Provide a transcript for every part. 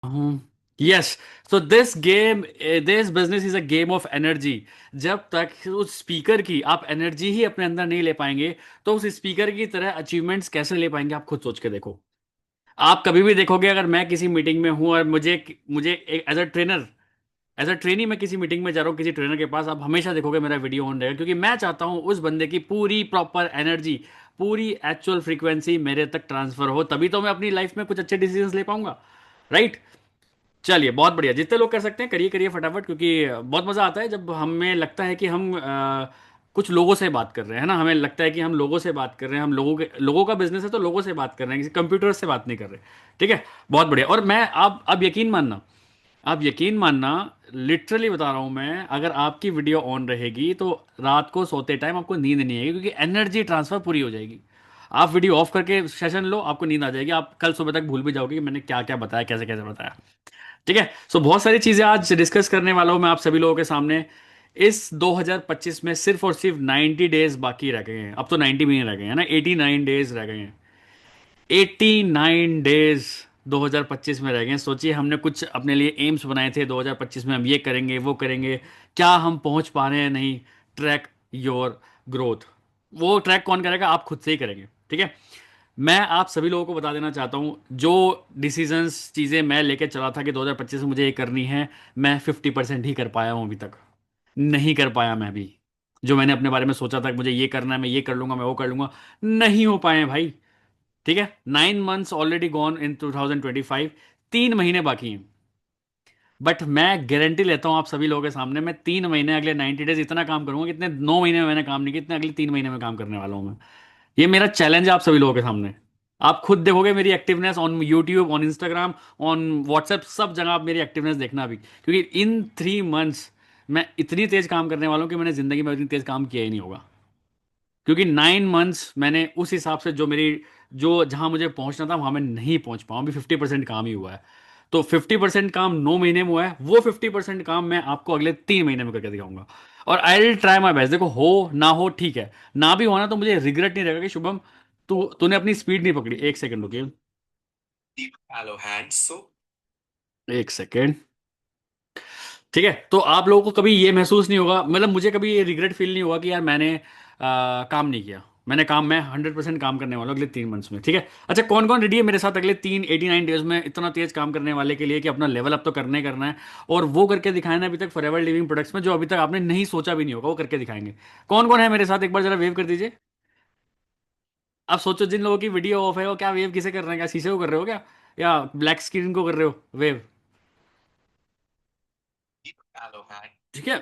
हूँ। Yes. So this business is a game of energy. जब तक उस स्पीकर की आप एनर्जी ही अपने अंदर नहीं ले पाएंगे, तो उस स्पीकर की तरह अचीवमेंट्स कैसे ले पाएंगे? आप खुद सोच के देखो। आप कभी भी देखोगे, अगर मैं किसी मीटिंग में हूं और मुझे मुझे as a trainer, as a trainee मैं किसी मीटिंग में जा रहा हूँ किसी ट्रेनर के पास, आप हमेशा देखोगे मेरा वीडियो ऑन रहेगा, क्योंकि मैं चाहता हूँ उस बंदे की पूरी प्रॉपर एनर्जी, पूरी एक्चुअल फ्रीक्वेंसी मेरे तक ट्रांसफर हो, तभी तो मैं अपनी लाइफ में कुछ अच्छे डिसीजंस ले पाऊंगा। राइट। चलिए, बहुत बढ़िया, जितने लोग कर सकते हैं करिए करिए फटाफट, क्योंकि बहुत मजा आता है जब हमें लगता है कि हम कुछ लोगों से बात कर रहे हैं, है ना, हमें लगता है कि हम लोगों से बात कर रहे हैं, हम लोगों का बिजनेस है तो लोगों से बात कर रहे हैं, किसी कंप्यूटर से बात नहीं कर रहे। ठीक है। बहुत बढ़िया। और मैं आप यकीन मानना, आप यकीन मानना, लिटरली बता रहा हूं मैं, अगर आपकी वीडियो ऑन रहेगी तो रात को सोते टाइम आपको नींद नहीं आएगी, क्योंकि एनर्जी ट्रांसफर पूरी हो जाएगी। आप वीडियो ऑफ करके सेशन लो, आपको नींद आ जाएगी, आप कल सुबह तक भूल भी जाओगे कि मैंने क्या क्या बताया, कैसे कैसे बताया। ठीक है। सो बहुत सारी चीजें आज डिस्कस करने वाला हूं मैं आप सभी लोगों के सामने। इस 2025 में सिर्फ और सिर्फ 90 डेज बाकी रह गए हैं, अब तो 90 भी नहीं रह गए हैं ना, 89 डेज रह गए हैं। 89 डेज 2025 में रह गए हैं। सोचिए, हमने कुछ अपने लिए एम्स बनाए थे 2025 में, हम ये करेंगे वो करेंगे, क्या हम पहुंच पा रहे हैं? नहीं। Track your growth. वो ट्रैक कौन करेगा? आप खुद से ही करेंगे। ठीक है। मैं आप सभी लोगों को बता देना चाहता हूं, जो डिसीजंस चीज़ें मैं लेके चला था कि 2025 में मुझे ये करनी है, मैं 50% ही कर पाया हूं अभी तक। नहीं कर पाया मैं भी। जो मैंने अपने बारे में सोचा था कि मुझे ये करना है, मैं ये कर लूंगा, मैं वो कर लूंगा, नहीं हो पाए हैं भाई। ठीक है। 9 मंथ्स ऑलरेडी गॉन इन 2025। 3 महीने बाकी हैं। बट मैं गारंटी लेता हूं आप सभी लोगों के सामने, मैं 3 महीने, अगले 90 डेज इतना काम करूंगा कितने 9 महीने में मैंने काम नहीं किया, इतने अगले 3 महीने में काम करने वाला हूं मैं। ये मेरा चैलेंज है आप सभी लोगों के सामने। आप खुद देखोगे मेरी activeness on YouTube, on Instagram, on WhatsApp, सब जगह आप मेरी एक्टिवनेस देखना अभी, क्योंकि इन 3 मंथ्स मैं इतनी तेज काम करने वाला हूं कि मैंने जिंदगी में इतनी तेज काम किया ही नहीं होगा। क्योंकि 9 मंथ्स मैंने उस हिसाब से जो मेरी, जो जहां मुझे पहुंचना था वहां मैं नहीं पहुंच पाऊँ, अभी 50% काम ही हुआ है। तो 50% काम 9 महीने में हुआ है, वो 50% काम मैं आपको अगले 3 महीने में करके दिखाऊंगा। और आई विल ट्राई माई बेस्ट। देखो, हो ना हो ठीक है, ना भी होना तो मुझे रिग्रेट नहीं रहेगा कि शुभम, तूने अपनी स्पीड नहीं पकड़ी। एक सेकंड रुकिए। Hello hands. एक सेकेंड। ठीक है। तो आप लोगों को कभी ये महसूस नहीं होगा, मतलब मुझे कभी ये रिग्रेट फील नहीं होगा कि यार मैंने काम नहीं किया। मैं 100% काम करने वाला हूँ अगले 3 मंथ्स में। ठीक है। अच्छा, कौन कौन रेडी है मेरे साथ अगले 89 डेज में इतना तेज काम करने वाले के लिए कि अपना लेवल अप तो करना ही करना है, और वो करके दिखाना अभी तक फॉरएवर लिविंग प्रोडक्ट्स में, जो अभी तक आपने नहीं सोचा भी नहीं होगा वो करके दिखाएंगे। कौन कौन है मेरे साथ? एक बार जरा वेव कर दीजिए। आप सोचो, जिन लोगों की वीडियो ऑफ है वो क्या वेव किसे कर रहे हैं? क्या शीशे को कर रहे हो क्या, या ब्लैक स्क्रीन को कर रहे हो वेव? ठीक है।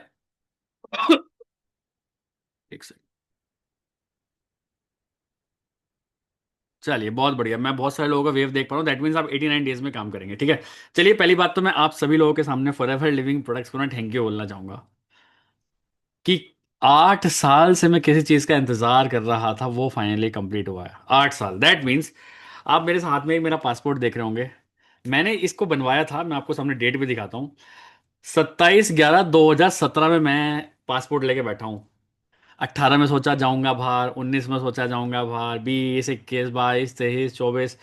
एक सेकंड। चलिए, बहुत बढ़िया, मैं बहुत सारे लोगों का वेव देख पा रहा हूँ, दैट मीन्स आप 89 डेज में काम करेंगे। ठीक है। चलिए, पहली बात तो मैं आप सभी लोगों के सामने फॉरएवर लिविंग प्रोडक्ट्स को ना थैंक यू बोलना चाहूंगा कि 8 साल से मैं किसी चीज़ का इंतजार कर रहा था, वो फाइनली कंप्लीट हुआ है। 8 साल, दैट मीन्स आप मेरे हाथ में एक मेरा पासपोर्ट देख रहे होंगे। मैंने इसको बनवाया था, मैं आपको सामने डेट भी दिखाता हूँ। 27/11/2017 में मैं पासपोर्ट लेके बैठा हूँ। 18 में सोचा जाऊंगा बाहर, 19 में सोचा जाऊंगा बाहर, 20, 21, 22, 23, 24,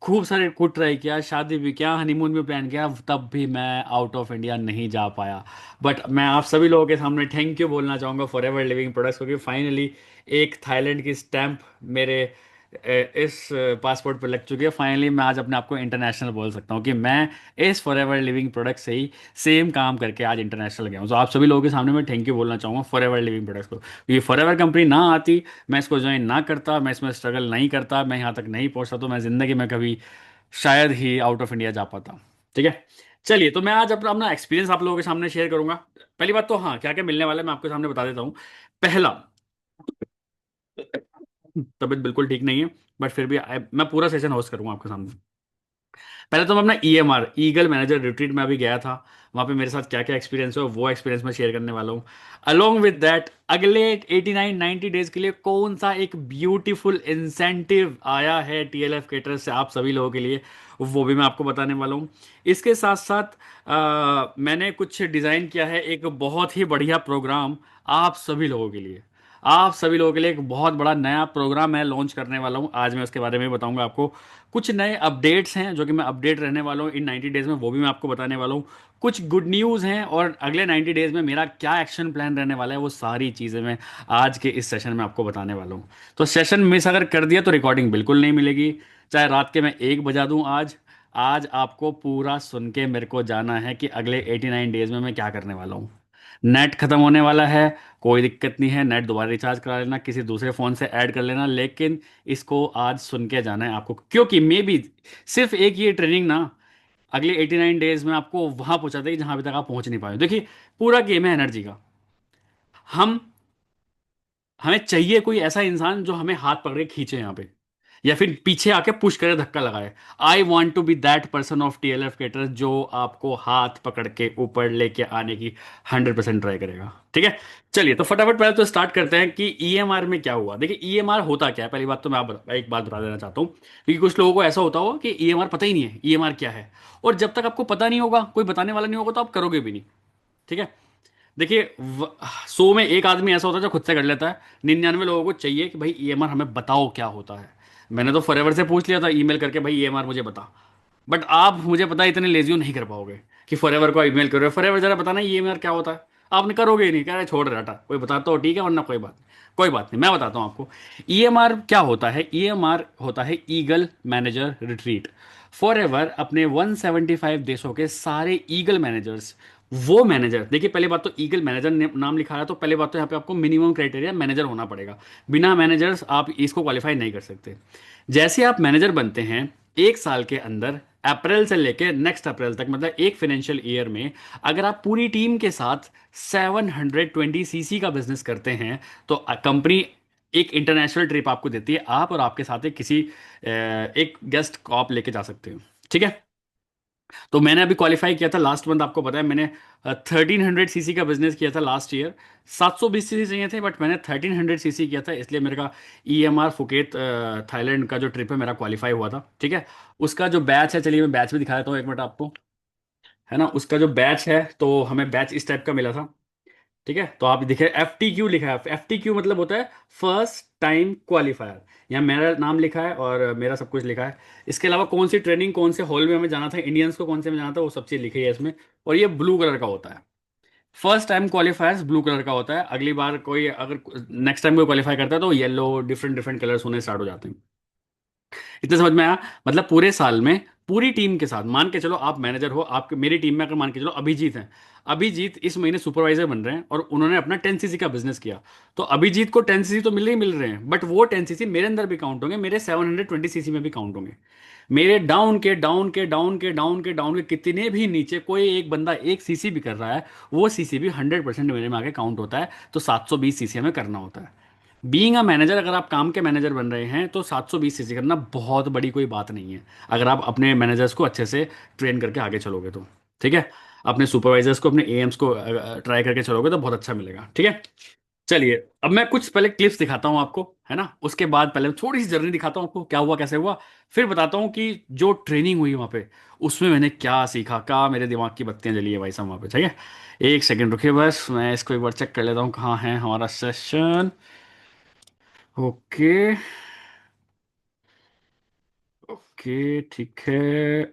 खूब सारे कुछ ट्राई किया, शादी भी किया, हनीमून भी प्लान किया, तब भी मैं आउट ऑफ इंडिया नहीं जा पाया। बट मैं आप सभी लोगों के सामने थैंक यू बोलना चाहूँगा फॉर एवर लिविंग प्रोडक्ट्स, क्योंकि फाइनली एक थाईलैंड की स्टैंप मेरे इस पासपोर्ट पर लग चुकी है। फाइनली मैं आज अपने आप को इंटरनेशनल बोल सकता हूँ कि मैं इस फॉर एवर लिविंग प्रोडक्ट से ही सेम काम करके आज इंटरनेशनल गया हूँ। तो आप सभी लोगों के सामने मैं थैंक यू बोलना चाहूँगा फॉर एवर लिविंग प्रोडक्ट्स को। ये फॉर एवर कंपनी ना आती, मैं इसको ज्वाइन ना करता, मैं इसमें स्ट्रगल नहीं करता, मैं यहाँ तक नहीं पहुँचता, तो मैं ज़िंदगी में कभी शायद ही आउट ऑफ इंडिया जा पाता। ठीक है। चलिए, तो मैं आज अपना अपना एक्सपीरियंस आप लोगों के सामने शेयर करूंगा। पहली बात तो, हाँ, क्या क्या मिलने वाला है मैं आपके सामने बता देता हूँ। पहला, तबीयत बिल्कुल ठीक नहीं है, बट फिर भी मैं पूरा सेशन होस्ट करूंगा आपके सामने। पहले तो मैं अपना EMR, ईगल मैनेजर रिट्रीट में अभी गया था, वहाँ पे मेरे साथ क्या क्या एक्सपीरियंस है वो एक्सपीरियंस मैं शेयर करने वाला हूँ। अलोंग विद दैट, अगले 89-90 डेज के लिए कौन सा एक ब्यूटीफुल इंसेंटिव आया है TLF केटर्स से आप सभी लोगों के लिए, वो भी मैं आपको बताने वाला हूँ। इसके साथ साथ मैंने कुछ डिज़ाइन किया है एक बहुत ही बढ़िया प्रोग्राम आप सभी लोगों के लिए। आप सभी लोगों के लिए एक बहुत बड़ा नया प्रोग्राम मैं लॉन्च करने वाला हूँ। आज मैं उसके बारे में बताऊंगा आपको। कुछ नए अपडेट्स हैं जो कि मैं अपडेट रहने वाला हूँ इन 90 डेज में, वो भी मैं आपको बताने वाला हूँ। कुछ गुड न्यूज़ हैं, और अगले 90 डेज में मेरा क्या एक्शन प्लान रहने वाला है, वो सारी चीज़ें मैं आज के इस सेशन में आपको बताने वाला हूँ। तो सेशन मिस अगर कर दिया तो रिकॉर्डिंग बिल्कुल नहीं मिलेगी, चाहे रात के मैं 1 बजा दूँ आज। आज आपको पूरा सुन के मेरे को जाना है कि अगले 89 डेज में मैं क्या करने वाला हूँ। नेट खत्म होने वाला है, कोई दिक्कत नहीं है, नेट दोबारा रिचार्ज करा लेना, किसी दूसरे फ़ोन से ऐड कर लेना, लेकिन इसको आज सुन के जाना है आपको, क्योंकि मे बी सिर्फ एक ये ट्रेनिंग ना अगले 89 डेज में आपको वहां पहुंचा देगी जहां अभी तक आप पहुंच नहीं पाए हो। देखिए, पूरा गेम है एनर्जी का। हम हमें चाहिए कोई ऐसा इंसान जो हमें हाथ पकड़ के खींचे यहाँ पे, या फिर पीछे आके पुश करे, धक्का लगाए। I want to be that person of TLF creator जो आपको हाथ पकड़ के ऊपर लेके आने की 100% ट्राई करेगा। ठीक है, चलिए तो फटाफट पहले तो स्टार्ट करते हैं कि EMR में क्या हुआ। देखिए, EMR होता क्या है, पहली बात तो मैं एक बात बता देना चाहता हूँ, क्योंकि कुछ लोगों को ऐसा होता होगा कि EMR पता ही नहीं है EMR क्या है। और जब तक आपको पता नहीं होगा, कोई बताने वाला नहीं होगा, तो आप करोगे भी नहीं। ठीक है, देखिए 100 में एक आदमी ऐसा होता है जो खुद से कर लेता है, 99 लोगों को चाहिए कि भाई EMR हमें बताओ क्या होता है। मैंने तो फॉरएवर से पूछ लिया था ईमेल करके, भाई EMR मुझे बता। बट आप मुझे पता है इतने लेजी नहीं कर पाओगे कि फॉरएवर को ईमेल करो, फॉरएवर जरा बताना EMR क्या होता है। आपने करोगे ही नहीं, कह रहे छोड़ रहा, कोई बताता हो ठीक है, वरना कोई बात नहीं। कोई बात नहीं, मैं बताता हूँ आपको। EMR क्या होता है। EMR होता है ईगल मैनेजर रिट्रीट। फॉरएवर अपने 175 देशों के सारे ईगल मैनेजर्स, वो मैनेजर, देखिए पहले बात तो ईगल मैनेजर नाम लिखा है, तो पहले बात तो यहाँ पे आपको मिनिमम क्राइटेरिया मैनेजर होना पड़ेगा। बिना मैनेजर्स आप इसको क्वालिफाई नहीं कर सकते। जैसे आप मैनेजर बनते हैं, 1 साल के अंदर, अप्रैल से लेके नेक्स्ट अप्रैल तक, मतलब एक फाइनेंशियल ईयर में, अगर आप पूरी टीम के साथ 720cc का बिजनेस करते हैं, तो कंपनी एक इंटरनेशनल ट्रिप आपको देती है। आप और आपके साथ एक गेस्ट को आप लेके जा सकते हो। ठीक है, तो मैंने अभी क्वालिफाई किया था लास्ट मंथ, आपको पता है मैंने 1300cc का बिजनेस किया था लास्ट ईयर। 720cc चाहिए थे, बट मैंने 1300cc किया था, इसलिए मेरे का EMR फुकेत थाईलैंड का जो ट्रिप है मेरा क्वालिफाई हुआ था। ठीक है, उसका जो बैच है, चलिए मैं बैच भी दिखा देता हूँ एक मिनट आपको, है ना। उसका जो बैच है, तो हमें बैच इस टाइप का मिला था। ठीक है, तो आप देखिए FTQ लिखा है। FTQ मतलब होता है फर्स्ट टाइम क्वालिफायर। यहाँ मेरा नाम लिखा है और मेरा सब कुछ लिखा है। इसके अलावा कौन सी ट्रेनिंग, कौन से हॉल में हमें जाना था, इंडियंस को कौन से में जाना था, वो सब चीज़ लिखी है इसमें। और ये ब्लू कलर का होता है। फर्स्ट टाइम क्वालिफायर्स ब्लू कलर का होता है। अगली बार कोई अगर नेक्स्ट टाइम कोई क्वालिफाई करता है तो येलो, डिफरेंट डिफरेंट कलर्स होने स्टार्ट हो जाते हैं। इतने समझ में आया। मतलब पूरे साल में पूरी टीम के साथ, मान के चलो आप मैनेजर हो, आपके मेरी टीम में अगर मान के चलो अभिजीत हैं, अभिजीत इस महीने सुपरवाइजर बन रहे हैं और उन्होंने अपना 10cc का बिजनेस किया, तो अभिजीत को 10cc तो मिल रहे हैं, बट वो 10cc मेरे अंदर भी काउंट होंगे, मेरे 720cc में भी काउंट होंगे। मेरे डाउन के डाउन के डाउन के डाउन के डाउन के कितने भी नीचे कोई एक बंदा 1cc भी कर रहा है, वो सीसी भी 100% मेरे में आके काउंट होता है। तो 720cc हमें करना होता है। बीइंग अ मैनेजर, अगर आप काम के मैनेजर बन रहे हैं तो 720cc करना बहुत बड़ी कोई बात नहीं है, अगर आप अपने मैनेजर्स को अच्छे से ट्रेन करके आगे चलोगे तो। ठीक है, अपने सुपरवाइजर्स को, अपने AMs को ट्राई करके चलोगे तो बहुत अच्छा मिलेगा। ठीक है, चलिए अब मैं कुछ पहले क्लिप्स दिखाता हूँ आपको, है ना। उसके बाद पहले थोड़ी सी जर्नी दिखाता हूँ आपको, क्या हुआ कैसे हुआ, फिर बताता हूँ कि जो ट्रेनिंग हुई वहाँ पे, उसमें मैंने क्या सीखा, क्या मेरे दिमाग की बत्तियां जली है भाई साहब वहाँ पे। ठीक है, एक सेकंड रुकिए, बस मैं इसको एक बार चेक कर लेता हूँ कहाँ है हमारा सेशन। ओके, ओके, ठीक है।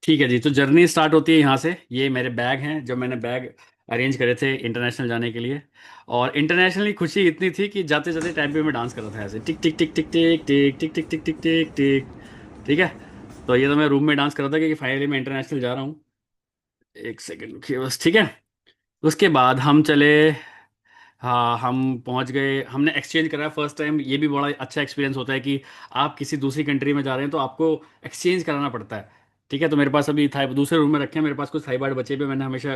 ठीक है जी, तो जर्नी स्टार्ट होती है यहाँ से। ये मेरे बैग हैं, जो मैंने बैग अरेंज करे थे इंटरनेशनल जाने के लिए। और इंटरनेशनली खुशी इतनी थी कि जाते जाते टाइम पे मैं डांस कर रहा था ऐसे, टिक टिक टिक टिक टिक टिक टिक टिक टिक टिक टिक टिक। ठीक है, तो ये तो मैं रूम में डांस कर रहा था, क्योंकि फाइनली मैं इंटरनेशनल जा रहा हूँ। एक सेकंड रुकिए बस। ठीक है, उसके बाद हम चले। हाँ, हम पहुंच गए, हमने एक्सचेंज करा फर्स्ट टाइम। ये भी बड़ा अच्छा एक्सपीरियंस होता है कि आप किसी दूसरी कंट्री में जा रहे हैं तो आपको एक्सचेंज कराना पड़ता है। ठीक है, तो मेरे पास अभी था, दूसरे रूम में रखे हैं, मेरे पास कुछ थाई बार्ट बचे भी, मैंने हमेशा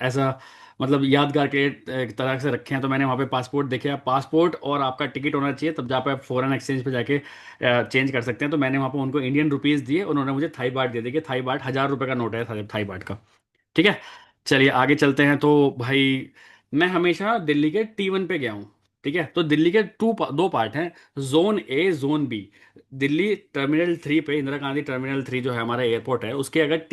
ऐसा, मतलब यादगार के तरह से रखे हैं। तो मैंने वहाँ पे पासपोर्ट देखे, पासपोर्ट और आपका टिकट होना चाहिए, तब जहाँ पे आप फॉरेन एक्सचेंज पे जाके चेंज कर सकते हैं। तो मैंने वहाँ पे उनको इंडियन रुपीज़ दिए, उन्होंने मुझे थाई बार्ट दे दिए कि थाई बार्ट 1000 रुपये का नोट है, थाई बार्ट का। ठीक है, चलिए आगे चलते हैं। तो भाई मैं हमेशा दिल्ली के T1 पे गया हूँ। ठीक है, तो दिल्ली के दो पार्ट हैं, zone A zone B. Delhi terminal 3 पे, इंदिरा गांधी टर्मिनल 3 जो है हमारा एयरपोर्ट है, उसके अगर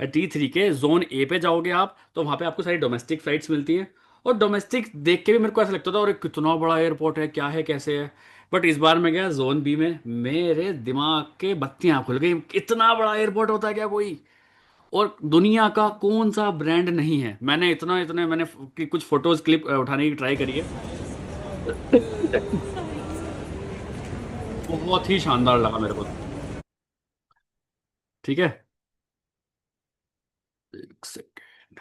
T3 के जोन ए पे जाओगे आप, तो वहां पे आपको सारी डोमेस्टिक फ्लाइट्स मिलती हैं। और डोमेस्टिक देख के भी मेरे को ऐसा लगता था, और कितना बड़ा एयरपोर्ट है, क्या है कैसे है। बट इस बार मैं गया जोन बी में, मेरे दिमाग के बत्तियां खुल गई, इतना बड़ा एयरपोर्ट होता है क्या कोई। और दुनिया का कौन सा ब्रांड नहीं है, मैंने इतना इतने मैंने कुछ फोटोज क्लिप उठाने की ट्राई करी है। बहुत ही शानदार लगा मेरे को। ठीक है, एक सेकेंड।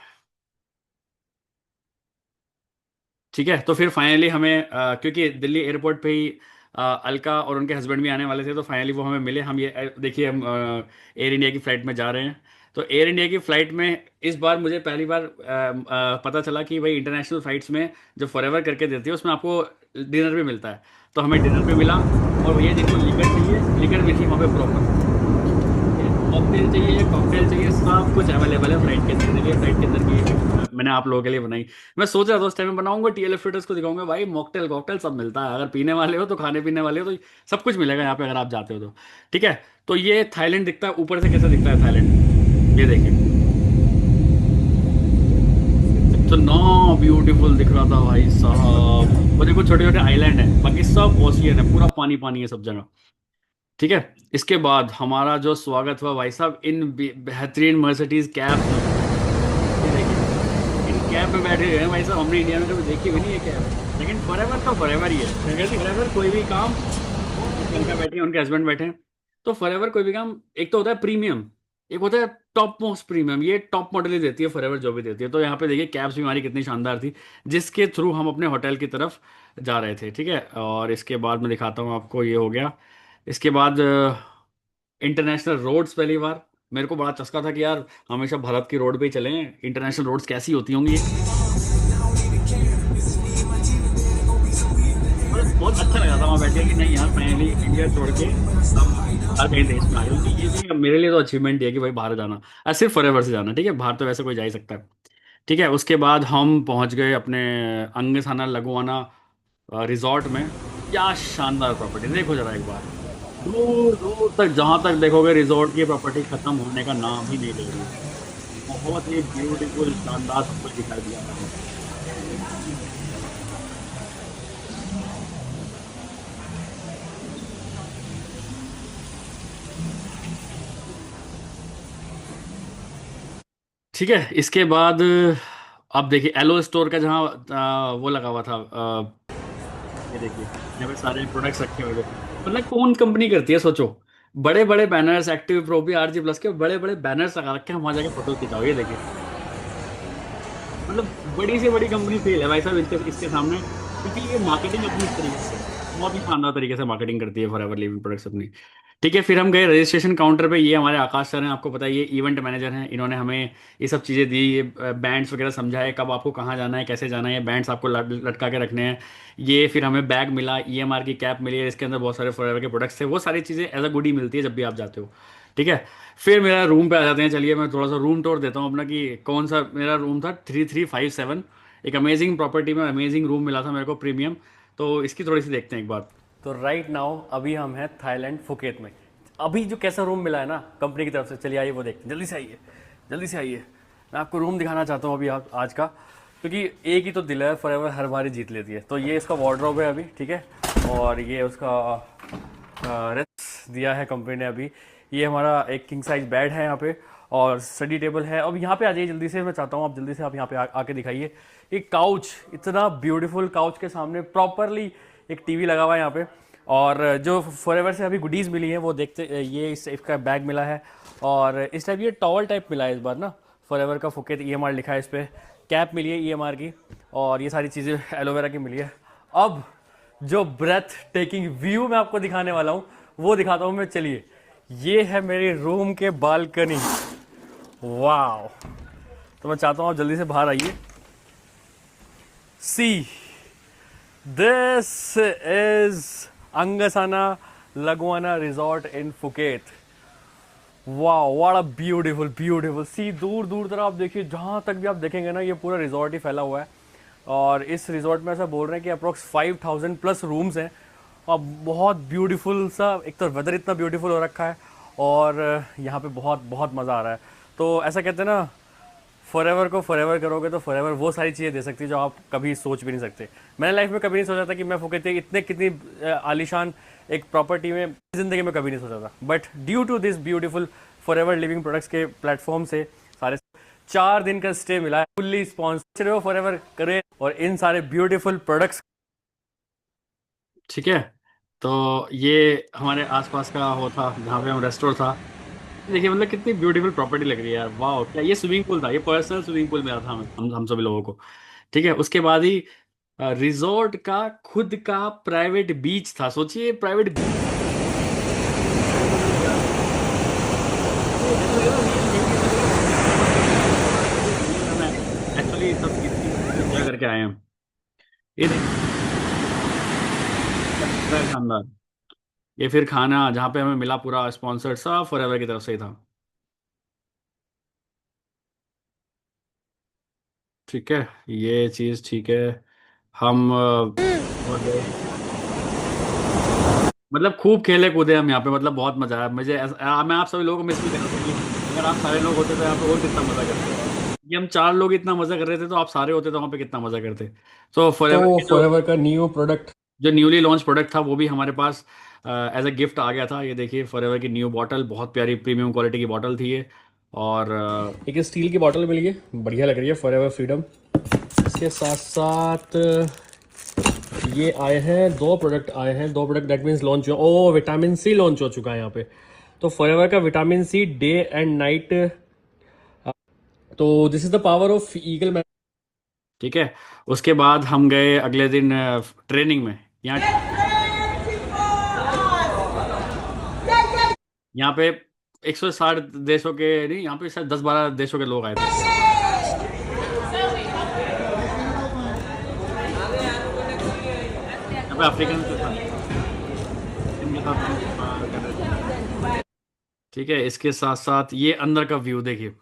ठीक है, तो फिर फाइनली हमें क्योंकि दिल्ली एयरपोर्ट पे ही अलका और उनके हस्बैंड भी आने वाले थे, तो फाइनली वो हमें मिले। हम ये देखिए, हम एयर इंडिया की फ़्लाइट में जा रहे हैं। तो एयर इंडिया की फ़्लाइट में इस बार मुझे पहली बार पता चला कि भाई इंटरनेशनल फ़्लाइट्स में जो फॉरएवर करके देती है, उसमें आपको डिनर भी मिलता है। तो हमें डिनर भी मिला। और भैया जिनको लिकर चाहिए, लिकर भी थी वहाँ पे प्रॉपर। कॉकटेल चाहिए, कॉकटेल चाहिए, सब कुछ अवेलेबल है फ्लाइट के अंदर। देखिए फ्लाइट के अंदर की मैंने आप लोगों के लिए बनाई। मैं सोच रहा था उस टाइम में बनाऊंगा, टीएलएफ फिटर्स को दिखाऊंगा भाई, मॉकटेल कॉकटेल सब मिलता है, अगर पीने वाले हो तो, खाने पीने वाले हो तो सब कुछ मिलेगा यहाँ पे अगर आप जाते हो तो। ठीक है, तो ये थाईलैंड दिखता है ऊपर से, कैसा दिखता है थाईलैंड, ये देखिए। इतना ब्यूटीफुल दिख रहा था भाई साहब। और देखो छोटे छोटे आइलैंड है, बाकी सब ओशियन है, पूरा पानी पानी है सब जगह। ठीक है, इसके बाद हमारा जो स्वागत हुआ भाई साहब, इन बेहतरीन मर्सिडीज कैब में। ये देखिए, इन कैब में बैठे हुए हैं भाई साहब, हमने इंडिया में कभी देखी भी नहीं है कैब, लेकिन फॉरएवर तो फॉरएवर ही है। फॉरएवर कोई भी काम, उनका बैठे हैं, उनके हस्बैंड बैठे हैं, तो फॉरएवर कोई भी काम, एक तो होता है प्रीमियम, एक होता है टॉप मोस्ट प्रीमियम। ये टॉप मॉडल ही देती है फॉरएवर, जो भी देती है। तो यहाँ पे देखिए कैब्स भी हमारी कितनी शानदार थी, जिसके थ्रू हम अपने होटल की तरफ जा रहे थे। ठीक है, और इसके बाद मैं दिखाता हूँ आपको, ये हो गया। इसके बाद इंटरनेशनल रोड्स, पहली बार मेरे को बड़ा चस्का था कि यार हमेशा भारत की रोड पे ही चलें, इंटरनेशनल रोड्स कैसी होती होंगी। मतलब बहुत अच्छा लगा था वहाँ बैठ के कि नहीं यार, फाइनली इंडिया छोड़ के अब हर कहीं देश में आ गए। तो ये भी मेरे लिए तो अचीवमेंट है कि भाई बाहर जाना, सिर्फ फॉरएवर से जाना। ठीक है, बाहर तो वैसे कोई जा ही सकता है। ठीक है, उसके बाद हम पहुंच गए अपने अंगसाना लगुआना रिजॉर्ट में। क्या शानदार प्रॉपर्टी, देखो जरा एक बार, दूर दूर तक जहां तक देखोगे रिजॉर्ट की प्रॉपर्टी खत्म होने का नाम ही नहीं ले रही है। बहुत ही ब्यूटीफुल शानदार सब कुछ दिखाई दिया हमें। ठीक है, इसके बाद आप देखिए एलो स्टोर का जहाँ वो लगा हुआ था, ये देखिए यहाँ पे सारे प्रोडक्ट्स रखे हुए थे। मतलब कौन कंपनी करती है सोचो, बड़े बड़े बैनर्स, एक्टिव प्रो भी, RG प्लस के बड़े बड़े बैनर्स लगा रखे हैं, वहां जाके फोटो खिंचाओ। ये देखिए, मतलब बड़ी से बड़ी कंपनी फेल है भाई साहब इसके इसके सामने, क्योंकि ये मार्केटिंग अपनी इस तरीके से बहुत ही शानदार तरीके से मार्केटिंग करती है फॉरएवर लिविंग प्रोडक्ट्स अपनी। ठीक है, फिर हम गए रजिस्ट्रेशन काउंटर पे। ये हमारे आकाश सर हैं, आपको पता है ये इवेंट मैनेजर हैं, इन्होंने हमें ये सब चीज़ें दी, ये बैंड्स वगैरह समझाए, कब आपको कहाँ जाना है, कैसे जाना है, ये बैंड्स आपको लटका के रखने हैं। ये फिर हमें बैग मिला, EMR की कैप मिली है, इसके अंदर बहुत सारे फॉरएवर के प्रोडक्ट्स थे। वो सारी चीज़ें एज अ गुडी मिलती है जब भी आप जाते हो। ठीक है, फिर मेरा रूम पे आ जाते हैं। चलिए मैं थोड़ा सा रूम टूर देता हूँ अपना, कि कौन सा मेरा रूम था, 3357। एक अमेजिंग प्रॉपर्टी में अमेजिंग रूम मिला था मेरे को, प्रीमियम। तो इसकी थोड़ी सी देखते हैं एक बार। तो राइट नाउ अभी हम हैं थाईलैंड फुकेत में। अभी जो कैसा रूम मिला है ना कंपनी की तरफ से, चलिए आइए वो देखते हैं, जल्दी से आइए, जल्दी से आइए। मैं आपको रूम दिखाना चाहता हूँ अभी आज का, क्योंकि एक ही तो दिल है फॉरएवर हर बार ही जीत लेती है। तो ये इसका वार्डरोब है अभी, ठीक है, और ये उसका रेस्ट दिया है कंपनी ने अभी। ये हमारा एक किंग साइज बेड है यहाँ पे, और स्टडी टेबल है। अब यहाँ पे आ जाइए जल्दी से, मैं चाहता हूँ आप जल्दी से आप यहाँ पे आके दिखाइए। एक काउच, इतना ब्यूटीफुल काउच के सामने प्रॉपरली एक टीवी लगा हुआ है यहाँ पे। और जो फॉरएवर से अभी गुडीज़ मिली हैं वो देखते, ये इसका बैग मिला है, और इस टाइप ये टॉवल टाइप मिला है इस बार ना, फॉरएवर का फुकेत EMR लिखा है इस पर, कैप मिली है EMR की, और ये सारी चीज़ें एलोवेरा की मिली है। अब जो ब्रेथ टेकिंग व्यू मैं आपको दिखाने वाला हूँ वो दिखाता हूँ मैं, चलिए। ये है मेरे रूम के बालकनी, वाह। तो मैं चाहता हूँ आप जल्दी से बाहर आइए। See, this is Angsana Laguna resort in Phuket. वाह, what a beautiful beautiful sea. दूर दूर तक आप देखिए, जहां तक भी आप देखेंगे ना, ये पूरा रिजॉर्ट ही फैला हुआ है। और इस रिजॉर्ट में ऐसा बोल रहे हैं कि अप्रोक्स 5000 प्लस रूम्स हैं, और बहुत ब्यूटीफुल सा, एक तो वेदर इतना ब्यूटीफुल हो रखा है, और यहाँ पे बहुत बहुत मज़ा आ रहा है। तो ऐसा कहते हैं ना, फॉर को फॉर एवर करोगे तो फॉर एवर वो सारी चीज़ें दे सकती है जो आप कभी सोच भी नहीं सकते। मैंने लाइफ में कभी नहीं सोचा था कि मैं फुकेत के इतने कितनी आलीशान एक प्रॉपर्टी में ज़िंदगी में कभी नहीं सोचा था, but due to this beautiful for ever living products के प्लेटफॉर्म से सारे 4 दिन का स्टे मिला है, फुल्ली स्पॉन्सर हो फॉर एवर करे और इन सारे ब्यूटीफुल प्रोडक्ट्स। ठीक है, तो ये हमारे आसपास का वो था जहाँ पे हम रेस्टोरेंट था। देखिए मतलब कितनी ब्यूटीफुल प्रॉपर्टी लग रही है यार, वाह क्या, ये स्विमिंग पूल था, ये पर्सनल स्विमिंग पूल मिला था हम सभी लोगों को। ठीक है, उसके बाद ही रिजॉर्ट का खुद का प्राइवेट बीच था, सोचिए प्राइवेट बीच। एक्चुअली सब एंजॉय करके आए हैं। ये देखिए शानदार, ये फिर खाना जहाँ पे हमें मिला पूरा स्पॉन्सर्ड सा फॉर एवर की तरफ से ही था। ठीक है, ये चीज़ ठीक है। हम और मतलब खूब खेले कूदे हम यहाँ पे, मतलब बहुत मजा आया मुझे मैं आप सभी लोगों को मिस भी कर रहा था कि अगर आप सारे लोग होते तो यहाँ पे और कितना मजा करते। ये हम 4 लोग इतना मजा कर रहे थे, तो आप सारे होते तो वहाँ पे कितना मजा करते। तो फॉरएवर तो की फॉरएवर का न्यू प्रोडक्ट। जो न्यूली लॉन्च प्रोडक्ट था वो भी हमारे पास एज अ गिफ्ट आ गया था। ये देखिए फॉरएवर की न्यू बॉटल, बहुत प्यारी प्रीमियम क्वालिटी की बॉटल थी ये। और एक स्टील की बॉटल मिल गई, बढ़िया लग रही है फॉरएवर फ्रीडम। इसके साथ साथ ये आए हैं, दो प्रोडक्ट आए हैं, दो प्रोडक्ट दैट मीन्स लॉन्च हुआ। ओ, विटामिन सी लॉन्च हो चुका है यहाँ पे। तो फॉरएवर का vitamin C day and night. तो this is the power of eagle. ठीक है, उसके बाद हम गए अगले दिन ट्रेनिंग में। यहाँ यहाँ पे 160 देशों के नहीं, यहाँ पे शायद 10-12 देशों के लोग आए थे। यहाँ पे अफ्रीकन के साथ, इनके साथ हम कर रहे थे। ठीक है, इसके साथ साथ ये अंदर का व्यू देखिए।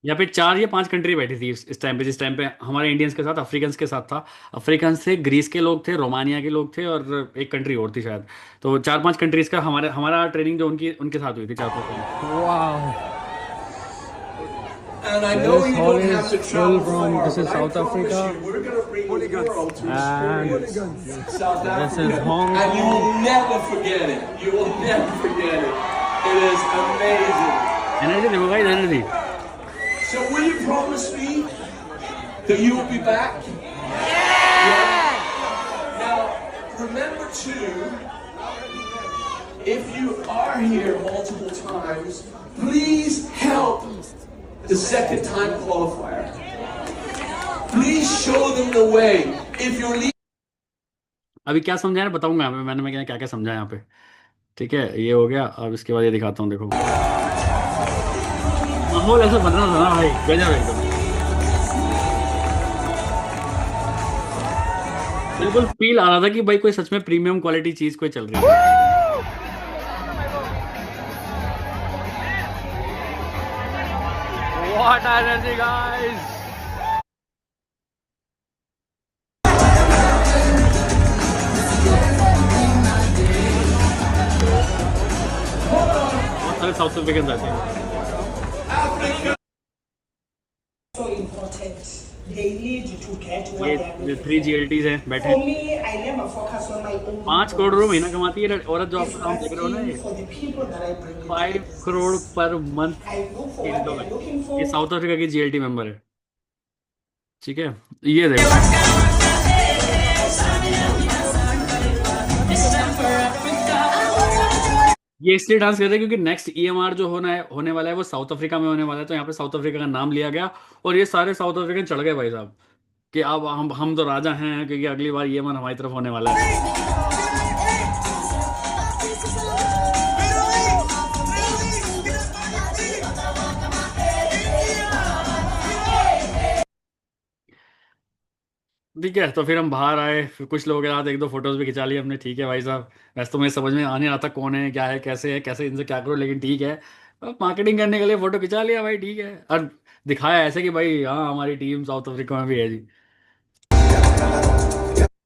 यहाँ पे 4 या 5 कंट्री बैठी थी इस टाइम पे, जिस टाइम पे हमारे इंडियंस के साथ अफ्रीकन्स के साथ था। अफ्रीकन्स थे, ग्रीस के लोग थे, रोमानिया के लोग थे, और एक कंट्री और थी शायद। तो 4-5 कंट्रीज का हमारा ट्रेनिंग जो उनकी उनके साथ हुई थी 4-5 दिन। Wow. And I So know this you hall don't have is to full travel far. from, this is But I South promise Africa, you, we're going to bring the world to and experience South this Africa. is Hong And you Kong. will never forget it. You will never forget it. It is amazing. Energy देखो भाई, energy. So will you promise me that you will be back? Yeah. Now, remember too, if you are here multiple times, please help the second time qualifier. Please show them the way. If you're leaving, अभी क्या समझा है बताऊंगा, मैंने क्या क्या समझा यहाँ पे। ठीक है, ये हो गया। अब इसके बाद ये दिखाता हूँ, देखो माहौल ऐसा बन रहा था ना भाई, गजब एकदम। बिल्कुल फील आ रहा था कि भाई कोई सच में प्रीमियम क्वालिटी चीज कोई चल रही है। What energy, guys! बहुत सारे साउथ अफ्रीकन रहते हैं। So important. They need to get what they are ये looking 3 GLTs हैं बैठे। for. For me, I never focus on my own. 5 crore महीना कमाती है औरत, जो It's आपका काम देख रहे हो ना, ये for the people that I bring in. 5 crore per month I look for what they are looking for. ये साउथ अफ्रीका की GLT मेंबर है। ठीक है, ये देखो ये इसलिए डांस कर रहे हैं क्योंकि नेक्स्ट EMR जो होने वाला है वो साउथ अफ्रीका में होने वाला है। तो यहाँ पे साउथ अफ्रीका का नाम लिया गया, और ये सारे साउथ अफ्रीकन चढ़ गए भाई साहब कि अब हम तो राजा हैं, क्योंकि अगली बार EMR हमारी तरफ होने वाला है। ठीक है, तो फिर हम बाहर आए, फिर कुछ लोगों के साथ 1-2 फोटोज भी खिंचा लिए हमने। ठीक है भाई साहब, वैसे तो मुझे समझ में आने आता कौन है, क्या है, कैसे इनसे क्या करो, लेकिन ठीक है, मार्केटिंग करने के लिए फोटो खिंचा लिया भाई, ठीक है, और दिखाया ऐसे कि भाई हाँ हमारी टीम साउथ अफ्रीका में भी है जी।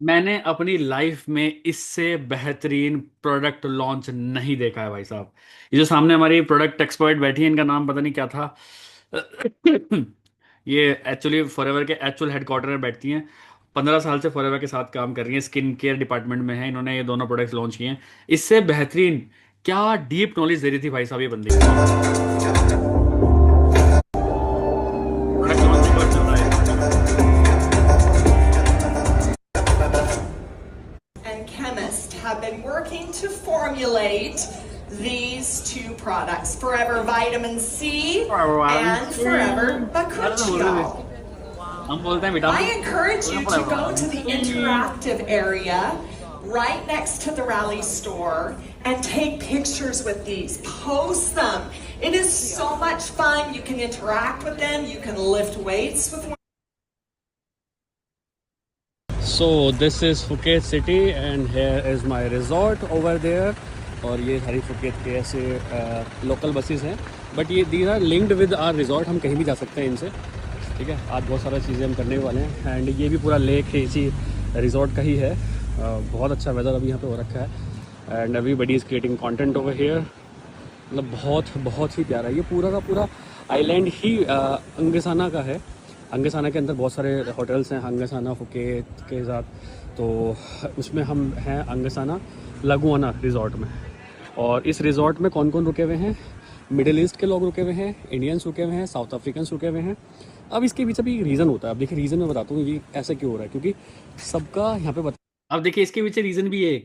मैंने अपनी लाइफ में इससे बेहतरीन प्रोडक्ट लॉन्च नहीं देखा है भाई साहब। ये जो सामने हमारी प्रोडक्ट एक्सपर्ट बैठी है, इनका नाम पता नहीं क्या था। ये एक्चुअली फॉरएवर के एक्चुअल हेडक्वार्टर में बैठती हैं। 15 साल से फॉरएवर के साथ काम कर रही हैं, स्किन केयर डिपार्टमेंट में है, इन्होंने ये दोनों प्रोडक्ट्स लॉन्च किए हैं। इससे बेहतरीन क्या डीप नॉलेज दे रही थी भाई साहब ये बंदी। प्रोडक्ट लॉन्च बहुत चल रहा है। And chemists have been working to formulate these two products, Forever Vitamin C and Forever Bakuchiol. हम बोलते हैं I vitamin. encourage you to go to the interactive area right next to the Rally store and take pictures with these. Post them. It is so much fun. You can interact with them. You can lift weights with one. So this is Phuket city and here is my resort over there. और ये सारी Phuket के ऐसे local buses हैं, but ये these are linked with our resort. हम कहीं भी जा सकते हैं इनसे, ठीक है। आज बहुत सारा चीज़ें हम करने वाले हैं एंड ये भी पूरा लेक है इसी रिजॉर्ट का ही है। बहुत अच्छा वेदर अभी यहाँ पे हो रखा है and everybody is creating content over here. मतलब बहुत बहुत ही प्यारा, ये पूरा का पूरा आइलैंड ही अंगसाना का है। अंगसाना के अंदर बहुत सारे होटल्स हैं, अंगसाना फुकेत के साथ, तो उसमें हम हैं अंगसाना लागुआना रिजॉर्ट में। और इस रिजॉर्ट में कौन कौन रुके हुए हैं? मिडिल ईस्ट के लोग रुके हुए हैं, इंडियंस रुके हुए हैं, साउथ अफ्रीकन्स रुके हुए हैं। अब इसके पीछे भी रीज़न होता है। अब देखिए रीज़न मैं बताता हूँ ये ऐसा क्यों हो रहा है, क्योंकि सबका यहाँ पे अब देखिए इसके पीछे रीज़न भी है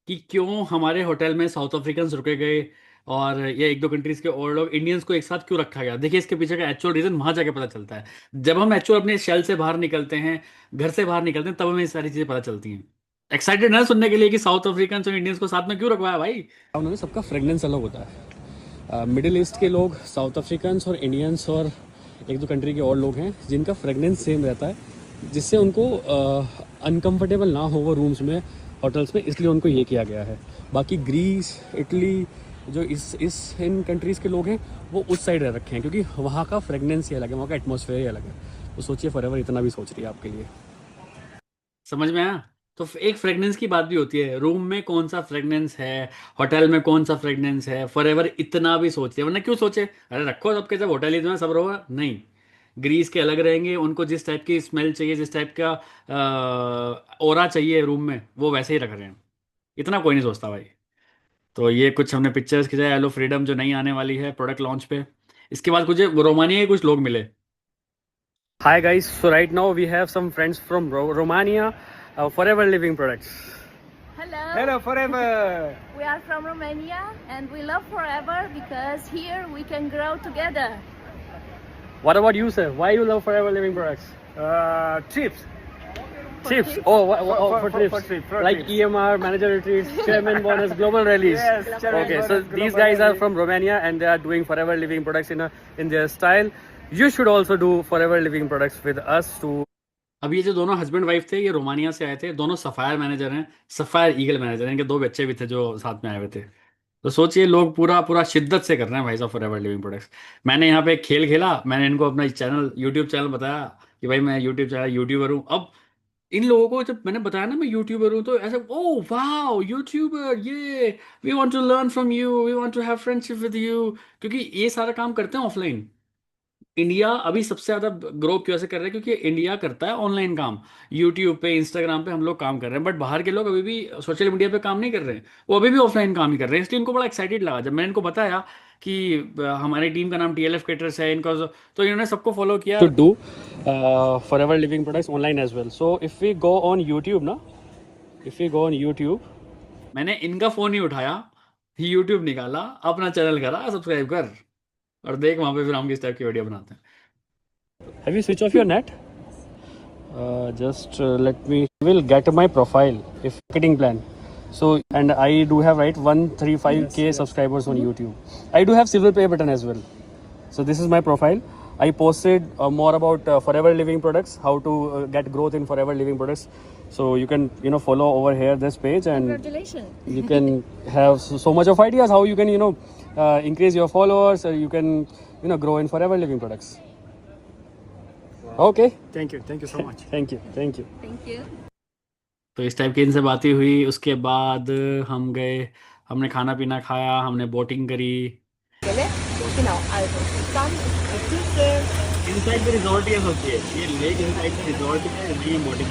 कि क्यों हमारे होटल में साउथ अफ्रीकन्स रुके गए और ये एक दो कंट्रीज के और लोग, इंडियंस को एक साथ क्यों रखा गया। देखिए इसके पीछे का एक्चुअल रीज़न वहाँ जाके पता चलता है। जब हम एक्चुअल अपने शेल से बाहर निकलते हैं, घर से बाहर निकलते हैं, तब हमें ये सारी चीज़ें पता चलती हैं। एक्साइटेड है सुनने के लिए कि साउथ अफ्रीकन्स और इंडियंस को साथ में क्यों रखवाया भाई। उन्होंने सबका फ्रेगनेंस अलग होता है। मिडिल ईस्ट के लोग, साउथ अफ्रीकन्स और इंडियंस और एक दो कंट्री के और लोग हैं जिनका फ्रेगनेंस सेम रहता है, जिससे उनको अनकंफर्टेबल ना हो वो रूम्स में, होटल्स में, इसलिए उनको ये किया गया है। बाकी ग्रीस, इटली, जो इस इन कंट्रीज़ के लोग हैं वो उस साइड रह रखे हैं, क्योंकि वहाँ का फ्रेगनेंस ही अलग है, वहाँ का एटमॉस्फेयर ही अलग है। तो सोचिए फॉरएवर इतना भी सोच रही है आपके लिए। समझ में आया? तो एक फ्रेगनेंस की बात भी होती है, रूम में कौन सा फ्रेगनेंस है, होटल में कौन सा फ्रेगनेंस है, फॉरएवर इतना भी सोचती है। वरना क्यों सोचे, अरे रखो सबके सब होटल ही में सब रहो। नहीं, ग्रीस के अलग रहेंगे, उनको जिस टाइप की स्मेल चाहिए, जिस टाइप का ओरा चाहिए रूम में, वो वैसे ही रख रहे हैं। इतना कोई नहीं सोचता भाई। तो ये कुछ हमने पिक्चर्स खिंचाए एलो फ्रीडम जो नई आने वाली है प्रोडक्ट लॉन्च पे। इसके बाद कुछ रोमानिया के कुछ लोग मिले। Hi guys, so right now we have some friends from Romania, Forever Living Products. Hello. Hello, Forever. We are from Romania and we love Forever because here we can grow together. What about you, sir? Why you love Forever Living Products? Trips. Trips. Oh, for trips. for Like trips. EMR, manager retreats, chairman bonus, global rallies. Yes, chairman Okay, bonus, so global these guys are rallies. from Romania and they are doing Forever Living Products in their style. You should also do Forever Living Products with us to. अब ये जो दोनों husband wife थे, ये Romania से आए थे, दोनों सफायर मैनेजर हैं, सफायर ईगल मैनेजर हैं। इनके दो बच्चे भी थे जो साथ में आए हुए थे। तो सोचिए लोग पूरा शिद्दत से कर रहे हैं भाई साहब फॉरएवर लिविंग प्रोडक्ट्स। मैंने यहाँ पे एक खेल खेला, मैंने इनको अपना चैनल, यूट्यूब चैनल बताया कि भाई मैं यूट्यूब चैनल यूट्यूबर हूँ। अब इन लोगों को जब मैंने बताया ना मैं यूट्यूबर हूँ, तो ऐसे ओ वाह यूट्यूबर, ये we want to learn from you, we want to have friendship with you. क्योंकि ये सारा काम करते हैं ऑफलाइन। इंडिया अभी सबसे ज़्यादा ग्रो क्यों ऐसे कर रहा है, क्योंकि इंडिया करता है ऑनलाइन काम। यूट्यूब पे, इंस्टाग्राम पे हम लोग काम कर रहे हैं, बट बाहर के लोग अभी भी सोशल मीडिया पे काम नहीं कर रहे हैं, वो अभी भी ऑफलाइन काम ही कर रहे हैं। इसलिए इनको बड़ा एक्साइटेड लगा जब मैंने इनको बताया कि हमारी टीम का नाम TLF Caterers है इनका, तो इन्होंने सबको फॉलो किया। To do Forever Living Products online as well. So if we go on YouTube ना, if we go on YouTube, मैंने इनका फ़ोन ही उठाया, यूट्यूब निकाला, अपना चैनल करा सब्सक्राइब कर, और देख वहाँ पे फिर हम किस टाइप की वीडियो बनाते हैं। have you switch off your net? Just let me. Will get my profile if marketing plan. So and I do have 135K subscribers on YouTube. I do have silver pay button as well. So this is my profile. I posted more about Forever Living Products, how to get growth in Forever Living Products. So you can follow over here this page and Congratulations. you can have so much of ideas how you can increase your followers, you can grow in Forever Living Products. Okay, Thank you so much. thank you. Thank you. तो इस type की इनसे बातें हुई। उसके बाद हम गए, हमने खाना पीना खाया, हमने बोटिंग करी। इनसाइड द रिजॉर्ट ये होती है, ये लेक इनसाइड द रिजॉर्ट है, ये बोटिंग।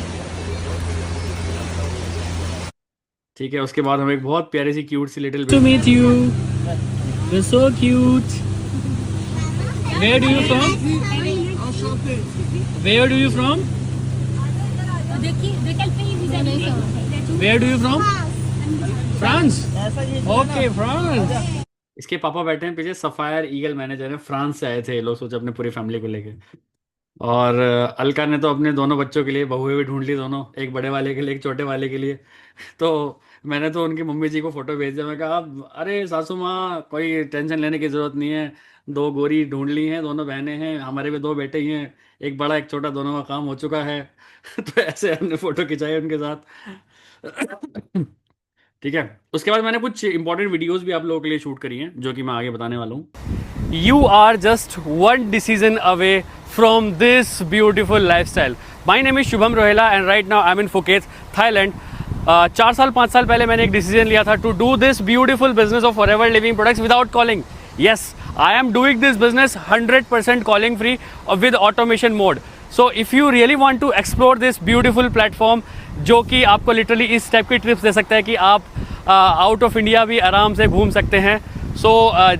ठीक है, उसके बाद हम एक बहुत प्यारी सी क्यूट सी little To meet you. You're so cute. Where do you from? Where do you from? Where do you from? France. Okay, France. इसके पापा बैठे हैं पीछे, सफायर ईगल मैनेजर है, फ्रांस से आए थे ये लोग, सोचे अपने पूरी फैमिली को लेके। और अलका ने तो अपने दोनों बच्चों के लिए बहुएं भी ढूंढ ली, दोनों, एक बड़े वाले के लिए, एक छोटे वाले के लिए। तो मैंने तो उनकी मम्मी जी को फोटो भेज दिया। मैं कहा अरे सासू माँ, कोई टेंशन लेने की जरूरत नहीं है, 2 गोरी ढूंढ ली हैं, दोनों बहनें हैं, हमारे भी 2 बेटे ही हैं, एक बड़ा एक छोटा, दोनों का काम हो चुका है। तो ऐसे हमने फोटो खिंचाई उनके साथ। ठीक है, उसके बाद मैंने कुछ इंपॉर्टेंट वीडियोस भी आप लोगों के लिए शूट करी हैं, जो कि मैं आगे बताने वाला हूँ। You are just one decision away from this beautiful lifestyle. My name is Shubham Rohela and right now I'm in Phuket, Thailand. 4 साल 5 साल पहले मैंने एक डिसीजन लिया था to do this beautiful business of Forever Living Products without calling. Yes, I am doing this business 100% calling free with automation mode. So if you really want to explore this beautiful platform, जो कि आपको literally इस type की trips दे सकता है कि आप out of India भी आराम से घूम सकते हैं। सो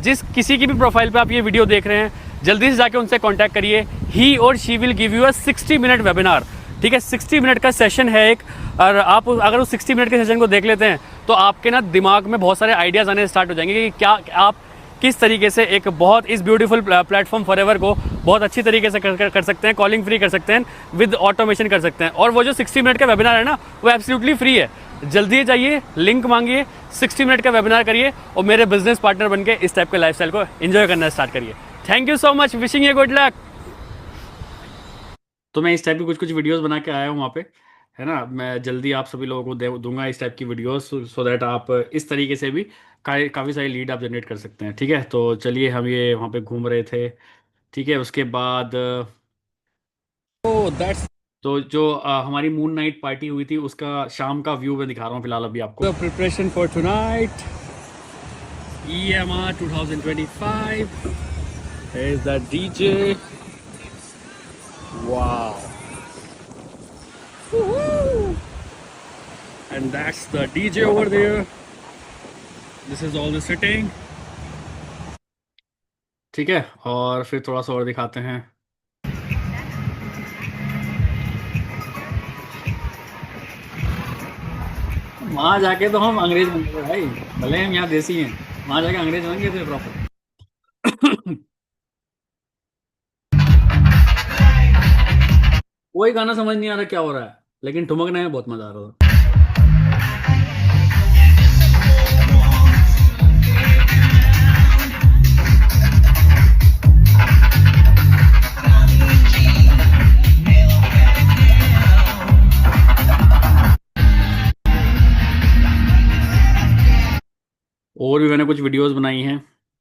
जिस किसी की भी प्रोफाइल पे आप ये वीडियो देख रहे हैं, जल्दी से जाके उनसे कांटेक्ट करिए। ही और she will give you a 60 minute webinar. ठीक है, 60 मिनट का सेशन है एक, और आप अगर उस 60 मिनट के सेशन को देख लेते हैं तो आपके ना दिमाग में बहुत सारे आइडियाज़ आने स्टार्ट हो जाएंगे कि क्या आप किस तरीके से एक बहुत इस ब्यूटीफुल प्लेटफॉर्म फॉरएवर को बहुत अच्छी तरीके से कर सकते हैं, कॉलिंग फ्री कर सकते हैं, विद ऑटोमेशन कर सकते हैं। और वो जो 60 मिनट का वेबिनार है ना, वो एब्सोल्युटली फ्री है। जल्दी जाइए, लिंक मांगिए, 60 मिनट का वेबिनार करिए और मेरे बिजनेस पार्टनर बनके इस टाइप के लाइफस्टाइल को एंजॉय करना स्टार्ट करिए। Thank you so much, wishing you good luck. तो मैं इस टाइप की कुछ वीडियोस बना के आया हूँ वहाँ पे, है ना। मैं जल्दी आप सभी लोगों को दूंगा इस टाइप की वीडियोस, सो दैट आप इस तरीके से भी काफ़ी सारी लीड आप जनरेट कर सकते हैं। ठीक है, तो चलिए, हम ये वहाँ पे घूम रहे थे। ठीक है, उसके बाद तो जो हमारी मून नाइट पार्टी हुई थी, उसका शाम का व्यू मैं दिखा रहा हूँ फिलहाल अभी आपको। Preparation for tonight, EMR 2025 is the DJ. Wow. Woohoo. And that's the DJ over there. This is all the sitting. ठीक है, और फिर थोड़ा सा और दिखाते हैं। वहां जाके तो हम अंग्रेज बन गए भाई, भले हम यहाँ देसी हैं, वहां जाके अंग्रेज बन गए थे प्रॉपर। कोई गाना समझ नहीं आ रहा क्या हो रहा है, लेकिन ठुमकने में बहुत मजा आ रहा था। और भी मैंने कुछ वीडियोस बनाई हैं।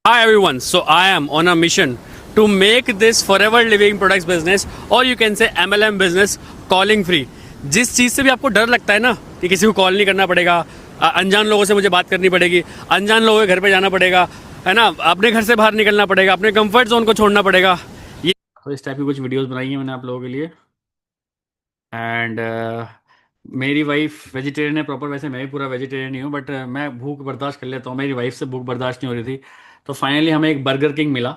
Hi everyone, so I am on a mission to make this Forever Living Products business, or you can say MLM business, calling free. जिस चीज़ से भी आपको डर लगता है ना कि किसी को कॉल नहीं करना पड़ेगा, अनजान लोगों से मुझे बात करनी पड़ेगी, अनजान लोगों के घर पे जाना पड़ेगा, है ना, अपने घर से बाहर निकलना पड़ेगा, अपने कंफर्ट जोन को छोड़ना पड़ेगा, ये तो इस टाइप की कुछ वीडियोस बनाई हैं मैंने आप लोगों के लिए। एंड मेरी वाइफ वेजिटेरियन है प्रॉपर, वैसे मैं भी पूरा वेजिटेरियन ही हूँ, बट मैं भूख बर्दाश्त कर लेता हूँ, मेरी वाइफ से भूख बर्दाश्त नहीं हो रही थी। तो फाइनली हमें एक बर्गर किंग मिला।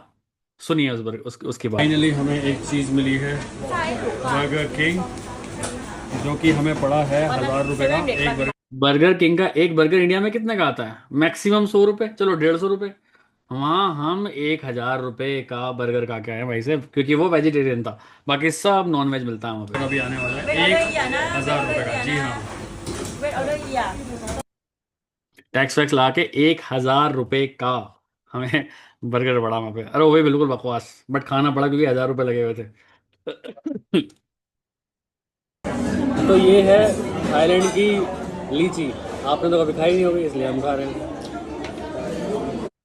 सुनिए उसकी बात। फाइनली हमें एक चीज़ मिली है, बर्गर किंग, जो कि हमें पड़ा है 1000 रुपये का एक बर्गर। बर्गर किंग का एक बर्गर इंडिया में कितने का आता है? मैक्सिमम 100 रुपये, चलो 150 रुपये। वहाँ हम 1000 रुपये का बर्गर खा के आए भाई से, क्योंकि वो वेजिटेरियन था, बाकी सब नॉन वेज मिलता है वहाँ पे। अभी आने वाला है 1000 रुपये का। जी हाँ, टैक्स वैक्स ला के 1000 रुपये का हमें बर्गर पड़ा वहाँ पे। अरे वो भी बिल्कुल बकवास, बट खाना पड़ा क्योंकि 1000 रुपये लगे हुए थे। तो ये है थाईलैंड की लीची, आपने तो कभी खाई नहीं होगी, इसलिए हम खा रहे हैं।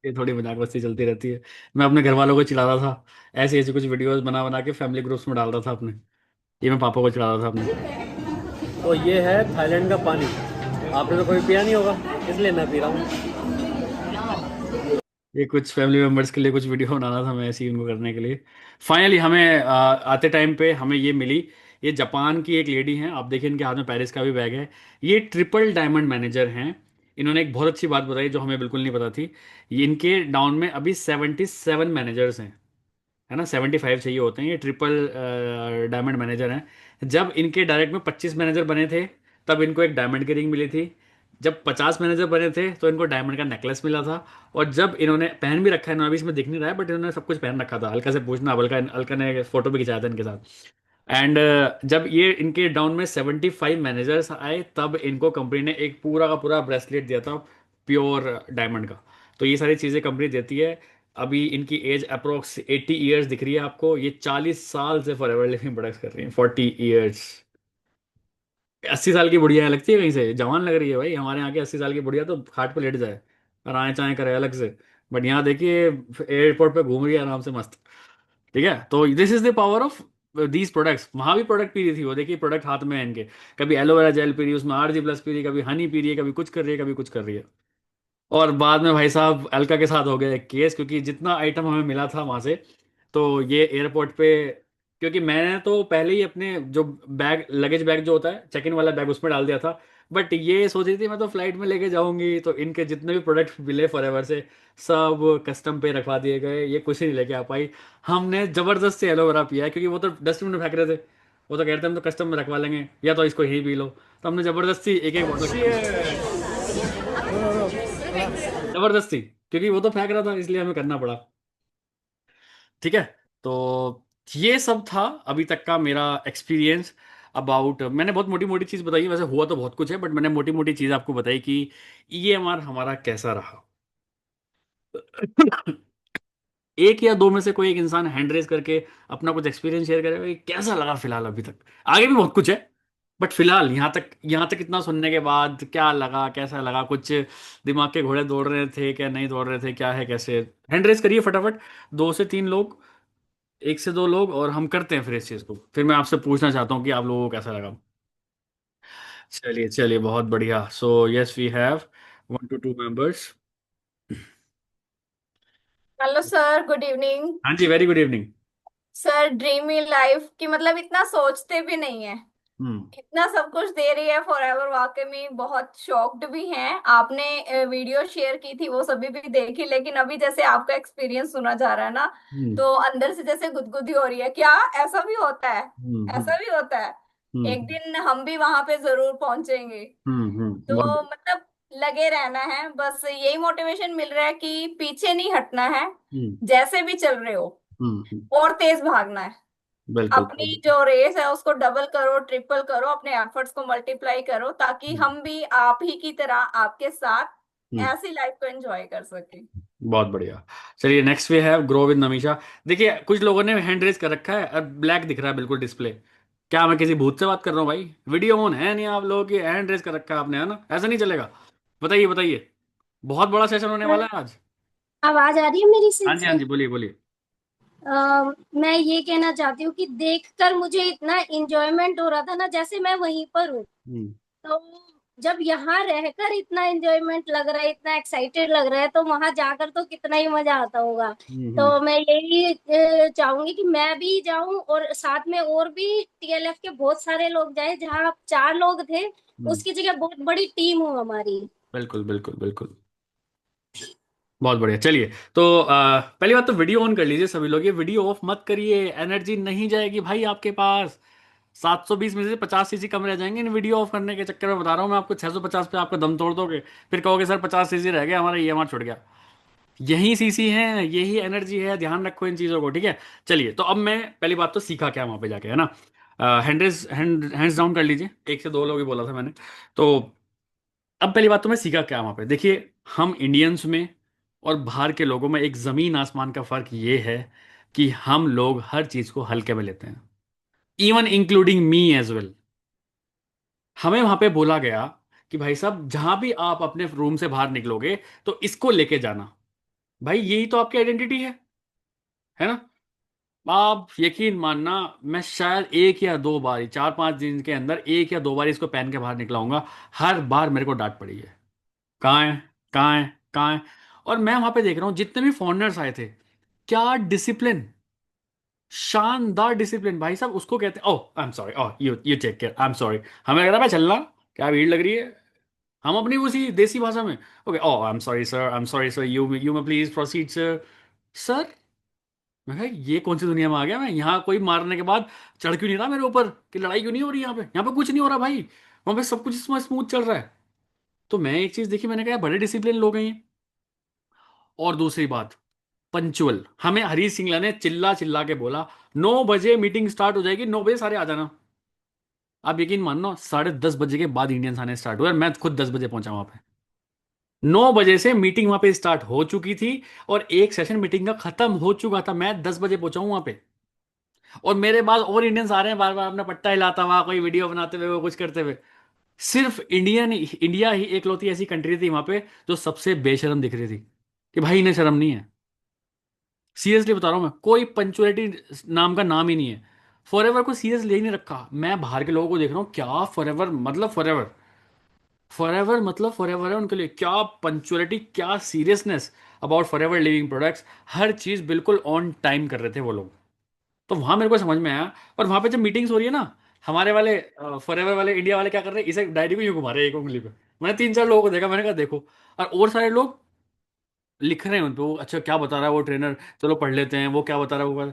ये थोड़ी मजाक मस्ती चलती रहती है। मैं अपने घर वालों को चिढ़ा रहा था, ऐसे ऐसे कुछ वीडियोस बना बना के फैमिली ग्रुप्स में डाल रहा था अपने। ये मैं पापा को चिढ़ा रहा था अपने। तो ये है थाईलैंड का पानी। आपने तो कभी पिया नहीं होगा, इसलिए मैं पी रहा हूँ। ये कुछ फैमिली मेम्बर्स के लिए कुछ वीडियो बनाना था मैं, ऐसे ही उनको करने के लिए। फाइनली हमें आते टाइम पे हमें ये मिली। ये जापान की एक लेडी हैं, आप देखिए इनके हाथ में पेरिस का भी बैग है। ये ट्रिपल डायमंड मैनेजर हैं। इन्होंने एक बहुत अच्छी बात बताई जो हमें बिल्कुल नहीं पता थी। ये इनके डाउन में अभी 77 मैनेजर्स हैं, है ना। 75 चाहिए होते हैं। ये ट्रिपल डायमंड मैनेजर हैं। जब इनके डायरेक्ट में 25 मैनेजर बने थे, तब इनको एक डायमंड की रिंग मिली थी। जब 50 मैनेजर बने थे तो इनको डायमंड का नेकलेस मिला था। और जब इन्होंने पहन भी रखा है, इन्होंने अभी इसमें दिख नहीं रहा है, बट इन्होंने सब कुछ पहन रखा था। हल्का से पूछना, अलका अलका ने फोटो भी खिंचाया था इनके साथ। एंड जब ये इनके डाउन में 75 मैनेजर्स आए, तब इनको कंपनी ने एक पूरा का पूरा ब्रेसलेट दिया था, प्योर डायमंड का। तो ये सारी चीज़ें कंपनी देती है। अभी इनकी एज अप्रोक्स 80 ईयर्स दिख रही है आपको। ये 40 साल से फॉर एवर लिविंग प्रोडक्ट्स कर रही हैं, 40 ईयर्स। 80 साल की बुढ़िया लगती है, कहीं से जवान लग रही है भाई। हमारे यहाँ की 80 साल की बुढ़िया तो खाट पे लेट जाए और आए चाहे करे अलग से। बट यहाँ देखिए एयरपोर्ट पे घूम रही है आराम से मस्त। ठीक है, तो this is the power of these products. वहां भी प्रोडक्ट पी रही थी वो, देखिए प्रोडक्ट हाथ में है इनके। कभी एलोवेरा जेल पी रही है, उसमें RG+ पी रही है, कभी हनी पी रही है, कभी कुछ कर रही है, कभी कुछ कर रही है। और बाद में भाई साहब अलका के साथ हो गया एक केस, क्योंकि जितना आइटम हमें मिला था वहां से, तो ये एयरपोर्ट पे, क्योंकि मैंने तो पहले ही अपने जो बैग, लगेज बैग जो होता है चेक इन वाला बैग, उसमें डाल दिया था। बट ये सोच रही थी मैं तो फ्लाइट में लेके जाऊंगी, तो इनके जितने भी प्रोडक्ट मिले फॉरएवर से, सब कस्टम पे रखवा दिए गए। ये कुछ ही नहीं लेके आ पाई। हमने जबरदस्त से एलोवेरा पिया है, क्योंकि वो तो डस्टबिन में फेंक रहे थे। वो तो कहते हैं हम तो कस्टम में रखवा लेंगे, या तो इसको यही पी लो। तो हमने जबरदस्ती एक एक बोतल, जबरदस्ती, क्योंकि वो तो फेंक रहा था इसलिए हमें करना पड़ा। ठीक है, तो ये सब था अभी तक का मेरा एक्सपीरियंस अबाउट। मैंने बहुत मोटी मोटी चीज़ बताई है, वैसे हुआ तो बहुत कुछ है, बट मैंने मोटी मोटी चीज़ आपको बताई कि EMR हमारा कैसा रहा। एक या दो में से कोई एक इंसान हैंड रेज करके अपना कुछ एक्सपीरियंस शेयर करेगा कि कैसा लगा फिलहाल अभी तक। आगे भी बहुत कुछ है, बट फिलहाल यहाँ तक इतना सुनने के बाद क्या लगा, कैसा लगा, कुछ दिमाग के घोड़े दौड़ रहे थे क्या, नहीं दौड़ रहे थे, क्या है कैसे। हैंड रेज करिए फटाफट, 2 से 3 लोग, 1 से 2 लोग, और हम करते हैं फिर इस चीज़ को। फिर मैं आपसे पूछना चाहता हूँ कि आप लोगों को कैसा लगा। चलिए चलिए, बहुत बढ़िया। So yes, we have 1 to 2 members। Hello sir, good evening. हाँ जी, very good evening. Sir dreamy life की मतलब इतना सोचते भी नहीं है, हम्म। इतना सब कुछ दे रही है फॉरएवर। वाकई में बहुत शॉक्ड भी हैं। आपने वीडियो शेयर की थी वो सभी भी देखी, लेकिन अभी जैसे आपका एक्सपीरियंस सुना जा रहा है ना, हम्म। तो अंदर से जैसे गुदगुदी हो रही है। क्या ऐसा भी होता है? हम्म। ऐसा भी होता है। एक हम्म। दिन हम भी वहां पे जरूर पहुंचेंगे। बहुत। तो मतलब लगे रहना है, बस यही मोटिवेशन मिल रहा है कि पीछे नहीं हटना है। हम्म। जैसे भी चल रहे हो हम्म। और तेज भागना है। बिल्कुल अपनी बिल्कुल। जो रेस है उसको डबल करो, ट्रिपल करो, अपने एफर्ट्स को मल्टीप्लाई करो, ताकि हम्म। हम भी आप ही की तरह आपके साथ हम्म। ऐसी लाइफ को एंजॉय कर सके। बहुत बढ़िया। चलिए नेक्स्ट वे है ग्रो विद नमीशा। देखिए कुछ लोगों ने हैंड रेज कर रखा है और ब्लैक दिख रहा है बिल्कुल डिस्प्ले। क्या मैं किसी भूत से बात कर रहा हूँ भाई? वीडियो ऑन है नहीं आप लोगों की, हैंड रेज कर रखा है आपने, है ना? ऐसा नहीं चलेगा। बताइए बताइए, बहुत बड़ा सेशन होने वाला है आज। आवाज आ रही है मेरी हाँ सही जी हाँ से? जी, बोलिए बोलिए। मैं ये कहना चाहती हूँ कि देखकर मुझे इतना एंजॉयमेंट हो रहा था ना, जैसे मैं वहीं पर हूँ। हम्म। तो जब यहाँ रहकर इतना एंजॉयमेंट लग रहा है, इतना एक्साइटेड लग रहा है, तो वहां जाकर तो कितना ही मजा आता होगा। हम्म। तो मैं यही चाहूंगी कि मैं भी जाऊं और साथ में और भी TLF के बहुत सारे लोग जाए। जहाँ 4 लोग थे, हम्म। उसकी जगह बहुत बड़ी टीम हो हमारी। बिल्कुल बिल्कुल बिल्कुल। बहुत बढ़िया। चलिए, तो पहली बात तो वीडियो ऑन कर लीजिए सभी लोग। ये वीडियो ऑफ मत करिए, एनर्जी नहीं जाएगी भाई आपके पास। 720 में से 50 cc कम रह जाएंगे इन वीडियो ऑफ करने के चक्कर में। बता रहा हूँ मैं आपको, 650 पे आपका दम तोड़ दोगे। फिर कहोगे सर 50 cc रह गया हमारा, EMR छुट गया। यही सीसी है, यही एनर्जी है, ध्यान रखो इन चीज़ों को। ठीक है, चलिए, तो अब मैं पहली बात तो सीखा क्या वहाँ पे जाके, है ना। हैंड्स डाउन कर लीजिए, 1 से 2 लोग ही बोला था मैंने। तो अब पहली बात तो मैं सीखा क्या वहाँ पे, देखिए हम इंडियंस में और बाहर के लोगों में एक ज़मीन आसमान का फ़र्क ये है कि हम लोग हर चीज़ को हल्के में लेते हैं, even including me as well. हमें वहां पे बोला गया कि भाई साहब जहां भी आप अपने रूम से बाहर निकलोगे तो इसको लेके जाना। भाई यही तो आपकी आइडेंटिटी है ना। आप यकीन मानना, मैं शायद एक या दो बार, 4-5 दिन के अंदर एक या दो बार इसको पहन के बाहर निकलाऊंगा, हर बार मेरे को डांट पड़ी है। कहाँ है, कहाँ है, कहाँ है। और मैं वहां पे देख रहा हूँ जितने भी फॉरेनर्स आए थे, क्या डिसिप्लिन, शानदार डिसिप्लिन भाई साहब। उसको कहते हैं, oh I am sorry, oh you take care, I am sorry. हमें लग रहा है मैं चलना, क्या भीड़ लग रही है। हम अपनी उसी देसी भाषा में, okay oh I am sorry sir, I am sorry sir, you may please proceed sir. Sir, मैं कहा ये कौन सी दुनिया में आ गया मैं। यहाँ कोई मारने के बाद चढ़ क्यों नहीं रहा मेरे ऊपर, कि लड़ाई क्यों नहीं हो रही यहाँ पे। यहाँ पे कुछ नहीं हो रहा भाई, वहां पे सब कुछ इसमें स्मूथ चल रहा है। तो मैं एक चीज देखी, मैंने कहा बड़े डिसिप्लिन लोग हैं ये। और दूसरी बात, पंचुअल। हमें हरीश सिंगला ने चिल्ला चिल्ला के बोला 9 बजे मीटिंग स्टार्ट हो जाएगी, 9 बजे सारे आ जाना। आप यकीन मानो 10:30 बजे के बाद इंडियंस आने स्टार्ट हुए, और मैं खुद 10 बजे पहुंचा वहां पे। 9 बजे से मीटिंग वहां पे स्टार्ट हो चुकी थी, और एक सेशन मीटिंग का खत्म हो चुका था, मैं 10 बजे पहुंचा हूं वहां पे। और मेरे बाद और इंडियंस आ रहे हैं बार बार, अपना पट्टा हिलाता हुआ, कोई वीडियो बनाते हुए, वो कुछ करते हुए। सिर्फ इंडिया ही एकलौती ऐसी कंट्री थी वहां पे जो सबसे बेशरम दिख रही थी, कि भाई इन्हें शर्म नहीं है। सीरियसली बता रहा हूं मैं, कोई पंचुअलिटी नाम का नाम ही नहीं है। फॉरएवर को सीरियस ले ही नहीं रखा। मैं बाहर के लोगों को देख रहा हूँ, क्या फॉरएवर मतलब फॉरएवर, फॉरएवर मतलब फॉरएवर है उनके लिए। क्या पंचुअलिटी, क्या seriousness about Forever living Products. हर चीज बिल्कुल ऑन टाइम कर रहे थे वो लोग। तो वहां मेरे को समझ में आया। और वहां पे जब मीटिंग्स हो रही है ना, हमारे वाले फॉरएवर वाले इंडिया वाले क्या कर रहे हैं, इसे डायरी को यूं घुमा रहे हैं एक उंगली पे। मैंने 3-4 लोगों को देखा, मैंने कहा देखो। और सारे लोग लिख रहे हैं उन पे, वो अच्छा क्या बता रहा है वो ट्रेनर, चलो पढ़ लेते हैं, वो क्या बता रहा है वो।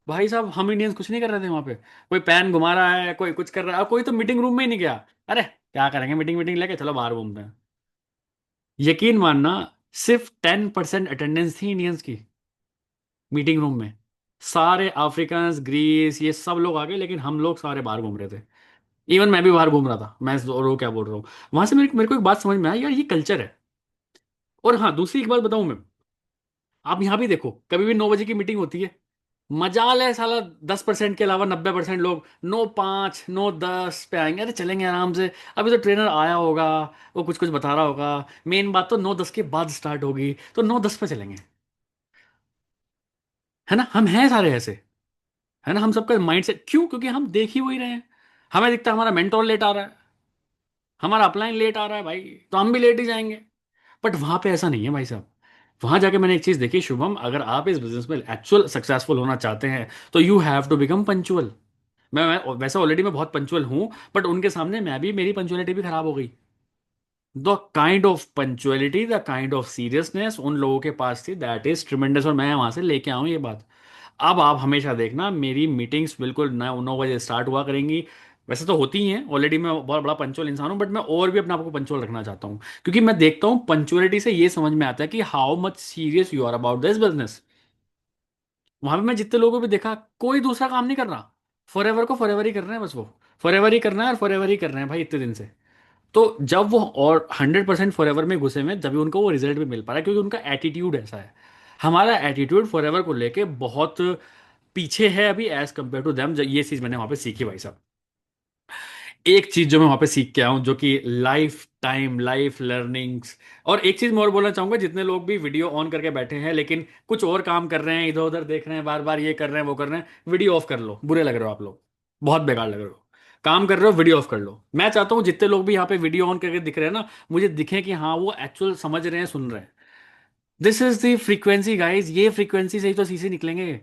भाई साहब, हम इंडियंस कुछ नहीं कर रहे थे वहां पे। कोई पैन घुमा रहा है, कोई कुछ कर रहा है, और कोई तो मीटिंग रूम में ही नहीं गया। अरे क्या करेंगे, मीटिंग मीटिंग लेके चलो बाहर घूमते हैं। यकीन मानना, सिर्फ 10% अटेंडेंस थी इंडियंस की मीटिंग रूम में। सारे अफ्रीकन, ग्रीस, ये सब लोग आ गए, लेकिन हम लोग सारे बाहर घूम रहे थे। इवन मैं भी बाहर घूम रहा था। मैं रो क्या बोल रहा हूँ। वहां से मेरे को एक बात समझ में आई, यार ये कल्चर है। और हाँ, दूसरी एक बात बताऊं मैं, आप यहाँ भी देखो, कभी भी 9 बजे की मीटिंग होती है, मजाल है साला, 10% के अलावा 90% लोग 9:05, 9:10 पे आएंगे। अरे चलेंगे आराम से, अभी तो ट्रेनर आया होगा, वो कुछ कुछ बता रहा होगा। मेन बात तो 9:10 के बाद स्टार्ट होगी, तो 9:10 पे चलेंगे। है ना, हम हैं सारे ऐसे। है ना, हम सबका माइंड सेट क्यों, क्योंकि हम देख ही वही रहे हैं। हमें दिखता है हमारा मेंटोर लेट आ रहा है, हमारा अपलाइन लेट आ रहा है भाई, तो हम भी लेट ही जाएंगे। बट वहां पे ऐसा नहीं है भाई साहब। वहां जाके मैंने एक चीज देखी शुभम, अगर आप इस बिजनेस में एक्चुअल सक्सेसफुल होना चाहते हैं, तो you have to become punctual. मैं वैसे ऑलरेडी मैं बहुत पंचुअल हूं, बट उनके सामने मैं भी, मेरी पंचुअलिटी भी खराब हो गई। The kind of punctuality, the kind of seriousness उन लोगों के पास थी, दैट इज ट्रिमेंडस। और मैं वहां से लेके आऊं ये बात। अब आप हमेशा देखना, मेरी मीटिंग्स बिल्कुल 9 बजे स्टार्ट हुआ करेंगी। वैसे तो होती ही हैं, ऑलरेडी मैं बहुत बड़ा पंचुअल इंसान हूं, बट मैं और भी अपने आप को पंचुअल रखना चाहता हूं। क्योंकि मैं देखता हूं पंचुअलिटी से ये समझ में आता है कि how much serious you are about this business. वहां पे मैं जितने लोगों को भी देखा, कोई दूसरा काम नहीं कर रहा। फॉरएवर को फॉरएवर ही कर रहे हैं बस, वो फॉरएवर ही करना है, और फॉरएवर ही कर रहे हैं भाई इतने दिन से। तो जब वो और 100% फॉरएवर में घुसे हुए हैं, तभी उनको वो रिजल्ट भी मिल पा रहा है, क्योंकि उनका एटीट्यूड ऐसा है। हमारा एटीट्यूड फॉरएवर को लेके बहुत पीछे है अभी, एज कम्पेयर टू देम। ये चीज मैंने वहां पे सीखी भाई साहब। एक चीज जो मैं वहां पे सीख के आया हूं, जो कि लाइफ टाइम लाइफ लर्निंग्स। और एक चीज मैं और बोलना चाहूंगा, जितने लोग भी वीडियो ऑन करके बैठे हैं लेकिन कुछ और काम कर रहे हैं, इधर उधर देख रहे हैं, बार बार ये कर रहे हैं वो कर रहे हैं, वीडियो ऑफ कर लो। बुरे लग रहे हो आप लोग, बहुत बेकार लग रहे हो। काम कर रहे हो, वीडियो ऑफ कर लो। मैं चाहता हूँ जितने लोग भी यहाँ पे वीडियो ऑन करके दिख रहे हैं ना, मुझे दिखे कि हाँ वो एक्चुअल समझ रहे हैं, सुन रहे हैं। This is the frequency guys, ये फ्रीक्वेंसी से ही तो सीसे निकलेंगे।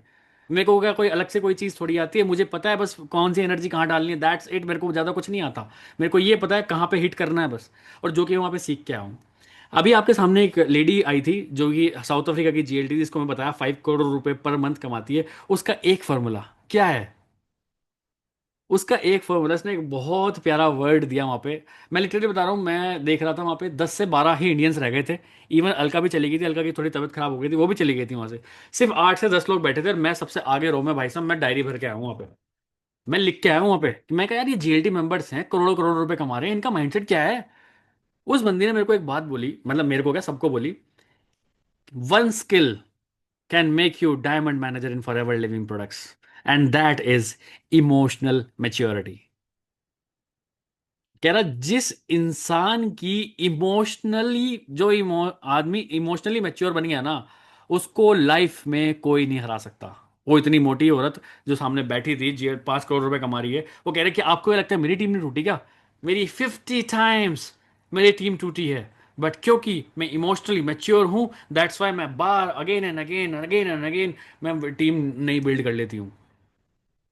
मेरे को क्या कोई अलग से कोई चीज़ थोड़ी आती है, मुझे पता है बस कौन सी एनर्जी कहाँ डालनी है, दैट्स इट। मेरे को ज़्यादा कुछ नहीं आता। मेरे को ये पता है कहाँ पे हिट करना है बस, और जो कि वहाँ पे सीख के आया हूँ। अभी आपके सामने एक लेडी आई थी, जो कि साउथ अफ्रीका की जीएलटी थी, जिसको मैं बताया 5 करोड़ रुपए पर मंथ कमाती है। उसका एक फॉर्मूला क्या है, उसका एक फॉर्मूला, उसने एक बहुत प्यारा वर्ड दिया वहां पे। मैं लिटरली बता रहा हूँ, मैं देख रहा था वहां पे 10 से 12 ही इंडियंस रह गए थे। इवन अलका भी चली गई थी, अलका की थोड़ी तबीयत खराब हो गई थी, वो भी चली गई थी वहां से। सिर्फ 8 से 10 लोग बैठे थे, और मैं सबसे आगे रो में भाई साहब, मैं डायरी भर के आया हूँ वहां पे। मैं लिख के आया हूँ वहां पे कि मैं कहा यार, ये जीएलटी मेंबर्स हैं, करोड़ों करोड़ रुपए कमा रहे हैं, इनका माइंडसेट क्या है। उस बंदी ने मेरे को एक बात बोली, मतलब मेरे को क्या, सबको बोली, one skill can make you diamond manager in for ever living products, and that is emotional maturity. कह रहा, जिस इंसान की इमोशनली, आदमी इमोशनली मैच्योर बन गया ना, उसको लाइफ में कोई नहीं हरा सकता। वो इतनी मोटी औरत जो सामने बैठी थी, जो 5 करोड़ रुपए कमा रही है, वो कह रही है कि आपको ये लगता है मेरी टीम नहीं टूटी क्या? मेरी 50 टाइम्स मेरी टीम टूटी है, बट क्योंकि मैं इमोशनली मैच्योर हूं, दैट्स वाई मैं बार again and again again and again मैं टीम नई बिल्ड कर लेती हूँ।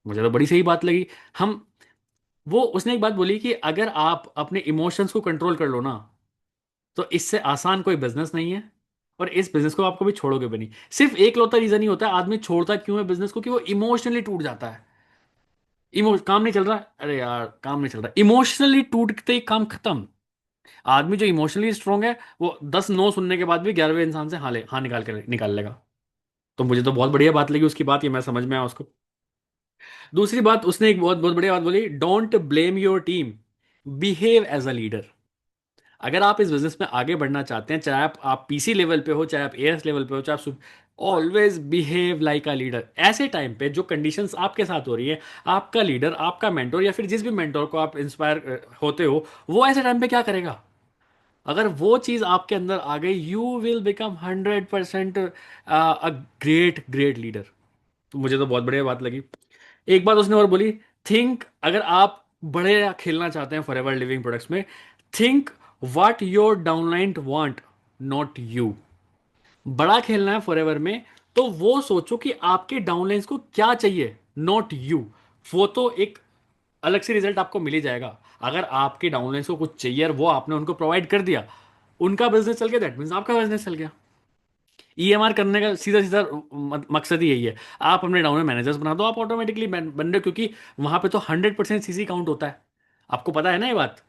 मुझे तो बड़ी सही बात लगी। हम वो उसने एक बात बोली कि अगर आप अपने इमोशंस को कंट्रोल कर लो ना, तो इससे आसान कोई बिजनेस नहीं है, और इस बिजनेस को आप कभी छोड़ोगे भी नहीं। सिर्फ एक लौता रीजन ही होता है आदमी छोड़ता क्यों है बिजनेस को, कि वो इमोशनली टूट जाता है। काम नहीं चल रहा, अरे यार काम नहीं चल रहा, इमोशनली टूटते ही काम खत्म। आदमी जो इमोशनली स्ट्रांग है, वो 10 नो सुनने के बाद भी 11वें इंसान से हाँ निकाल लेगा। तो मुझे तो बहुत बढ़िया बात लगी उसकी बात, ये मैं समझ में आया उसको। दूसरी बात, उसने एक बहुत बहुत बढ़िया बात बोली, don't blame your team, behave as a leader. अगर आप इस बिजनेस में आगे बढ़ना चाहते हैं, चाहे आप पीसी लेवल पे हो, चाहे आप एएस लेवल पे हो, चाहे आप, always behave like a leader. ऐसे टाइम पे जो कंडीशंस आपके साथ हो रही है, आपका लीडर, आपका मेंटोर, या फिर जिस भी मेंटोर को आप इंस्पायर होते हो, वो ऐसे टाइम पे क्या करेगा? अगर वो चीज आपके अंदर आ गई, you will become 100% a great great leader. तो मुझे तो बहुत बढ़िया बात लगी। एक बात उसने और बोली, थिंक, अगर आप बड़े खेलना चाहते हैं फॉरएवर लिविंग प्रोडक्ट्स में, think what your downline want, not you. बड़ा खेलना है फॉरएवर में, तो वो सोचो कि आपके डाउनलाइंस को क्या चाहिए, नॉट यू। वो तो एक अलग से रिजल्ट आपको मिल ही जाएगा। अगर आपके डाउनलाइंस को कुछ चाहिए और वो आपने उनको प्रोवाइड कर दिया, उनका बिजनेस चल गया, दैट मीन्स आपका बिजनेस चल गया। ईएमआर करने का सीधा सीधा मकसद ही यही है। आप अपने डाउन में मैनेजर्स बना दो, आप ऑटोमेटिकली बन रहे हो, क्योंकि वहां पे तो 100% सीसी काउंट होता है। आपको पता है ना ये बात?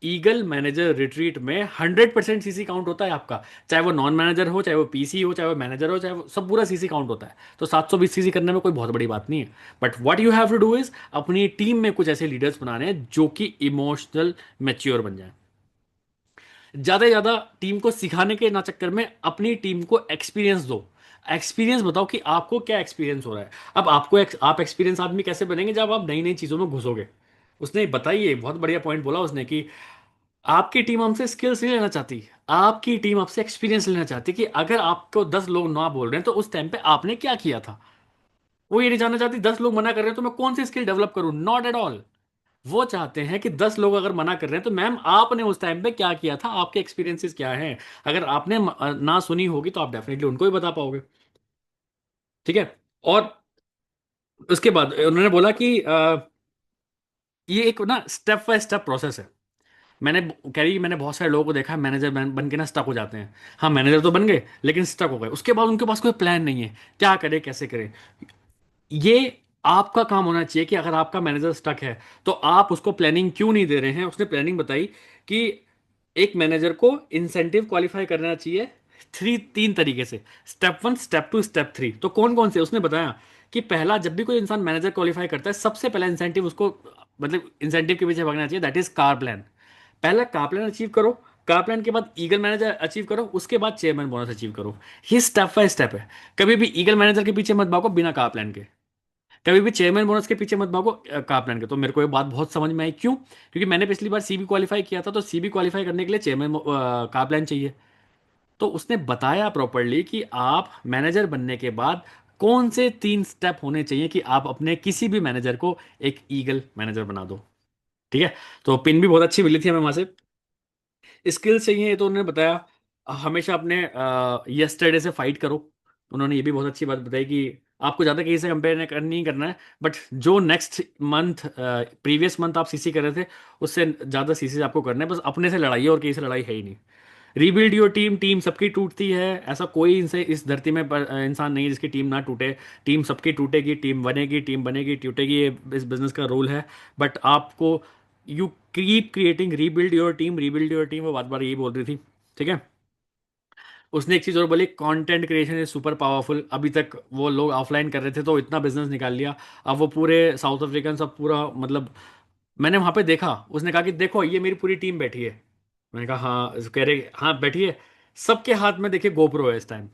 ईगल मैनेजर रिट्रीट में 100% सीसी काउंट होता है आपका। चाहे वो नॉन मैनेजर हो, चाहे वो पीसी हो, चाहे वो मैनेजर हो, चाहे वो सब, पूरा सीसी काउंट होता है। तो 720 सीसी करने में कोई बहुत बड़ी बात नहीं है। But what you have to do is, अपनी टीम में कुछ ऐसे लीडर्स बनाने हैं जो कि इमोशनल मैच्योर बन जाए। ज्यादा से ज्यादा टीम को सिखाने के ना चक्कर में अपनी टीम को एक्सपीरियंस दो। एक्सपीरियंस बताओ कि आपको क्या एक्सपीरियंस हो रहा है। अब आप एक्सपीरियंस आदमी कैसे बनेंगे? जब आप नई नई चीजों में घुसोगे। उसने बताइए, बहुत बढ़िया पॉइंट बोला उसने कि आपकी टीम हमसे स्किल्स नहीं लेना चाहती, आपकी टीम आपसे एक्सपीरियंस लेना चाहती, कि अगर आपको 10 लोग ना बोल रहे हैं तो उस टाइम पे आपने क्या किया था। वो ये नहीं जानना चाहती 10 लोग मना कर रहे हैं तो मैं कौन सी स्किल डेवलप करूं, नॉट एट ऑल। वो चाहते हैं कि 10 लोग अगर मना कर रहे हैं तो मैम आपने उस टाइम पे क्या किया था, आपके एक्सपीरियंसेस क्या हैं। अगर आपने ना सुनी होगी तो आप डेफिनेटली उनको भी बता पाओगे। ठीक है। और उसके बाद उन्होंने बोला कि ये एक ना स्टेप बाय स्टेप प्रोसेस है। कह रही मैंने बहुत सारे लोगों को देखा है, मैनेजर बन के ना स्टक हो जाते हैं। हाँ, मैनेजर तो बन गए लेकिन स्टक हो गए, उसके बाद उनके पास कोई प्लान नहीं है, क्या करे कैसे करे। ये आपका काम होना चाहिए कि अगर आपका मैनेजर स्टक है तो आप उसको प्लानिंग क्यों नहीं दे रहे हैं। उसने प्लानिंग बताई कि एक मैनेजर को इंसेंटिव क्वालिफाई करना चाहिए 3 तरीके से, स्टेप 1, स्टेप 2, स्टेप 3। तो कौन कौन से उसने बताया कि पहला, जब भी कोई इंसान मैनेजर क्वालिफाई करता है, सबसे पहला इंसेंटिव उसको, मतलब इंसेंटिव के पीछे भागना चाहिए, दैट इज कार प्लान। पहला कार प्लान अचीव करो, कार प्लान के बाद ईगल मैनेजर अचीव करो, उसके बाद चेयरमैन बोनस अचीव करो। ये स्टेप बाय स्टेप है। कभी भी ईगल मैनेजर के पीछे मत भागो बिना कार प्लान के, कभी भी चेयरमैन बोनस के पीछे मत भागो कार प्लान के। तो मेरे को ये बात बहुत समझ में आई, क्यों? क्योंकि मैंने पिछली बार सीबी क्वालिफाई किया था, तो सीबी क्वालिफाई करने के लिए चेयरमैन कार प्लान चाहिए। तो उसने बताया प्रॉपरली कि आप मैनेजर बनने के बाद कौन से 3 स्टेप होने चाहिए कि आप अपने किसी भी मैनेजर को एक ईगल मैनेजर बना दो। ठीक है। तो पिन भी बहुत अच्छी मिली थी हमें वहां से। स्किल्स चाहिए, ये तो उन्होंने बताया। हमेशा अपने यस्टरडे से फाइट करो। उन्होंने ये भी बहुत अच्छी बात बताई कि आपको ज़्यादा किसी से कंपेयर नहीं करना है, बट जो नेक्स्ट मंथ, प्रीवियस मंथ आप सीसी कर रहे थे, उससे ज़्यादा सीसी आपको करना है। बस अपने से लड़ाई है और किसी से लड़ाई है ही नहीं। रीबिल्ड योर टीम, टीम सबकी टूटती है, ऐसा कोई इनसे इस धरती में इंसान नहीं है जिसकी टीम ना टूटे। टीम सबकी टूटेगी, टीम बनेगी टूटेगी, ये इस बिजनेस का रूल है। बट आपको, you keep creating, rebuild your team, वो बार बार यही बोल रही थी। ठीक है। उसने एक चीज़ और बोली, content creation is super powerful. अभी तक वो लोग ऑफलाइन कर रहे थे तो इतना बिजनेस निकाल लिया, अब वो पूरे साउथ अफ्रीकन सब पूरा, मतलब मैंने वहां पे देखा, उसने कहा कि देखो ये मेरी पूरी टीम बैठी है। मैंने कहा हाँ, कह रहे हाँ बैठी है। सबके हाथ में देखिए गोप्रो है इस टाइम।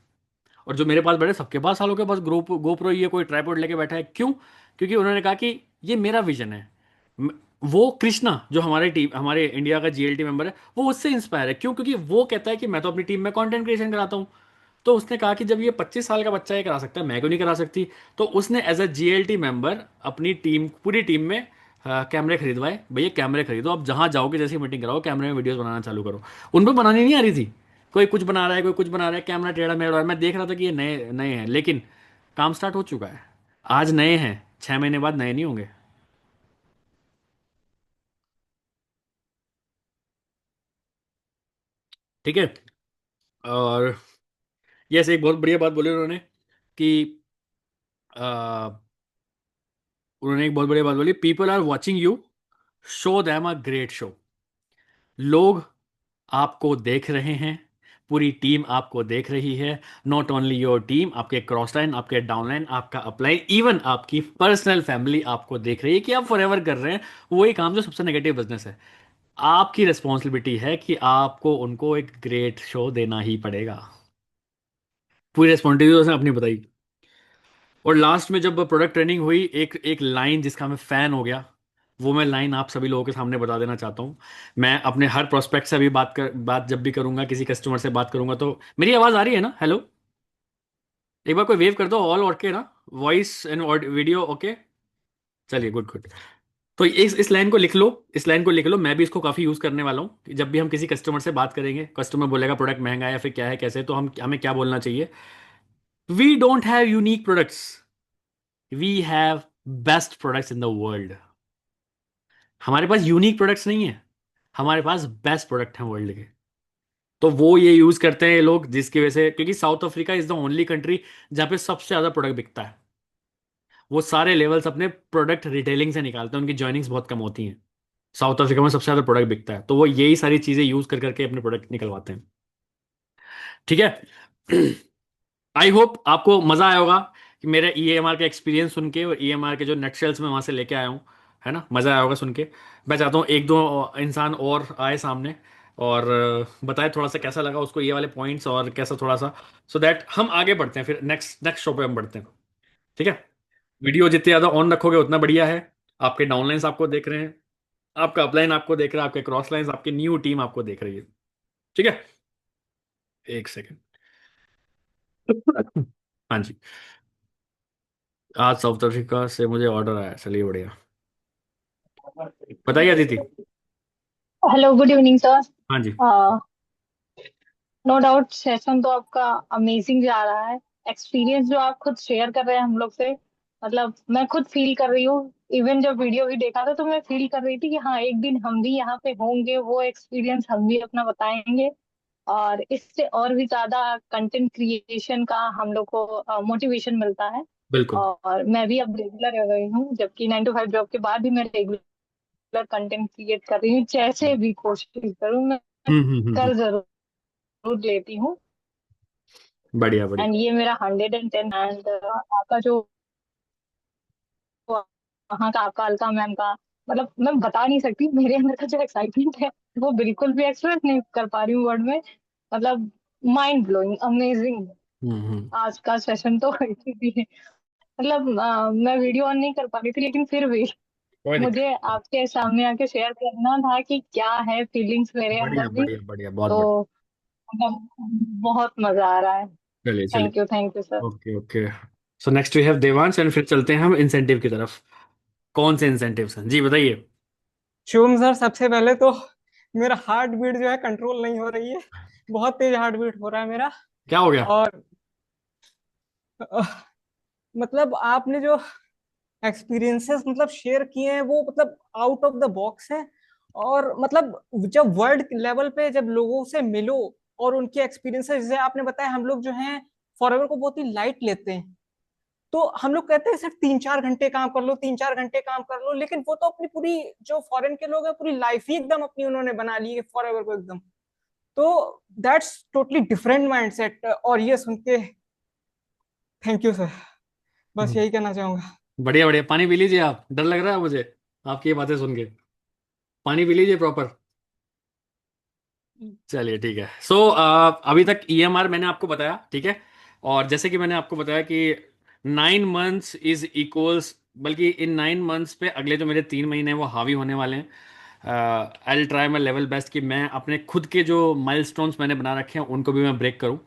और जो मेरे पास बैठे, सबके पास, सालों के पास गोप्रो ही है, कोई ट्राइपॉड लेके बैठा है। क्यों? क्योंकि उन्होंने कहा कि ये मेरा विजन है। वो कृष्णा जो हमारे टीम, हमारे इंडिया का जीएलटी मेंबर है, वो उससे इंस्पायर है। क्यों? क्योंकि वो कहता है कि मैं तो अपनी टीम में कंटेंट क्रिएशन कराता हूँ। तो उसने कहा कि जब ये 25 साल का बच्चा ये करा सकता है, मैं क्यों नहीं करा सकती। तो उसने एज अ जीएलटी मेंबर अपनी टीम, पूरी टीम में कैमरे खरीदवाए। भैया कैमरे खरीदो, अब जहां जाओगे जैसी मीटिंग कराओ, कैमरे में वीडियोस बनाना चालू करो। उन पर बनानी नहीं आ रही थी। कोई कुछ बना रहा है, कोई कुछ बना रहा है, कैमरा टेढ़ा मेढ़ा हो रहा है। मैं देख रहा था कि ये नए नए हैं, लेकिन काम स्टार्ट हो चुका है। आज नए हैं, 6 महीने बाद नए नहीं होंगे। ठीक है। और यस, एक बहुत बढ़िया बात बोली उन्होंने कि उन्होंने एक बहुत बढ़िया बात बोली, people are watching you, show them a great show. लोग आपको देख रहे हैं, पूरी टीम आपको देख रही है। नॉट ओनली योर टीम, आपके क्रॉस लाइन, आपके डाउन लाइन, आपका अपलाइन, इवन आपकी पर्सनल फैमिली आपको देख रही है कि आप फॉरएवर कर रहे हैं वही काम जो सबसे नेगेटिव बिजनेस है। आपकी रिस्पॉन्सिबिलिटी है कि आपको उनको एक ग्रेट शो देना ही पड़ेगा। पूरी रिस्पॉन्सिबिलिटी उसने अपनी बताई। और लास्ट में जब प्रोडक्ट ट्रेनिंग हुई, एक एक लाइन जिसका मैं फैन हो गया, वो मैं लाइन आप सभी लोगों के सामने बता देना चाहता हूँ। मैं अपने हर प्रोस्पेक्ट से अभी बात जब भी करूंगा, किसी कस्टमर से बात करूंगा, तो मेरी आवाज़ आ रही है ना? हेलो, एक बार कोई वेव कर दो, ऑल ओके ना? Voice and video okay? चलिए, गुड गुड। तो इस लाइन को लिख लो, इस लाइन को लिख लो। मैं भी इसको काफ़ी यूज़ करने वाला हूँ कि जब भी हम किसी कस्टमर से बात करेंगे, कस्टमर बोलेगा प्रोडक्ट महंगा है या फिर क्या है कैसे, तो हमें क्या बोलना चाहिए? We don't have unique products, we have best products in the world. हमारे पास यूनिक प्रोडक्ट्स नहीं है, हमारे पास बेस्ट प्रोडक्ट हैं वर्ल्ड के। तो वो ये यूज करते हैं ये लोग, जिसकी वजह से, क्योंकि south Africa is the only country जहाँ पे सबसे ज्यादा प्रोडक्ट बिकता है। वो सारे लेवल्स अपने प्रोडक्ट रिटेलिंग से निकालते हैं, उनकी जॉइनिंग्स बहुत कम होती हैं। साउथ अफ्रीका में सबसे ज्यादा प्रोडक्ट बिकता है, तो वो यही सारी चीजें यूज कर करके अपने प्रोडक्ट निकलवाते हैं। ठीक है। आई होप आपको मजा आया होगा कि मेरे ईएमआर का एक्सपीरियंस सुन के, और ईएमआर के जो नटशेल्स में वहां से लेके आया हूँ, है ना? मजा आया होगा सुन के। मैं चाहता हूँ एक दो इंसान और आए सामने और बताए थोड़ा सा कैसा लगा उसको ये वाले पॉइंट्स, और कैसा थोड़ा सा, सो दैट हम आगे बढ़ते हैं, फिर नेक्स्ट नेक्स्ट शो पे हम बढ़ते हैं। ठीक है। वीडियो जितने ज्यादा ऑन रखोगे उतना बढ़िया है। आपके डाउनलाइंस आपको देख रहे हैं, आपका अपलाइन आपको देख रहा है, आपके क्रॉस लाइंस, आपकी न्यू टीम आपको देख रही है। ठीक है। एक सेकेंड। हाँ जी, आज साउथ अफ्रीका से मुझे ऑर्डर आया, चलिए बढ़िया। बताइए Aditi. Hello, good evening sir. हाँ जी। नो डाउट सेशन तो आपका अमेजिंग जा रहा है। एक्सपीरियंस जो आप खुद शेयर कर रहे हैं हम लोग से, मतलब मैं खुद फील कर रही हूँ। इवन जब वीडियो भी देखा था तो मैं फील कर रही थी कि हाँ, एक दिन हम भी यहाँ पे होंगे, वो एक्सपीरियंस हम भी अपना बताएंगे। और इससे और भी ज्यादा कंटेंट क्रिएशन का हम लोग को मोटिवेशन मिलता है। बिल्कुल। और मैं भी अब रेगुलर हो गई हूँ, जबकि 9 to 5 जॉब के बाद भी मैं रेगुलर कंटेंट क्रिएट कर रही हूँ। जैसे भी कोशिश करूँ, मैं कर जरूर लेती हूँ। बढ़िया बढ़िया। एंड ये मेरा 110 एंड आपका जो वहाँ का आपका अलका मैम का, मतलब मैं बता नहीं सकती, मेरे अंदर का जो एक्साइटमेंट है वो बिल्कुल भी एक्सप्रेस नहीं कर पा रही हूँ वर्ड में। मतलब माइंड ब्लोइंग, अमेजिंग। हम्म। आज का सेशन तो ऐसी भी है। मतलब मैं वीडियो ऑन नहीं कर पा रही थी, लेकिन फिर भी कोई दिक्कत। मुझे आपके सामने आके शेयर करना था कि क्या है फीलिंग्स मेरे बढ़िया अंदर भी। बढ़िया बढ़िया, बहुत बढ़िया। तो मतलब बहुत मजा आ रहा है। चलिए चलिए। Thank you sir. Okay okay. So next we have Devansh, and फिर चलते हैं हम इंसेंटिव की तरफ। कौन से इंसेंटिव्स हैं जी, बताइए। शुभम सर, सबसे पहले तो मेरा हार्ट बीट जो है कंट्रोल नहीं हो रही है। बहुत तेज हार्ट बीट हो रहा है मेरा। क्या हो गया? और मतलब आपने जो एक्सपीरियंसेस मतलब शेयर किए हैं वो मतलब आउट ऑफ द बॉक्स है। और मतलब जब वर्ल्ड लेवल पे जब लोगों से मिलो और उनके एक्सपीरियंसेस, जैसे आपने बताया, हम लोग जो हैं फॉरएवर को बहुत ही लाइट लेते हैं। तो हम लोग कहते हैं सिर्फ 3-4 घंटे काम कर लो, 3-4 घंटे काम कर लो, लेकिन वो तो अपनी पूरी, जो फॉरेन के लोग हैं, पूरी लाइफ ही एकदम अपनी उन्होंने बना ली है फॉरएवर को एकदम। तो दैट्स टोटली डिफरेंट माइंडसेट। और ये सुन के थैंक यू सर, बस हम्म। यही कहना चाहूंगा। बढ़िया बढ़िया, पानी पी लीजिए, आप, डर लग रहा है मुझे आपकी ये बातें सुन के। पानी पी लीजिए प्रॉपर। चलिए ठीक है। सो अभी तक ईएमआर मैंने आपको बताया, ठीक है। और जैसे कि मैंने आपको बताया कि 9 मंथ्स इज इक्वल्स, बल्कि इन 9 मंथ्स पे अगले जो मेरे 3 महीने हैं वो हावी होने वाले हैं। I try my level best कि मैं अपने खुद के जो माइलस्टोन्स मैंने बना रखे हैं उनको भी मैं ब्रेक करूं।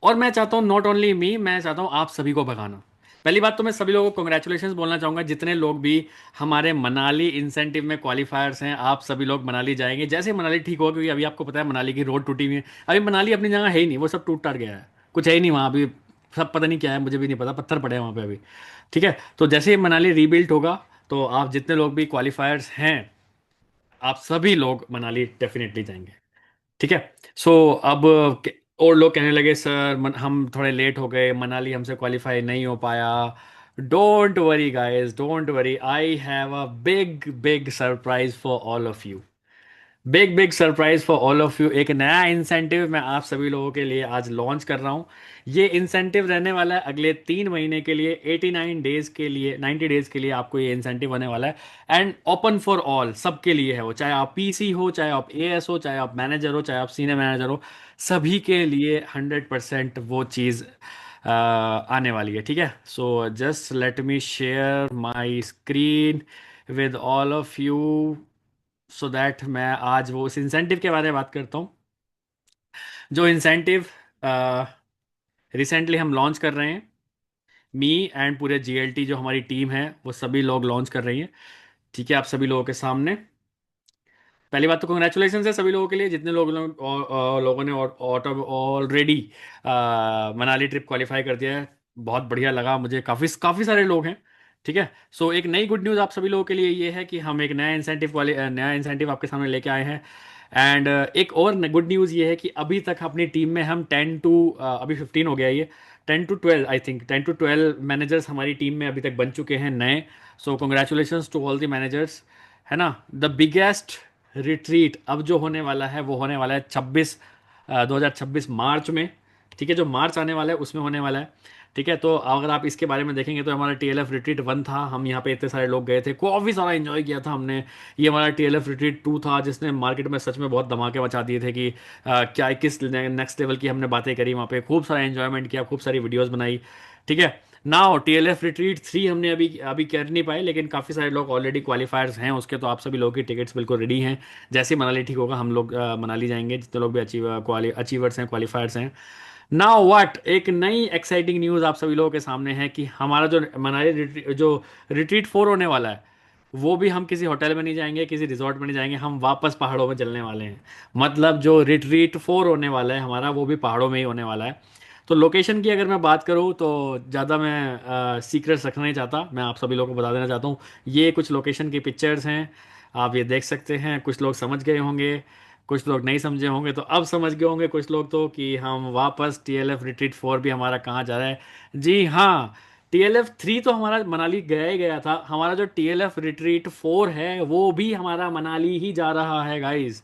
और मैं चाहता हूँ नॉट ओनली मी, मैं चाहता हूँ आप सभी को भगाना। पहली बात तो मैं सभी लोगों को कॉन्ग्रेचुलेशन बोलना चाहूंगा, जितने लोग भी हमारे मनाली इंसेंटिव में क्वालिफायर्स हैं, आप सभी लोग मनाली जाएंगे जैसे ही मनाली ठीक होगा, क्योंकि अभी आपको पता है मनाली की रोड टूटी हुई है। अभी मनाली अपनी जगह है ही नहीं, वो सब टूट टाट गया है, कुछ है ही नहीं वहाँ अभी। सब पता नहीं क्या है, मुझे भी नहीं पता, पत्थर पड़े हैं वहाँ पे अभी। ठीक है, तो जैसे ही मनाली रीबिल्ट होगा, तो आप जितने लोग भी क्वालिफायर्स हैं, आप सभी लोग मनाली डेफिनेटली जाएंगे। ठीक है। सो अब और लोग कहने लगे सर हम थोड़े लेट हो गए, मनाली हमसे क्वालिफाई नहीं हो पाया। Don't worry guys, don't worry, I have a big big surprise for all of you. Big big surprise for all of you. एक नया इंसेंटिव मैं आप सभी लोगों के लिए आज लॉन्च कर रहा हूं। ये इंसेंटिव रहने वाला है अगले 3 महीने के लिए, 89 डेज के लिए, 90 डेज के लिए आपको ये इंसेंटिव होने वाला है। एंड ओपन फॉर ऑल, सबके लिए है वो, चाहे आप पीसी हो, चाहे आप एएस हो, चाहे आप मैनेजर हो, चाहे आप सीनियर मैनेजर हो, सभी के लिए 100% वो चीज़ आने वाली है। ठीक है, so just let me share my screen with all of you, so that मैं आज वो उस इंसेंटिव के बारे में बात करता हूँ, जो इंसेंटिव रिसेंटली हम लॉन्च कर रहे हैं। मी एंड पूरे जीएलटी जो हमारी टीम है, वो सभी लोग लॉन्च कर रही है। ठीक है, आप सभी लोगों के सामने पहली बात तो कंग्रेचुलेशन है सभी लोगों के लिए, जितने लोगों ने ऑलरेडी मनाली ट्रिप क्वालिफाई कर दिया है। बहुत बढ़िया लगा मुझे, काफ़ी काफ़ी सारे लोग हैं। ठीक है, सो एक नई गुड न्यूज़ आप सभी लोगों के लिए ये है कि हम एक नया इंसेंटिव आपके सामने लेके आए हैं। एंड एक और गुड न्यूज़ ये है कि अभी तक अपनी टीम में हम 10 to अभी 15 हो गया ये, 10 to 12, I think 10 to 12 managers हमारी टीम में अभी तक बन चुके हैं नए। So congratulation to all the managers, है ना। द बिगेस्ट रिट्रीट अब जो होने वाला है, वो होने वाला है 2026 मार्च में। ठीक है, जो मार्च आने वाला है उसमें होने वाला है। ठीक है, तो अगर आप इसके बारे में देखेंगे तो हमारा टीएलएफ रिट्रीट 1 था, हम यहाँ पे इतने सारे लोग गए थे, काफ़ी सारा एंजॉय किया था हमने। ये हमारा टीएलएफ रिट्रीट 2 था, जिसने मार्केट में सच में बहुत धमाके मचा दिए थे कि क्या किस नेक्स्ट लेवल की हमने बातें करी वहाँ पे, खूब सारा एंजॉयमेंट किया, खूब सारी वीडियोज़ बनाई। ठीक है, नाउ टीएलएफ रिट्रीट 3 हमने अभी अभी कर नहीं पाए, लेकिन काफ़ी सारे लोग ऑलरेडी क्वालिफायर्स हैं उसके, तो आप सभी लोगों की टिकट्स बिल्कुल रेडी हैं। जैसे ही मनाली ठीक होगा, हम लोग मनाली जाएंगे, जितने लोग भी अचीवर्स हैं, क्वालिफायर्स हैं। नाउ व्हाट, एक नई एक्साइटिंग न्यूज़ आप सभी लोगों के सामने है कि हमारा जो मनाली जो रिट्रीट 4 होने वाला है, वो भी हम किसी होटल में नहीं जाएंगे, किसी रिजॉर्ट में नहीं जाएंगे, हम वापस पहाड़ों में चलने वाले हैं। मतलब जो रिट्रीट 4 होने वाला है हमारा, वो भी पहाड़ों में ही होने वाला है। तो लोकेशन की अगर मैं बात करूँ तो ज़्यादा मैं सीक्रेट्स रखना नहीं चाहता, मैं आप सभी लोगों को बता देना चाहता हूँ। ये कुछ लोकेशन की पिक्चर्स हैं, आप ये देख सकते हैं। कुछ लोग समझ गए होंगे, कुछ लोग नहीं समझे होंगे, तो अब समझ गए होंगे कुछ लोग तो, कि हम वापस टीएलएफ रिट्रीट 4 भी हमारा कहाँ जा रहा है। जी हाँ, टीएलएफ 3 तो हमारा मनाली गया ही गया था, हमारा जो टीएलएफ रिट्रीट 4 है वो भी हमारा मनाली ही जा रहा है गाइस।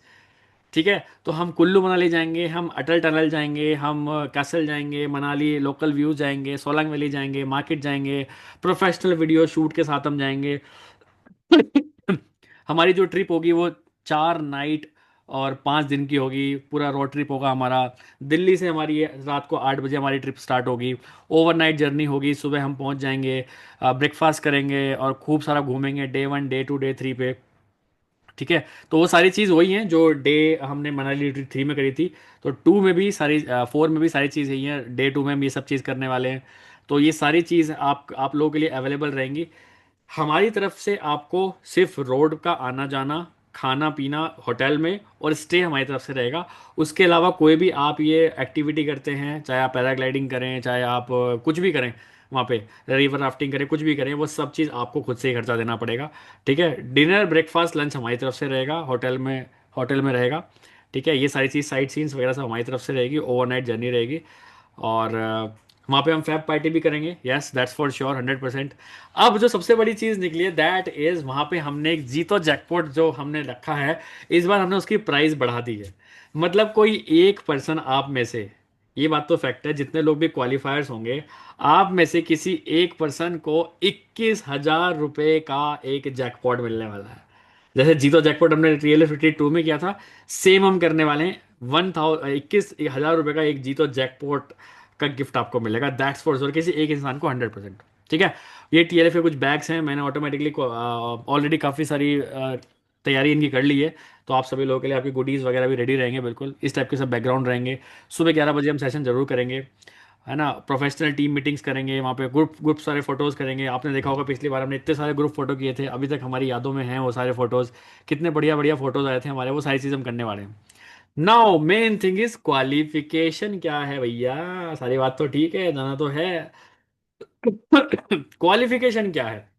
ठीक है, तो हम कुल्लू मनाली जाएंगे, हम अटल टनल जाएंगे, हम कैसल जाएंगे, मनाली लोकल व्यू जाएंगे, सोलंग वैली जाएंगे, मार्केट जाएंगे, प्रोफेशनल वीडियो शूट के साथ हम जाएंगे। हमारी जो ट्रिप होगी वो 4 नाइट और 5 दिन की होगी, पूरा रोड ट्रिप होगा हमारा। दिल्ली से हमारी रात को 8 बजे हमारी ट्रिप स्टार्ट होगी, ओवरनाइट जर्नी होगी, सुबह हम पहुंच जाएंगे, ब्रेकफास्ट करेंगे और खूब सारा घूमेंगे डे 1, डे 2, डे 3 पे। ठीक है, तो वो सारी चीज़ वही हैं जो डे हमने मनाली ट्रिप 3 में करी थी, तो 2 में भी सारी 4 में भी सारी चीज़ यही है, डे 2 में हम ये सब चीज़ करने वाले हैं। तो ये सारी चीज़ आप लोगों के लिए अवेलेबल रहेंगी। हमारी तरफ से आपको सिर्फ रोड का आना जाना, खाना पीना होटल में और स्टे हमारी तरफ से रहेगा। उसके अलावा कोई भी आप ये एक्टिविटी करते हैं, चाहे आप पैराग्लाइडिंग करें, चाहे आप कुछ भी करें वहाँ पे, रिवर राफ्टिंग करें, कुछ भी करें, वो सब चीज़ आपको खुद से ही खर्चा देना पड़ेगा। ठीक है, डिनर ब्रेकफास्ट लंच हमारी तरफ से रहेगा, होटल में रहेगा। ठीक है, ये सारी चीज़ साइट सीन्स वगैरह सब हमारी तरफ से रहेगी, ओवरनाइट जर्नी रहेगी। और वहाँ पे हम फैब पार्टी भी करेंगे, यस दैट्स फॉर श्योर 100%। अब जो सबसे बड़ी चीज़ निकली है दैट इज़, वहाँ पे हमने एक जीतो जैकपॉट जो हमने रखा है, इस बार हमने उसकी प्राइस बढ़ा दी है। मतलब कोई एक पर्सन आप में से, ये बात तो फैक्ट है, जितने लोग भी क्वालिफायर्स होंगे, आप में से किसी एक पर्सन को 21,000 रुपये का एक जैकपॉट मिलने वाला है। जैसे जीतो जैकपॉट हमने रियल फिफ्टी 2 में किया था, सेम हम करने वाले हैं। 21,000 रुपये का एक जीतो जैकपॉट का गिफ्ट आपको मिलेगा, दैट्स फॉर श्योर, किसी एक इंसान को 100%। ठीक है, ये टीएलएफ के कुछ बैग्स हैं, मैंने ऑटोमेटिकली ऑलरेडी काफ़ी सारी तैयारी इनकी कर ली है, तो आप सभी लोगों के लिए आपकी गुडीज़ वगैरह भी रेडी रहेंगे, बिल्कुल इस टाइप के सब बैकग्राउंड रहेंगे। सुबह 11 बजे हम सेशन जरूर करेंगे, है ना। प्रोफेशनल टीम मीटिंग्स करेंगे वहाँ पे, ग्रुप ग्रुप सारे फोटोज़ करेंगे। आपने देखा होगा पिछली बार हमने इतने सारे ग्रुप फोटो किए थे, अभी तक हमारी यादों में हैं वो सारे फोटोज़, कितने बढ़िया बढ़िया फोटोज़ आए थे हमारे, वो सारी चीज़ हम करने वाले हैं। Now main thing is qualification क्या है भैया, सारी बात तो ठीक है, जाना तो है। क्वालिफिकेशन क्या है?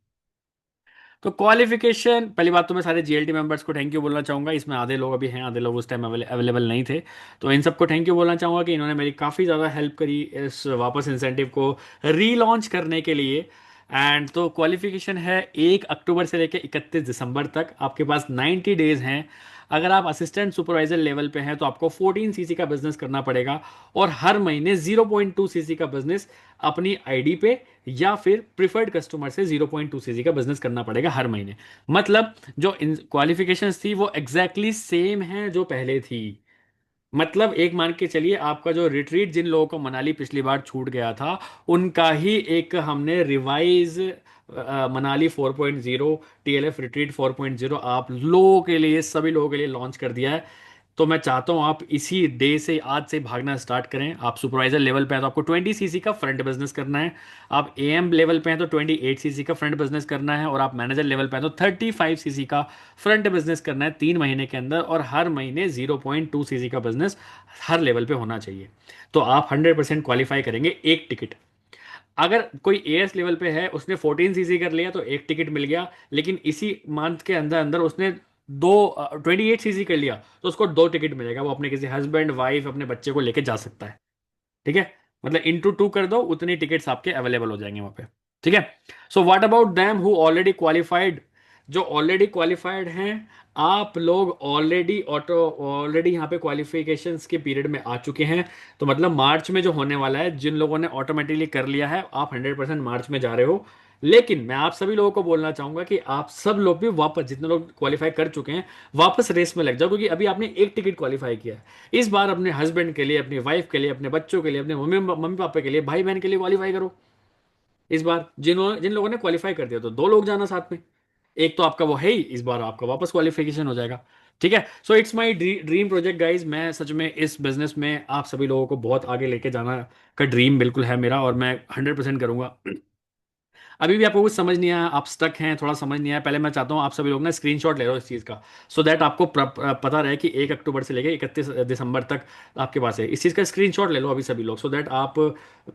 तो क्वालिफिकेशन, पहली बात तो मैं सारे जीएलटी मेंबर्स को थैंक यू बोलना चाहूंगा, इसमें आधे लोग अभी हैं, आधे लोग उस टाइम अवेलेबल नहीं थे, तो इन सबको थैंक यू बोलना चाहूंगा कि इन्होंने मेरी काफ़ी ज़्यादा हेल्प करी इस वापस इंसेंटिव को रीलॉन्च करने के लिए। एंड तो क्वालिफिकेशन है 1 अक्टूबर से लेकर 31 दिसंबर तक, आपके पास 90 डेज हैं। अगर आप असिस्टेंट सुपरवाइजर लेवल पे हैं तो आपको 14 सीसी का बिजनेस करना पड़ेगा, और हर महीने 0.2 सीसी का बिजनेस अपनी आईडी पे या फिर प्रिफर्ड कस्टमर से 0.2 सीसी का बिजनेस करना पड़ेगा हर महीने। मतलब जो क्वालिफिकेशंस थी वो एग्जैक्टली सेम है जो पहले थी। मतलब एक मान के चलिए, आपका जो रिट्रीट जिन लोगों को मनाली पिछली बार छूट गया था, उनका ही एक हमने रिवाइज मनाली 4.0, टीएलएफ रिट्रीट 4.0 आप लोगों के लिए, सभी लोगों के लिए लॉन्च कर दिया है। तो मैं चाहता हूं आप इसी डे से, आज से भागना स्टार्ट करें। आप सुपरवाइजर लेवल पे हैं तो आपको 20 सीसी का फ्रंट बिजनेस करना है, आप एएम लेवल पे हैं तो 28 सीसी का फ्रंट बिजनेस करना है, और आप मैनेजर लेवल पे हैं तो 35 सीसी का फ्रंट बिजनेस करना है 3 महीने के अंदर, और हर महीने 0.2 सीसी का बिजनेस हर लेवल पे होना चाहिए। तो आप 100% क्वालिफाई करेंगे एक टिकट। अगर कोई एएस लेवल पे है, उसने 14 सीसी कर लिया तो एक टिकट मिल गया, लेकिन इसी मंथ के अंदर अंदर उसने 28 सीसी कर लिया तो उसको 2 टिकट मिलेगा, वो अपने किसी हस्बैंड वाइफ अपने बच्चे को लेके जा सकता है। ठीक है, मतलब इंटू 2 कर दो, उतनी टिकट्स आपके अवेलेबल हो जाएंगे वहां पे। ठीक है। So what about them who already qualified? जो ऑलरेडी क्वालिफाइड हैं, आप लोग ऑलरेडी यहाँ पे क्वालिफिकेशंस के पीरियड में आ चुके हैं, तो मतलब मार्च में जो होने वाला है, जिन लोगों ने ऑटोमेटिकली कर लिया है, आप 100% मार्च में जा रहे हो। लेकिन मैं आप सभी लोगों को बोलना चाहूंगा कि आप सब लोग भी वापस, जितने लोग क्वालिफाई कर चुके हैं, वापस रेस में लग जाओ, क्योंकि अभी आपने एक टिकट क्वालिफाई किया है। इस बार अपने हस्बैंड के लिए, अपनी वाइफ के लिए, अपने बच्चों के लिए, अपने मम्मी मम्मी पापा के लिए, भाई बहन के लिए क्वालिफाई करो। इस बार जिन लोगों ने क्वालिफाई कर दिया, तो 2 लोग जाना साथ में, एक तो आपका वो है ही, इस बार आपका वापस क्वालिफिकेशन हो जाएगा। ठीक है। So it's my dream project guys, मैं सच में इस बिजनेस में आप सभी लोगों को बहुत आगे लेके जाना का ड्रीम बिल्कुल है मेरा, और मैं 100% करूंगा। अभी भी आपको कुछ समझ नहीं आया, आप स्टक हैं, थोड़ा समझ नहीं आया, पहले मैं चाहता हूँ आप सभी लोग ना स्क्रीनशॉट ले लो इस चीज़ का, सो दैट आपको पता रहे कि 1 अक्टूबर से लेकर 31 दिसंबर तक आपके पास है। इस चीज़ का स्क्रीनशॉट ले लो अभी सभी लोग, सो दैट आप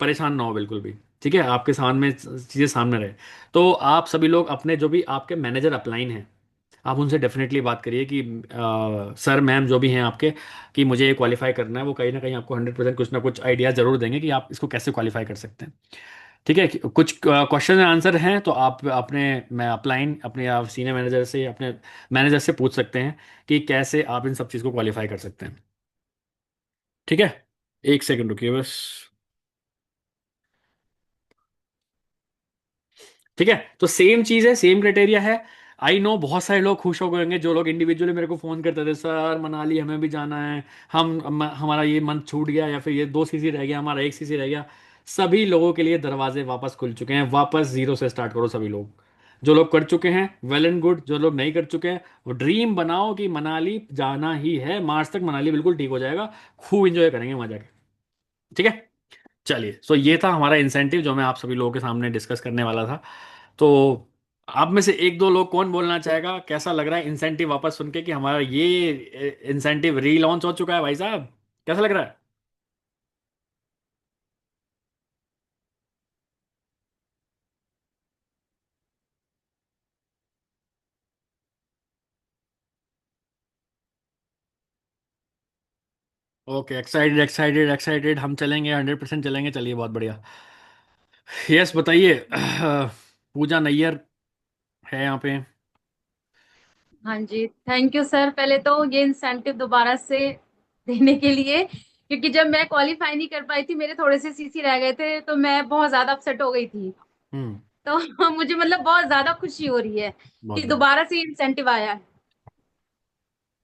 परेशान ना हो बिल्कुल भी। ठीक है, आपके सामने चीज़ें सामने रहे। तो आप सभी लोग अपने जो भी आपके मैनेजर अपलाइन हैं, आप उनसे डेफिनेटली बात करिए कि सर मैम जो भी हैं आपके, कि मुझे ये क्वालिफाई करना है, वो कहीं ना कहीं आपको 100% कुछ ना कुछ आइडिया जरूर देंगे कि आप इसको कैसे क्वालिफाई कर सकते हैं। ठीक है, कुछ क्वेश्चन आंसर हैं तो आप अपने, मैं अपलाइन अपने आप सीनियर मैनेजर से, अपने मैनेजर से पूछ सकते हैं कि कैसे आप इन सब चीज़ को क्वालिफाई कर सकते हैं। ठीक है, एक सेकंड रुकिए बस। ठीक है, तो सेम चीज़ है, सेम क्राइटेरिया है। आई नो बहुत सारे लोग खुश हो गए होंगे, जो लोग इंडिविजुअली मेरे को फ़ोन करते थे, सर मनाली हमें भी जाना है, हमारा ये मंथ छूट गया, या फिर ये 2 सीसी रह गया, हमारा 1 सीसी रह गया। सभी लोगों के लिए दरवाजे वापस खुल चुके हैं, वापस जीरो से स्टार्ट करो सभी लोग। जो लोग कर चुके हैं वेल एंड गुड, जो लोग नहीं कर चुके हैं वो ड्रीम बनाओ कि मनाली जाना ही है, मार्च तक मनाली बिल्कुल ठीक हो जाएगा, खूब इंजॉय करेंगे वहां जाके। ठीक है, चलिए, सो ये था हमारा इंसेंटिव जो मैं आप सभी लोगों के सामने डिस्कस करने वाला था। तो आप में से 1-2 लोग कौन बोलना चाहेगा, कैसा लग रहा है इंसेंटिव वापस सुन के कि हमारा ये इंसेंटिव रीलॉन्च हो चुका है भाई साहब, कैसा लग रहा है? ओके, एक्साइटेड एक्साइटेड एक्साइटेड, हम चलेंगे, 100% चलेंगे, चलिए बहुत बढ़िया। यस बताइए। पूजा नैयर है यहाँ पे। हाँ जी, थैंक यू सर, पहले तो ये इंसेंटिव दोबारा से देने के लिए, क्योंकि जब मैं क्वालिफाई नहीं कर पाई थी, मेरे थोड़े से सीसी रह गए थे, तो मैं बहुत ज्यादा अपसेट हो गई थी। हम्म। तो मुझे मतलब बहुत ज्यादा खुशी हो रही है बहुत कि बढ़िया। दोबारा से इंसेंटिव आया है।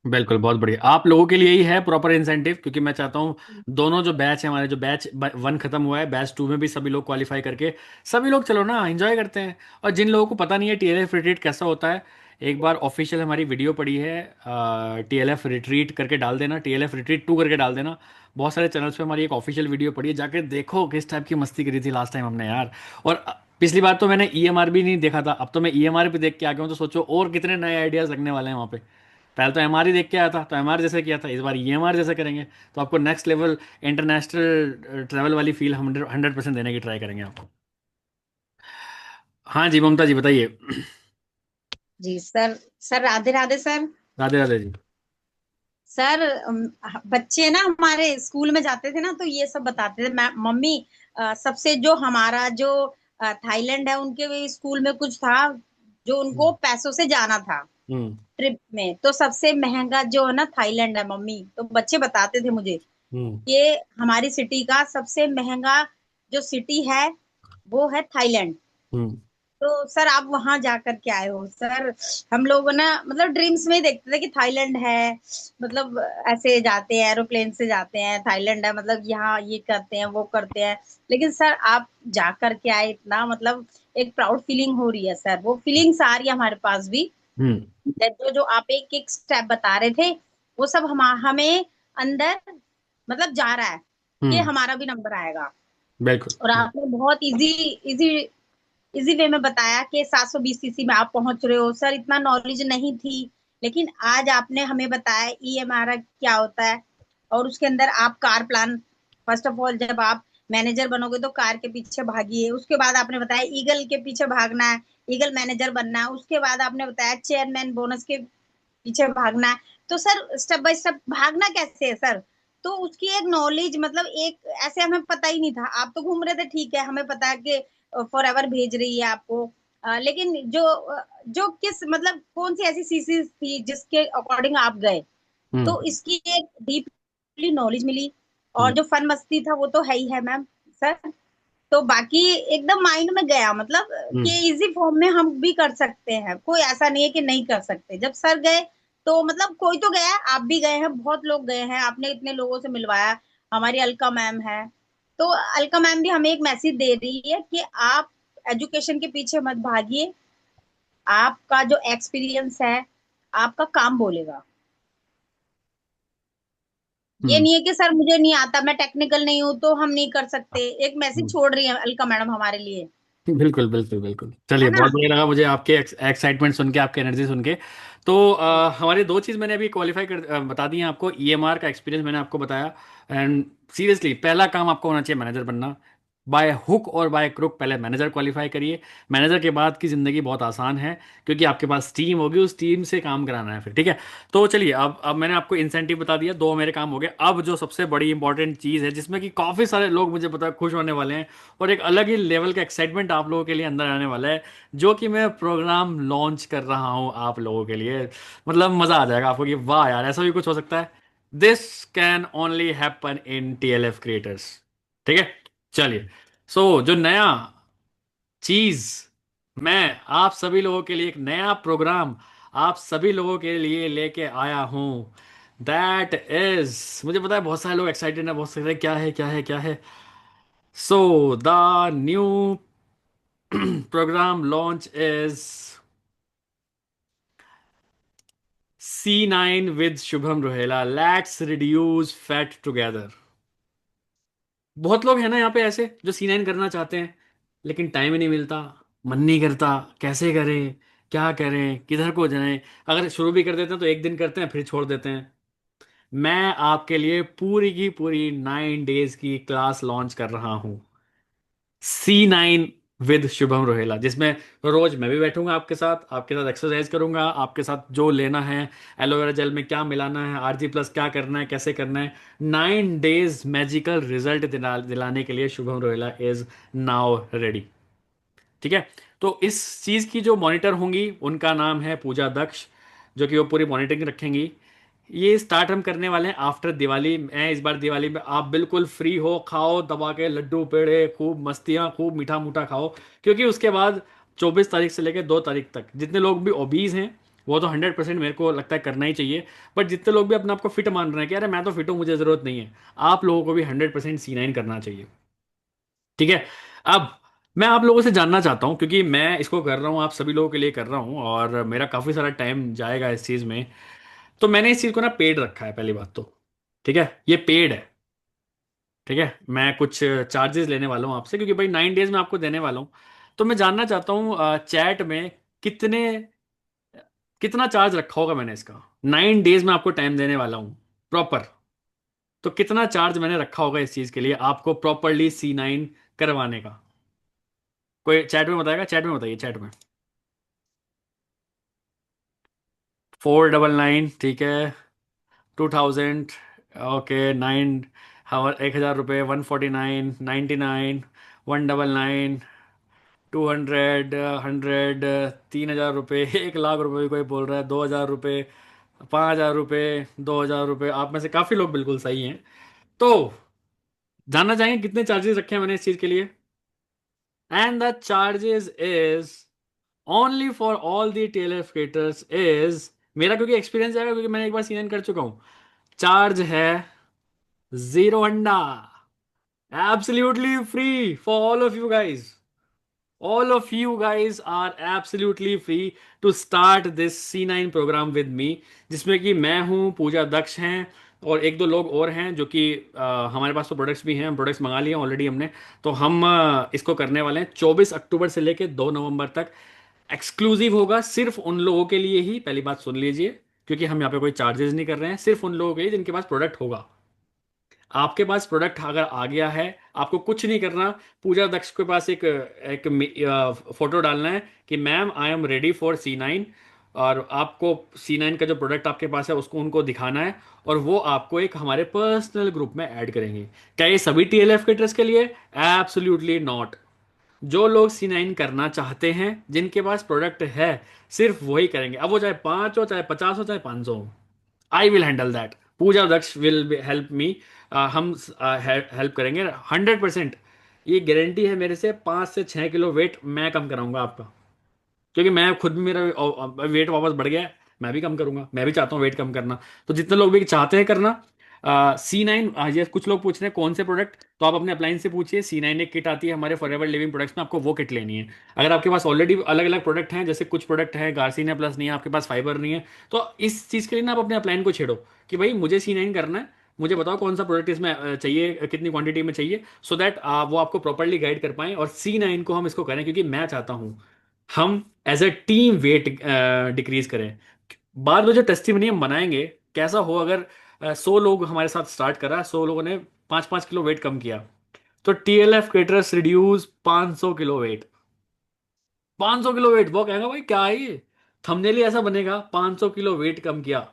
बिल्कुल, बहुत बढ़िया। आप लोगों के लिए ही है प्रॉपर इंसेंटिव, क्योंकि मैं चाहता हूँ दोनों जो बैच है हमारे, जो बैच 1 खत्म हुआ है, बैच 2 में भी सभी लोग क्वालिफाई करके सभी लोग चलो ना एंजॉय करते हैं। और जिन लोगों को पता नहीं है टीएलएफ रिट्रीट कैसा होता है, एक बार ऑफिशियल हमारी वीडियो पड़ी है, टीएलएफ रिट्रीट करके डाल देना, टीएलएफ रिट्रीट 2 करके डाल देना। बहुत सारे चैनल्स पे हमारी एक ऑफिशियल वीडियो पड़ी है, जाके देखो किस टाइप की मस्ती करी थी लास्ट टाइम हमने यार। और पिछली बार तो मैंने ईएमआर भी नहीं देखा था, अब तो मैं ईएमआर भी देख के आ गया हूँ, तो सोचो और कितने नए आइडियाज लगने वाले हैं वहाँ पे। पहले तो एमआर ही देख के आया था, तो एमआर जैसे किया था, इस बार ईएमआर जैसे करेंगे, तो आपको नेक्स्ट लेवल इंटरनेशनल ट्रैवल वाली फील 100% देने की ट्राई करेंगे आपको। हाँ जी, ममता जी बताइए। जी sir. Sir Radhe Radhe sir. Radhe Radhe ji. Sir बच्चे ना हमारे स्कूल में जाते थे ना, तो ये सब बताते थे, मम्मी सबसे जो हमारा जो थाईलैंड है, उनके स्कूल में कुछ था जो उनको पैसों से जाना था हम्म। ट्रिप में, तो सबसे महंगा जो है ना थाईलैंड है मम्मी। तो बच्चे बताते थे मुझे हम्म। ये हमारी सिटी का सबसे महंगा जो सिटी है वो है थाईलैंड। हम्म। तो सर आप वहां जाकर के आए हो सर। हम लोग ना मतलब ड्रीम्स में ही देखते थे कि थाईलैंड है, मतलब ऐसे जाते हैं एरोप्लेन से जाते हैं, थाईलैंड है, मतलब यहाँ ये करते हैं वो करते हैं। लेकिन सर आप जा कर के आए, इतना मतलब एक प्राउड फीलिंग हो रही है सर, वो फीलिंग्स आ रही है हमारे पास भी। हम्म। जो जो आप एक एक स्टेप बता रहे थे वो सब हमें अंदर मतलब जा रहा है कि हम्म। हमारा भी नंबर आएगा। बिल्कुल। और आपने बहुत इजी इजी इजी वे में बताया कि 720 सीसी में आप पहुंच रहे हो सर, इतना नॉलेज नहीं थी। लेकिन आज आपने हमें बताया ईएमआर क्या होता है, और उसके अंदर आप car plan, first of all जब आप मैनेजर बनोगे तो कार के पीछे भागिए, उसके बाद आपने बताया ईगल के पीछे भागना है, ईगल मैनेजर बनना है, उसके बाद आपने बताया चेयरमैन बोनस के पीछे भागना है। तो सर स्टेप बाय स्टेप भागना कैसे है सर? तो उसकी एक नॉलेज मतलब एक ऐसे हमें पता ही नहीं था। आप तो घूम रहे थे, ठीक है, हमें पता है कि फॉर एवर भेज रही है आपको, लेकिन जो किस मतलब कौन सी ऐसी सीसी थी जिसके अकॉर्डिंग आप गए, हम्म। तो इसकी एक डीपली नॉलेज मिली। और हम्म। जो फन मस्ती था वो तो है ही है मैम सर। तो बाकी एकदम माइंड में गया मतलब हम्म। कि इजी फॉर्म में हम भी कर सकते हैं, कोई ऐसा नहीं है कि नहीं कर सकते। जब सर गए तो मतलब कोई तो गया है, आप भी गए हैं, बहुत लोग गए हैं, आपने इतने लोगों से मिलवाया। हमारी अलका मैम है, तो अलका मैम भी हमें एक मैसेज दे रही है कि आप एजुकेशन के पीछे मत भागिए, आपका जो एक्सपीरियंस है आपका काम बोलेगा। ये हम्म। नहीं है कि सर मुझे नहीं आता, मैं टेक्निकल नहीं हूं तो हम नहीं कर सकते। एक मैसेज हम्म। छोड़ रही है अलका मैडम हमारे लिए, बिल्कुल बिल्कुल बिल्कुल। है चलिए, ना। बहुत बढ़िया लगा मुझे आपके एक्साइटमेंट सुन के, आपके एनर्जी सुन के। तो हमारे दो चीज़ मैंने अभी क्वालिफाई बता दी हैं आपको। ईएमआर का एक्सपीरियंस मैंने आपको बताया। एंड सीरियसली पहला काम आपको होना चाहिए मैनेजर बनना। बाय हुक और बाय क्रुक पहले मैनेजर क्वालिफाई करिए। मैनेजर के बाद की ज़िंदगी बहुत आसान है, क्योंकि आपके पास टीम होगी, उस टीम से काम कराना है फिर, ठीक है। तो चलिए, अब मैंने आपको इंसेंटिव बता दिया, दो मेरे काम हो गए। अब जो सबसे बड़ी इंपॉर्टेंट चीज़ है, जिसमें कि काफ़ी सारे लोग मुझे पता है खुश होने वाले हैं, और एक अलग ही लेवल का एक्साइटमेंट आप लोगों के लिए अंदर आने वाला है, जो कि मैं प्रोग्राम लॉन्च कर रहा हूँ आप लोगों के लिए। मतलब मज़ा आ जाएगा आपको कि वाह यार, ऐसा भी कुछ हो सकता है। This can only happen in TLF creators. ठीक है। चलिए, जो नया चीज़ मैं आप सभी लोगों के लिए, एक नया प्रोग्राम आप सभी लोगों के लिए लेके आया हूँ, दैट इज, मुझे पता है बहुत सारे लोग एक्साइटेड हैं, बहुत सारे क्या है क्या है क्या है। The new program launch is C9 with Shubham Rohela. Let's reduce fat together. बहुत लोग हैं ना यहाँ पे ऐसे जो C9 करना चाहते हैं, लेकिन टाइम ही नहीं मिलता, मन नहीं करता, कैसे करें, क्या करें, किधर को जाएं। अगर शुरू भी कर देते हैं तो एक दिन करते हैं फिर छोड़ देते हैं। मैं आपके लिए पूरी की पूरी 9 डेज की क्लास लॉन्च कर रहा हूँ, C9 विद शुभम रोहेला, जिसमें रोज मैं भी बैठूंगा आपके साथ एक्सरसाइज करूंगा, आपके साथ जो लेना है, एलोवेरा जेल में क्या मिलाना है, RG+ क्या करना है, कैसे करना है। 9 डेज मैजिकल रिजल्ट दिलाने के लिए Shubham Rohela is now ready. ठीक है। तो इस चीज की जो मॉनिटर होंगी उनका नाम है पूजा दक्ष, जो कि वो पूरी मॉनिटरिंग रखेंगी। ये स्टार्ट हम करने वाले हैं आफ्टर दिवाली। मैं इस बार दिवाली में आप बिल्कुल फ्री हो, खाओ दबा के लड्डू पेड़े, खूब मस्तियाँ, खूब मीठा मूठा खाओ, क्योंकि उसके बाद 24 तारीख से लेकर 2 तारीख तक जितने लोग भी ओबीज हैं वो तो 100% मेरे को लगता है करना ही चाहिए। बट जितने लोग भी अपने आप को फिट मान रहे हैं कि अरे मैं तो फिट हूँ, मुझे ज़रूरत नहीं है, आप लोगों को भी 100% C9 करना चाहिए। ठीक है। अब मैं आप लोगों से जानना चाहता हूँ, क्योंकि मैं इसको कर रहा हूँ, आप सभी लोगों के लिए कर रहा हूँ, और मेरा काफ़ी सारा टाइम जाएगा इस चीज़ में। तो मैंने इस चीज़ को ना पेड रखा है, पहली बात तो। ठीक है, ये पेड है। ठीक है, मैं कुछ चार्जेस लेने वाला हूँ आपसे, क्योंकि भाई 9 डेज में आपको देने वाला हूँ। तो मैं जानना चाहता हूँ चैट में कितने कितना चार्ज रखा होगा मैंने इसका। 9 डेज में आपको टाइम देने वाला हूँ प्रॉपर। तो कितना चार्ज मैंने रखा होगा इस चीज़ के लिए आपको प्रॉपरली C9 करवाने का? कोई चैट में बताएगा? चैट में बताइए, चैट में। 499, ठीक है। 2000, ओके। 1,000 रुपये, 149, 99, 199, 200, 100, 3,000 रुपये, 1 लाख रुपये, कोई बोल रहा है 2,000 रुपये, 5,000 रुपये, 2,000 रुपये। आप में से काफ़ी लोग बिल्कुल सही हैं। तो जानना चाहेंगे कितने चार्जेस रखे हैं मैंने इस चीज़ के लिए? And the charges is only for all the tailor creators is, मेरा क्योंकि एक्सपीरियंस आएगा, क्योंकि मैंने एक बार सीजन कर चुका हूं, चार्ज है 0 अंडा, absolutely free for all of you guys. All of you guys are absolutely free to start this C9 program with me, जिसमें कि मैं हूँ, पूजा दक्ष हैं, और एक दो लोग और हैं जो कि हमारे पास तो प्रोडक्ट्स भी हैं, प्रोडक्ट्स मंगा लिए ऑलरेडी हमने। तो हम इसको करने वाले हैं 24 अक्टूबर से लेके 2 नवंबर तक। एक्सक्लूसिव होगा सिर्फ उन लोगों के लिए ही, पहली बात सुन लीजिए, क्योंकि हम यहाँ पे कोई चार्जेस नहीं कर रहे हैं, सिर्फ उन लोगों के लिए जिनके पास प्रोडक्ट होगा। आपके पास प्रोडक्ट अगर आ गया है, आपको कुछ नहीं करना। पूजा दक्ष के पास एक एक फोटो डालना है कि ma'am I am ready for C9, और आपको C9 का जो प्रोडक्ट आपके पास है उसको उनको दिखाना है, और वो आपको एक हमारे पर्सनल ग्रुप में ऐड करेंगे। क्या ये सभी TLF के के लिए? Absolutely not. जो लोग C9 करना चाहते हैं, जिनके पास प्रोडक्ट है, सिर्फ वही करेंगे। अब वो चाहे 5 हो, चाहे 50 हो, चाहे 500 हो, I will handle that. Pooja Daksh will help me. हम हेल्प करेंगे 100%। ये गारंटी है मेरे से, 5 से 6 किलो वेट मैं कम कराऊंगा आपका, क्योंकि मैं खुद भी, मेरा वेट वापस बढ़ गया है, मैं भी कम करूंगा। मैं भी चाहता हूँ वेट कम करना। तो जितने लोग भी चाहते हैं करना C9, ये कुछ लोग पूछ रहे हैं कौन से प्रोडक्ट, तो आप अपने अप्लायंस से पूछिए। C9 एक किट आती है हमारे फॉरएवर लिविंग प्रोडक्ट्स में, आपको वो किट लेनी है। अगर आपके पास ऑलरेडी अलग अलग प्रोडक्ट हैं, जैसे कुछ प्रोडक्ट है गार्सिनिया प्लस नहीं है आपके पास, फाइबर नहीं है, तो इस चीज़ के लिए ना आप अपने अप्लायन को छेड़ो कि भाई मुझे C9 करना है, मुझे बताओ कौन सा प्रोडक्ट इसमें चाहिए, कितनी क्वांटिटी में चाहिए, सो दैट वो आपको प्रॉपरली गाइड कर पाएं, और C9 को हम इसको करें, क्योंकि मैं चाहता हूं हम as a team weight decrease करें। बाद में जो टेस्टिमोनी हम बनाएंगे, कैसा हो अगर 100 लोग हमारे साथ स्टार्ट करा, 100 लोगों ने 5-5 किलो वेट कम किया, तो TLF creators reduce 500 kilo weight. 500 kilo weight, वो कहेगा भाई क्या है ये, थंबनेल ही ऐसा बनेगा, 500 किलो वेट कम किया।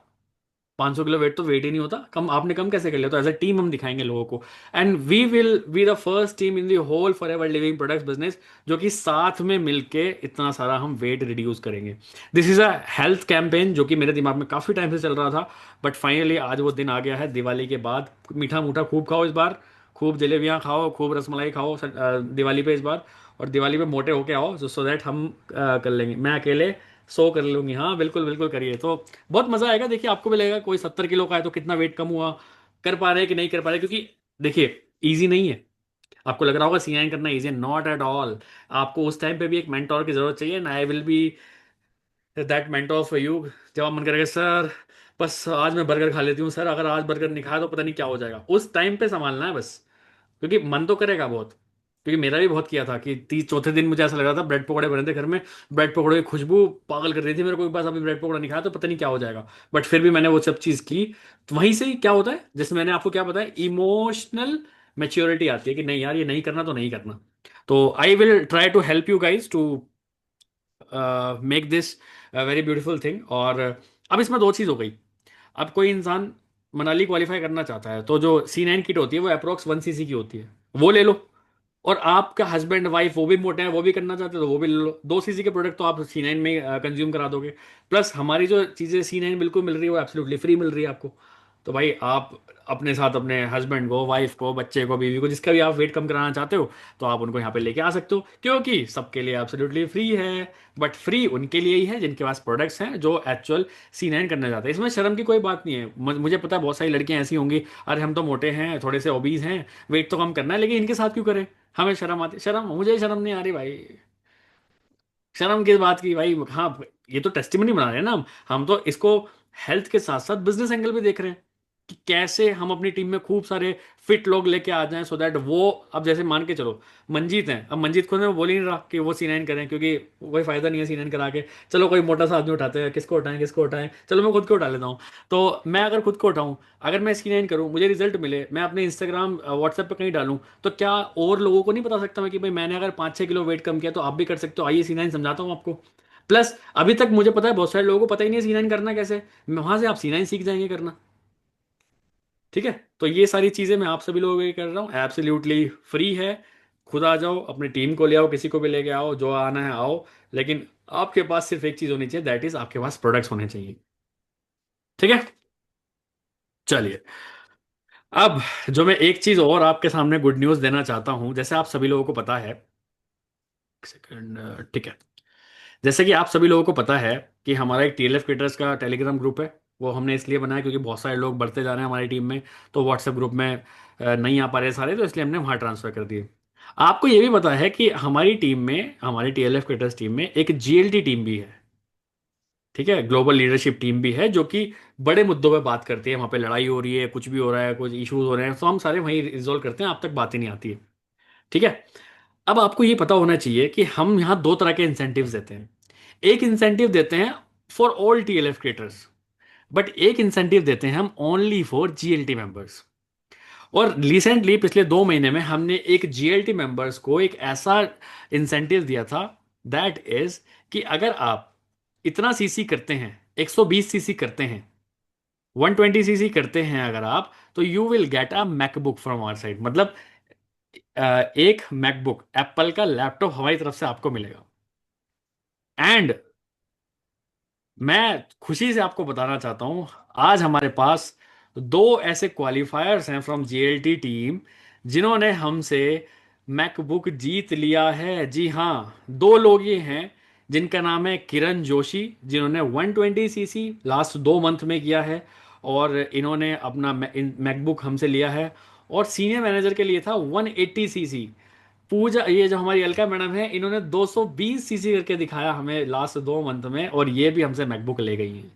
500 किलो वेट तो वेट ही नहीं होता कम, आपने कम कैसे कर लिया? तो एज अ टीम हम दिखाएंगे लोगों को, and we will be the first team in the whole forever living products business, जो कि साथ में मिलके इतना सारा हम वेट रिड्यूस करेंगे। This is a health campaign जो कि मेरे दिमाग में काफी टाइम से चल रहा था, बट फाइनली आज वो दिन आ गया है। दिवाली के बाद मीठा मूठा खूब खाओ इस बार, खूब जलेबियां खाओ, खूब रसमलाई खाओ दिवाली पे इस बार, और दिवाली पे मोटे होके आओ, सो दैट हम कर लेंगे। मैं अकेले 100 कर लूंगी, हाँ बिल्कुल बिल्कुल करिए, तो बहुत मजा आएगा। देखिए आपको भी लगेगा कोई 70 किलो का है तो कितना वेट कम हुआ, कर पा रहे हैं कि नहीं कर पा रहे, क्योंकि देखिए इजी नहीं है। आपको लग रहा होगा C9 करना इजी है, नॉट एट ऑल। आपको उस टाइम पे भी एक मेंटोर की जरूरत चाहिए, and I will be that mentor for you. जब आप मन करेगा सर बस आज मैं बर्गर खा लेती हूँ, सर अगर आज बर्गर नहीं खाया तो पता नहीं क्या हो जाएगा, उस टाइम पे संभालना है बस, क्योंकि मन तो करेगा बहुत। क्योंकि मेरा भी बहुत किया था कि 30 चौथे दिन मुझे ऐसा लग रहा था, ब्रेड पकौड़े बने थे घर में, ब्रेड पकौड़े की खुशबू पागल कर रही थी मेरे को, बस अभी ब्रेड पकौड़ा नहीं खाया तो पता नहीं क्या हो जाएगा। बट फिर भी मैंने वो सब चीज़ की। तो वहीं से ही क्या होता है, जैसे मैंने आपको क्या बताया, इमोशनल मेच्योरिटी आती है कि नहीं यार ये नहीं करना तो नहीं करना। तो I will try to help you guys to make this very beautiful thing. और अब इसमें दो चीज़ हो गई। अब कोई इंसान मनाली क्वालिफाई करना चाहता है, तो जो C9 किट होती है वो अप्रोक्स 1 cc की होती है, वो ले लो। और आपका हस्बैंड वाइफ वो भी मोटे हैं, वो भी करना चाहते हैं, तो वो भी ले लो। 2 cc के प्रोडक्ट तो आप C9 में कंज्यूम करा दोगे। प्लस हमारी जो चीज़ें C9 बिल्कुल मिल रही है वो एब्सोल्युटली फ्री मिल रही है आपको। तो भाई आप अपने साथ अपने हस्बैंड को, वाइफ को, बच्चे को, बीवी को, जिसका भी आप वेट कम कराना चाहते हो, तो आप उनको यहाँ पे लेके आ सकते हो, क्योंकि सबके लिए एब्सोल्युटली फ्री है। बट फ्री उनके लिए ही है जिनके पास प्रोडक्ट्स हैं, जो एक्चुअल C9 करना चाहते हैं। इसमें शर्म की कोई बात नहीं है। मुझे पता है बहुत सारी लड़कियां ऐसी होंगी, अरे हम तो मोटे हैं, थोड़े से ओबीज हैं, वेट तो कम करना है, लेकिन इनके साथ क्यों करें, हमें शर्म आती। शर्म, मुझे शर्म नहीं आ रही भाई। शर्म किस बात की भाई। हाँ, ये तो टेस्टिमनी बना रहे हैं ना हम तो इसको हेल्थ के साथ साथ बिजनेस एंगल भी देख रहे हैं कि कैसे हम अपनी टीम में खूब सारे फिट लोग लेके आ जाएं, सो दैट वो, अब जैसे मान के चलो मंजीत हैं, अब मंजीत को मैं बोल ही नहीं रहा कि वो C9 करें, क्योंकि कोई फायदा नहीं है C9 करा के। चलो कोई मोटा सा आदमी उठाते हैं, किसको उठाएं किसको उठाएं, चलो मैं खुद को उठा लेता हूँ। तो मैं अगर खुद को उठाऊं, अगर मैं C9 करूं, मुझे रिजल्ट मिले, मैं अपने इंस्टाग्राम व्हाट्सएप पे कहीं डालूं, तो क्या और लोगों को नहीं बता सकता मैं कि भाई मैंने अगर 5-6 किलो वेट कम किया तो आप भी कर सकते हो, आइए C9 समझाता हूँ आपको। प्लस अभी तक मुझे पता है बहुत सारे लोगों को पता ही नहीं है C9 करना कैसे, वहां से आप C9 सीख जाएंगे करना। ठीक है, तो ये सारी चीजें मैं आप सभी लोगों के लिए कर रहा हूँ, एब्सोल्युटली फ्री है। खुद आ जाओ, अपनी टीम को ले आओ, किसी को भी लेके आओ, जो आना है आओ, लेकिन आपके पास सिर्फ एक चीज होनी चाहिए, दैट इज आपके पास प्रोडक्ट्स होने चाहिए। ठीक है, चलिए। अब जो मैं एक चीज और आपके सामने गुड न्यूज देना चाहता हूं, जैसे आप सभी लोगों को पता है, सेकंड, ठीक है, जैसे कि आप सभी लोगों को पता है कि हमारा एक TLF क्रिएटर्स का टेलीग्राम ग्रुप है। वो हमने इसलिए बनाया क्योंकि बहुत सारे लोग बढ़ते जा रहे हैं हमारी टीम में, तो व्हाट्सएप ग्रुप में नहीं आ पा रहे सारे, तो इसलिए हमने वहाँ ट्रांसफ़र कर दिए। आपको ये भी पता है कि हमारी टीम में, हमारी TLF क्रिएटर्स टीम में एक GLT टीम भी है। ठीक है, ग्लोबल लीडरशिप टीम भी है, जो कि बड़े मुद्दों पे बात करती है। वहाँ पे लड़ाई हो रही है, कुछ भी हो रहा है, कुछ इश्यूज हो रहे हैं, तो हम सारे वहीं रिजोल्व करते हैं, आप तक बात ही नहीं आती है। ठीक है, अब आपको ये पता होना चाहिए कि हम यहाँ दो तरह के इंसेंटिव्स देते हैं। एक इंसेंटिव देते हैं for all TLF creators, but एक इंसेंटिव देते हैं हम ओनली फॉर GLT मेंबर्स। और रिसेंटली पिछले 2 महीने में हमने एक GLT मेंबर्स को एक ऐसा इंसेंटिव दिया था, दैट इज कि अगर आप इतना CC करते हैं, 120 CC करते हैं, 120 CC करते हैं अगर आप, तो you will get a MacBook from our side. मतलब एक मैकबुक, एप्पल का लैपटॉप हमारी तरफ से आपको मिलेगा। एंड मैं खुशी से आपको बताना चाहता हूं, आज हमारे पास दो ऐसे क्वालिफायर्स हैं फ्रॉम GLT टीम, जिन्होंने हमसे मैकबुक जीत लिया है। जी हाँ, दो लोग ये हैं, जिनका नाम है किरण जोशी, जिन्होंने 120 CC लास्ट 2 मंथ में किया है, और इन्होंने अपना मैकबुक हमसे लिया है। और सीनियर मैनेजर के लिए था 180 CC। पूजा, ये जो हमारी अलका मैडम है, इन्होंने 220 CC करके दिखाया हमें लास्ट 2 मंथ में, और ये भी हमसे मैकबुक ले गई हैं।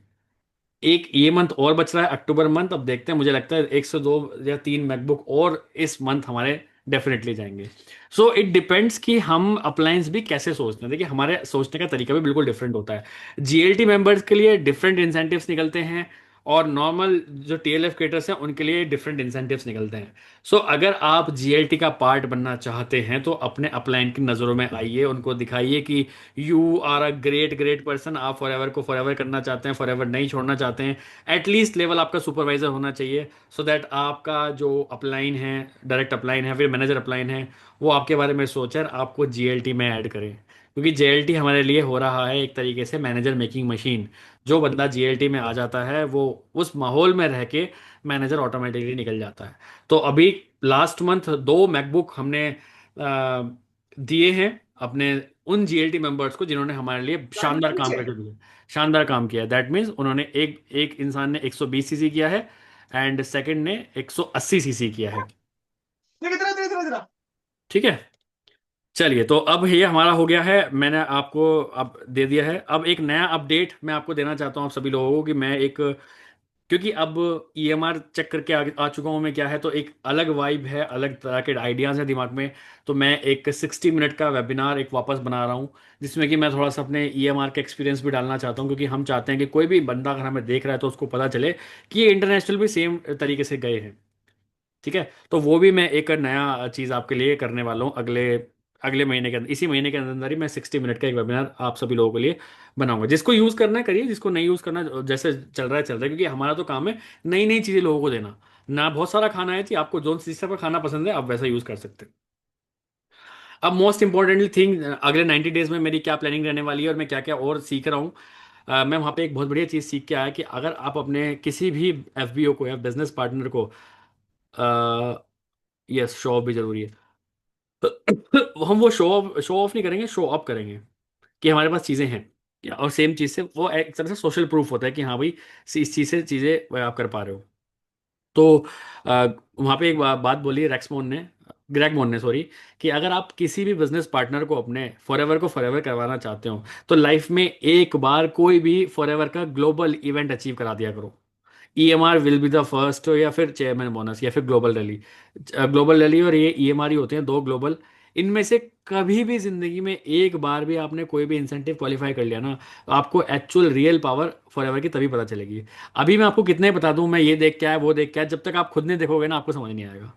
एक ये मंथ और बच रहा है, अक्टूबर मंथ, अब देखते हैं, मुझे लगता है 102 या 3 मैकबुक और इस मंथ हमारे डेफिनेटली जाएंगे। सो इट डिपेंड्स कि हम अप्लायंस भी कैसे सोचते हैं। देखिए, हमारे सोचने का तरीका भी बिल्कुल डिफरेंट होता है। GLT मेंबर्स के लिए डिफरेंट इंसेंटिव्स निकलते हैं, और नॉर्मल जो TLF क्रिएटर्स हैं उनके लिए डिफरेंट इंसेंटिव्स निकलते हैं। सो अगर आप GLT का पार्ट बनना चाहते हैं, तो अपने अपलाइन की नज़रों में आइए, उनको दिखाइए कि you are a great great person. आप फॉर एवर को फॉर एवर करना चाहते हैं, फॉर एवर नहीं छोड़ना चाहते हैं, एटलीस्ट लेवल आपका सुपरवाइजर होना चाहिए, सो दैट आपका जो अपलाइन है, डायरेक्ट अपलाइन है, फिर मैनेजर अपलाइन है, वो आपके बारे में सोचकर आपको GLT में ऐड करें। क्योंकि GLT हमारे लिए हो रहा है एक तरीके से मैनेजर मेकिंग मशीन। जो बंदा GLT में आ जाता है, वो उस माहौल में रह के मैनेजर ऑटोमेटिकली निकल जाता है। तो अभी लास्ट मंथ 2 मैकबुक हमने दिए हैं अपने उन GLT मेंबर्स को, जिन्होंने हमारे लिए शानदार काम करके दिया, शानदार काम किया। दैट मीन्स उन्होंने एक एक इंसान ने 120 CC किया है, एंड सेकंड ने 180 CC किया है। ठीक है, चलिए, तो अब ये हमारा हो गया है, मैंने आपको अब दे दिया है। अब एक नया अपडेट मैं आपको देना चाहता हूँ आप सभी लोगों को, कि मैं एक, क्योंकि अब EMR चेक करके आ चुका हूँ मैं क्या है, तो एक अलग वाइब है, अलग तरह के आइडियाज़ हैं दिमाग में। तो मैं एक 60 मिनट का वेबिनार एक वापस बना रहा हूँ, जिसमें कि मैं थोड़ा सा अपने EMR का एक्सपीरियंस भी डालना चाहता हूँ, क्योंकि हम चाहते हैं कि कोई भी बंदा अगर हमें देख रहा है तो उसको पता चले कि ये इंटरनेशनल भी सेम तरीके से गए हैं। ठीक है, तो वो भी मैं एक नया चीज़ आपके लिए करने वाला हूँ अगले अगले महीने के अंदर, इसी महीने के अंदर ही मैं 60 मिनट का एक वेबिनार आप सभी लोगों के लिए बनाऊंगा। जिसको यूज़ करना है करिए, जिसको नहीं यूज़ करना, जैसे चल रहा है चल रहा है, क्योंकि हमारा तो काम है नई नई चीज़ें लोगों को देना। ना बहुत सारा खाना है जी, आपको जो जिस तरह का खाना पसंद है आप वैसा यूज़ कर सकते हैं। अब मोस्ट इंपॉर्टेंटली थिंग, अगले 90 डेज में मेरी क्या प्लानिंग रहने वाली है और मैं क्या क्या और सीख रहा हूँ। मैं वहाँ पे एक बहुत बढ़िया चीज़ सीख के आया कि अगर आप अपने किसी भी एफबीओ को या बिजनेस पार्टनर को, यस शो ऑफ भी जरूरी है, हम वो शो ऑफ नहीं करेंगे, शो अप करेंगे कि हमारे पास चीज़ें हैं। और सेम चीज़ से वो एक तरह से सोशल प्रूफ होता है कि हाँ भाई इस चीज़ से चीज़ें आप कर पा रहे हो। तो वहाँ पे एक बात बोली रेक्समोन ने, ग्रेग मोन ने सॉरी, कि अगर आप किसी भी बिजनेस पार्टनर को अपने फॉरएवर को फॉरएवर करवाना चाहते हो तो लाइफ में एक बार कोई भी फॉरएवर का ग्लोबल इवेंट अचीव करा दिया करो। EMR will be the first, या फिर चेयरमैन बोनस, या फिर ग्लोबल रैली। ग्लोबल रैली और ये ईएमआर ही होते हैं दो ग्लोबल। इनमें से कभी भी जिंदगी में एक बार भी आपने कोई भी इंसेंटिव क्वालिफाई कर लिया ना, आपको एक्चुअल रियल पावर फॉरएवर की तभी पता चलेगी। अभी मैं आपको कितने बता दूं, मैं ये देख के आया वो देख के आया, जब तक आप खुद नहीं देखोगे ना आपको समझ नहीं आएगा।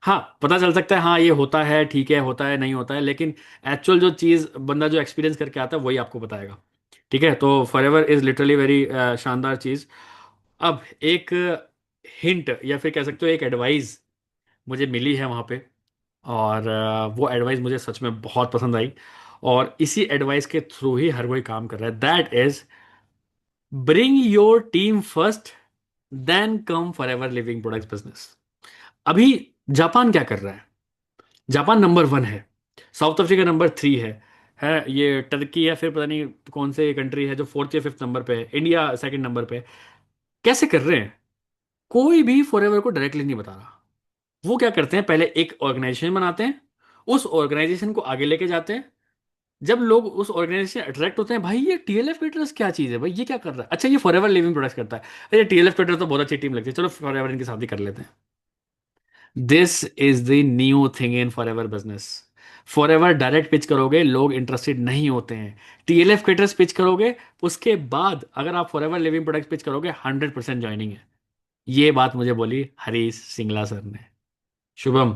हाँ पता चल सकता है, हाँ ये होता है, ठीक है, होता है, नहीं होता है, लेकिन एक्चुअल जो चीज़ बंदा जो एक्सपीरियंस करके आता है वही आपको बताएगा। ठीक है, तो फॉरएवर इज लिटरली वेरी शानदार चीज़। अब एक हिंट या फिर कह सकते हो एक एडवाइस मुझे मिली है वहाँ पे, और वो एडवाइस मुझे सच में बहुत पसंद आई, और इसी एडवाइस के थ्रू ही हर कोई काम कर रहा है। That is bring your team first, then come for ever living products business. अभी जापान क्या कर रहा है? जापान नंबर 1 है, साउथ अफ्रीका नंबर 3 है ये टर्की या फिर पता नहीं कौन से कंट्री है जो फोर्थ या फिफ्थ नंबर पे है, इंडिया सेकंड नंबर पे है। कैसे कर रहे हैं? कोई भी फॉरएवर को डायरेक्टली नहीं बता रहा। वो क्या करते हैं, पहले एक ऑर्गेनाइजेशन बनाते हैं, उस ऑर्गेनाइजेशन को आगे लेके जाते हैं। जब लोग उस ऑर्गेनाइजेशन अट्रैक्ट होते हैं, भाई ये टीएलएफ कैटरर्स क्या चीज़ है, भाई ये क्या कर रहा है, अच्छा ये फॉरएवर लिविंग प्रोडक्ट्स करता है, अरे टीएलएफ कैटरर्स तो बहुत अच्छी टीम लगती है, चलो फॉरएवर इनके साथ ही कर लेते हैं। This is the new thing in forever business. Forever direct pitch करोगे, लोग इंटरेस्टेड नहीं होते हैं। टीएलएफ कैटरर्स पिच करोगे, उसके बाद अगर आप फॉरएवर लिविंग प्रोडक्ट्स पिच करोगे, 100% ज्वाइनिंग है। ये बात मुझे बोली हरीश सिंगला सर ने। शुभम,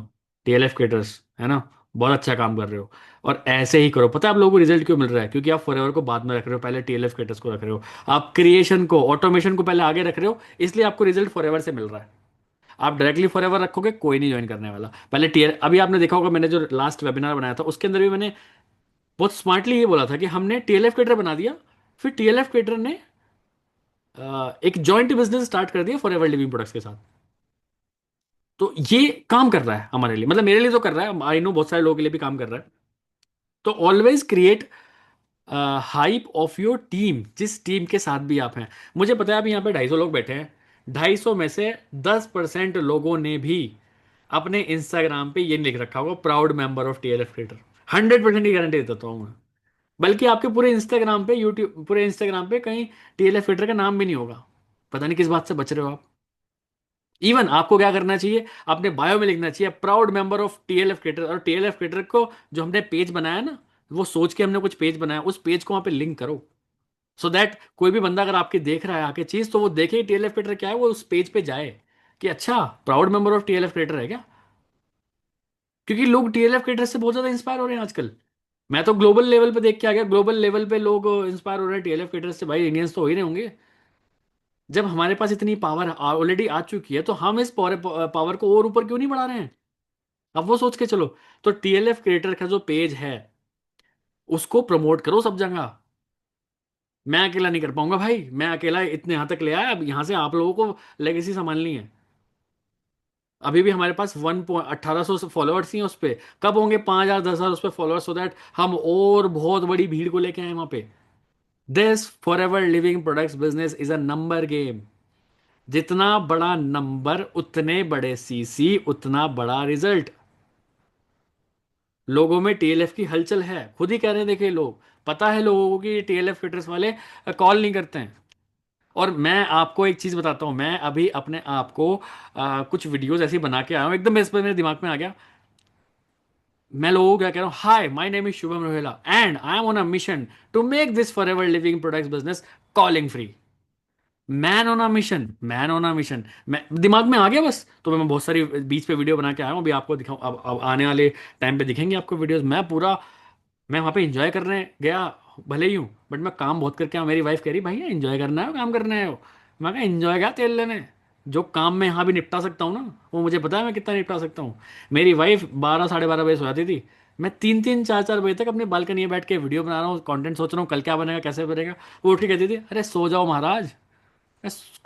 टीएलएफ क्रिएटर्स है ना, बहुत अच्छा काम कर रहे हो, और ऐसे ही करो। पता है आप लोगों को रिजल्ट क्यों मिल रहा है? क्योंकि आप फॉरएवर को बाद में रख रहे हो, पहले टीएलएफ क्रिएटर्स को रख रहे हो। आप क्रिएशन को, ऑटोमेशन को पहले आगे रख रहे हो, इसलिए आपको रिजल्ट फॉरएवर से मिल रहा है। आप डायरेक्टली फॉरएवर रखोगे, कोई नहीं ज्वाइन करने वाला। पहले टीएल, अभी आपने देखा होगा मैंने जो लास्ट वेबिनार बनाया था उसके अंदर भी मैंने बहुत स्मार्टली ये बोला था कि हमने टीएलएफ क्रिएटर बना दिया, फिर टीएलएफ क्रिएटर ने एक जॉइंट बिजनेस स्टार्ट कर दिया फॉरएवर लिविंग प्रोडक्ट्स के साथ। तो ये काम कर रहा है हमारे लिए, मतलब मेरे लिए तो कर रहा है, आई नो बहुत सारे लोगों के लिए भी काम कर रहा है। तो always create hype of your team, जिस टीम के साथ भी आप हैं। मुझे पता है अभी यहाँ पे 250 लोग बैठे हैं, 250 में से 10% लोगों ने भी अपने इंस्टाग्राम पे ये नहीं लिख रखा होगा proud member of TLF creator. 100% की गारंटी देता हूँ मैं। बल्कि आपके पूरे इंस्टाग्राम पे, यूट्यूब, पूरे इंस्टाग्राम पे कहीं टीएलएफ क्रिएटर का नाम भी नहीं होगा। पता नहीं किस बात से बच रहे हो आप। इवन आपको क्या करना चाहिए, अपने बायो में लिखना चाहिए proud member of TLF creator, और टीएलएफ क्रिएटर को जो हमने पेज बनाया ना, वो सोच के हमने कुछ पेज बनाया, उस पेज को वहां पे लिंक करो, सो दैट कोई भी बंदा अगर आपके देख रहा है आके चीज, तो वो देखे टीएलएफ क्रिएटर क्या है, वो उस पेज पे जाए कि अच्छा proud member of TLF creator है क्या। क्योंकि लोग टीएलएफ क्रिएटर से बहुत ज्यादा इंस्पायर हो रहे हैं आजकल। मैं तो ग्लोबल लेवल पे देख के आ गया, ग्लोबल लेवल पे लोग इंस्पायर हो रहे हैं टीएलएफ क्रिएटर से। भाई इंडियंस तो हो ही रहे होंगे। जब हमारे पास इतनी पावर ऑलरेडी आ चुकी है, तो हम इस पावर को और ऊपर क्यों नहीं बढ़ा रहे हैं? अब वो सोच के चलो। तो टीएलएफ क्रिएटर का जो पेज है उसको प्रमोट करो सब जगह। मैं अकेला नहीं कर पाऊंगा भाई, मैं अकेला इतने यहां तक ले आया, अब यहां से आप लोगों को लेगेसी संभालनी है। अभी भी हमारे पास 1800 फॉलोअर्स ही हैं उस पर। कब होंगे 5000 10,000 उस पर फॉलोअर्स, सो दैट हम और बहुत बड़ी भीड़ को लेके आए वहां पे। This for ever living products business is a number game. जितना बड़ा नंबर, उतने बड़े सीसी, उतना बड़ा रिजल्ट। लोगों में टीएलएफ की हलचल है, खुद ही कह रहे हैं, देखिए लोग, पता है लोगों को कि टीएलएफ फिटर्स वाले कॉल नहीं करते हैं। और मैं आपको एक चीज बताता हूं, मैं अभी अपने आप को कुछ वीडियोस ऐसी बना के आया हूं, एकदम इस पर मेरे दिमाग में आ गया। मैं लोगों को क्या कह रहा हूं, hi my name is Shubham Rohela and I am on a mission to make this for ever living products business calling free. Man on a mission, man on a mission, मैं दिमाग में आ गया बस। तो मैं बहुत सारी बीच पे वीडियो बना के आया हूँ, अभी आपको दिखाऊं, अब आने वाले टाइम पे दिखेंगे आपको वीडियोस। मैं वहाँ पे इंजॉय करने गया भले ही हूँ, बट मैं काम बहुत करके आया। मेरी वाइफ कह रही भैया इंजॉय करना है काम करना है। मैं कहा इंजॉय क्या तेल लेने, जो काम मैं यहाँ भी निपटा सकता हूँ ना, वो मुझे पता है मैं कितना निपटा सकता हूँ। मेरी वाइफ 12 साढ़े 12 बजे सो जाती थी, मैं 3-3 4-4 बजे तक अपनी बालकनी में बैठ के वीडियो बना रहा हूँ, कंटेंट सोच रहा हूँ कल क्या बनेगा कैसे बनेगा। वो उठ के कहती थी अरे सो जाओ महाराज।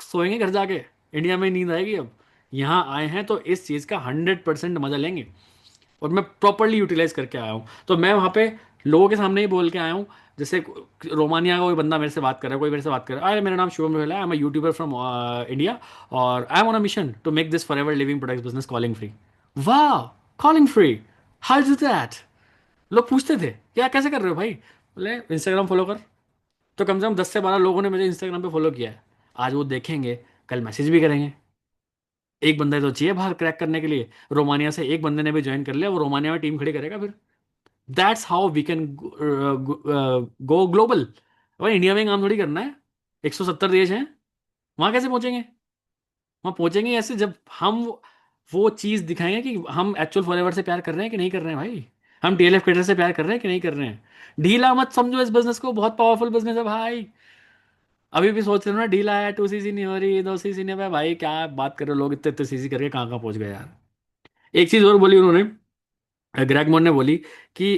सोएंगे घर जाके, इंडिया में नींद आएगी अब। यहाँ आए हैं तो इस चीज़ का 100% मजा लेंगे, और मैं प्रॉपरली यूटिलाइज करके आया हूँ। तो मैं वहाँ पे लोगों के सामने ही बोल के आया हूँ। जैसे रोमानिया का कोई बंदा मेरे से बात कर रहा है, कोई मेरे से बात कर रहा है, अरे मेरा नाम शुभम रोहिला है, I am a YouTuber from India, और I am on a mission to make this for ever living products business calling free. वाह, calling free, how do that? लोग पूछते थे क्या कैसे कर रहे हो भाई, बोले इंस्टाग्राम फॉलो कर। तो कम से कम 10 से 12 लोगों ने मुझे इंस्टाग्राम पे फॉलो किया है। आज वो देखेंगे, कल मैसेज भी करेंगे। एक बंदा तो चाहिए बाहर क्रैक करने के लिए। रोमानिया से एक बंदे ने भी ज्वाइन कर लिया, वो रोमानिया में टीम खड़ी करेगा फिर। That's how we can go global. भाई इंडिया में काम थोड़ी करना है, 170 देश हैं, वहां कैसे पहुंचेंगे? वहां पहुंचेंगे ऐसे जब हम वो चीज दिखाएंगे कि हम एक्चुअल फॉलोवर से प्यार कर रहे हैं कि नहीं कर रहे हैं भाई, हम टीएलएफ क्रिएटर से प्यार कर रहे हैं कि नहीं कर रहे हैं। ढीला मत समझो इस बिजनेस को, बहुत पावरफुल बिजनेस है भाई। अभी भी सोच रहे हो ना ढीला है, 2 सीसी नहीं हो रही, 2 सीसी नहीं है भाई, क्या बात कर रहे हो, लोग इतने इतने सीसी करके कहाँ कहाँ पहुंच गए यार। एक चीज और बोली उन्होंने, ग्रेग मोन ने बोली कि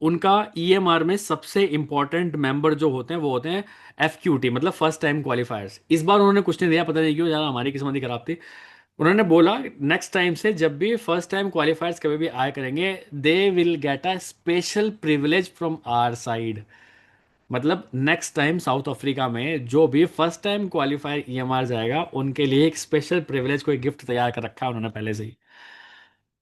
उनका ईएमआर में सबसे इंपॉर्टेंट मेंबर जो होते हैं वो होते हैं एफक्यूटी, मतलब फर्स्ट टाइम क्वालिफायर्स। इस बार उन्होंने कुछ नहीं दिया, पता नहीं क्यों, यार हमारी किस्मत ही खराब थी। उन्होंने बोला नेक्स्ट टाइम से जब भी फर्स्ट टाइम क्वालिफायर्स कभी भी आया करेंगे, they will get a special privilege from our side. मतलब नेक्स्ट टाइम साउथ अफ्रीका में जो भी फर्स्ट टाइम क्वालिफायर ईएमआर जाएगा, उनके लिए एक स्पेशल प्रिविलेज, कोई गिफ्ट तैयार कर रखा है उन्होंने पहले से ही।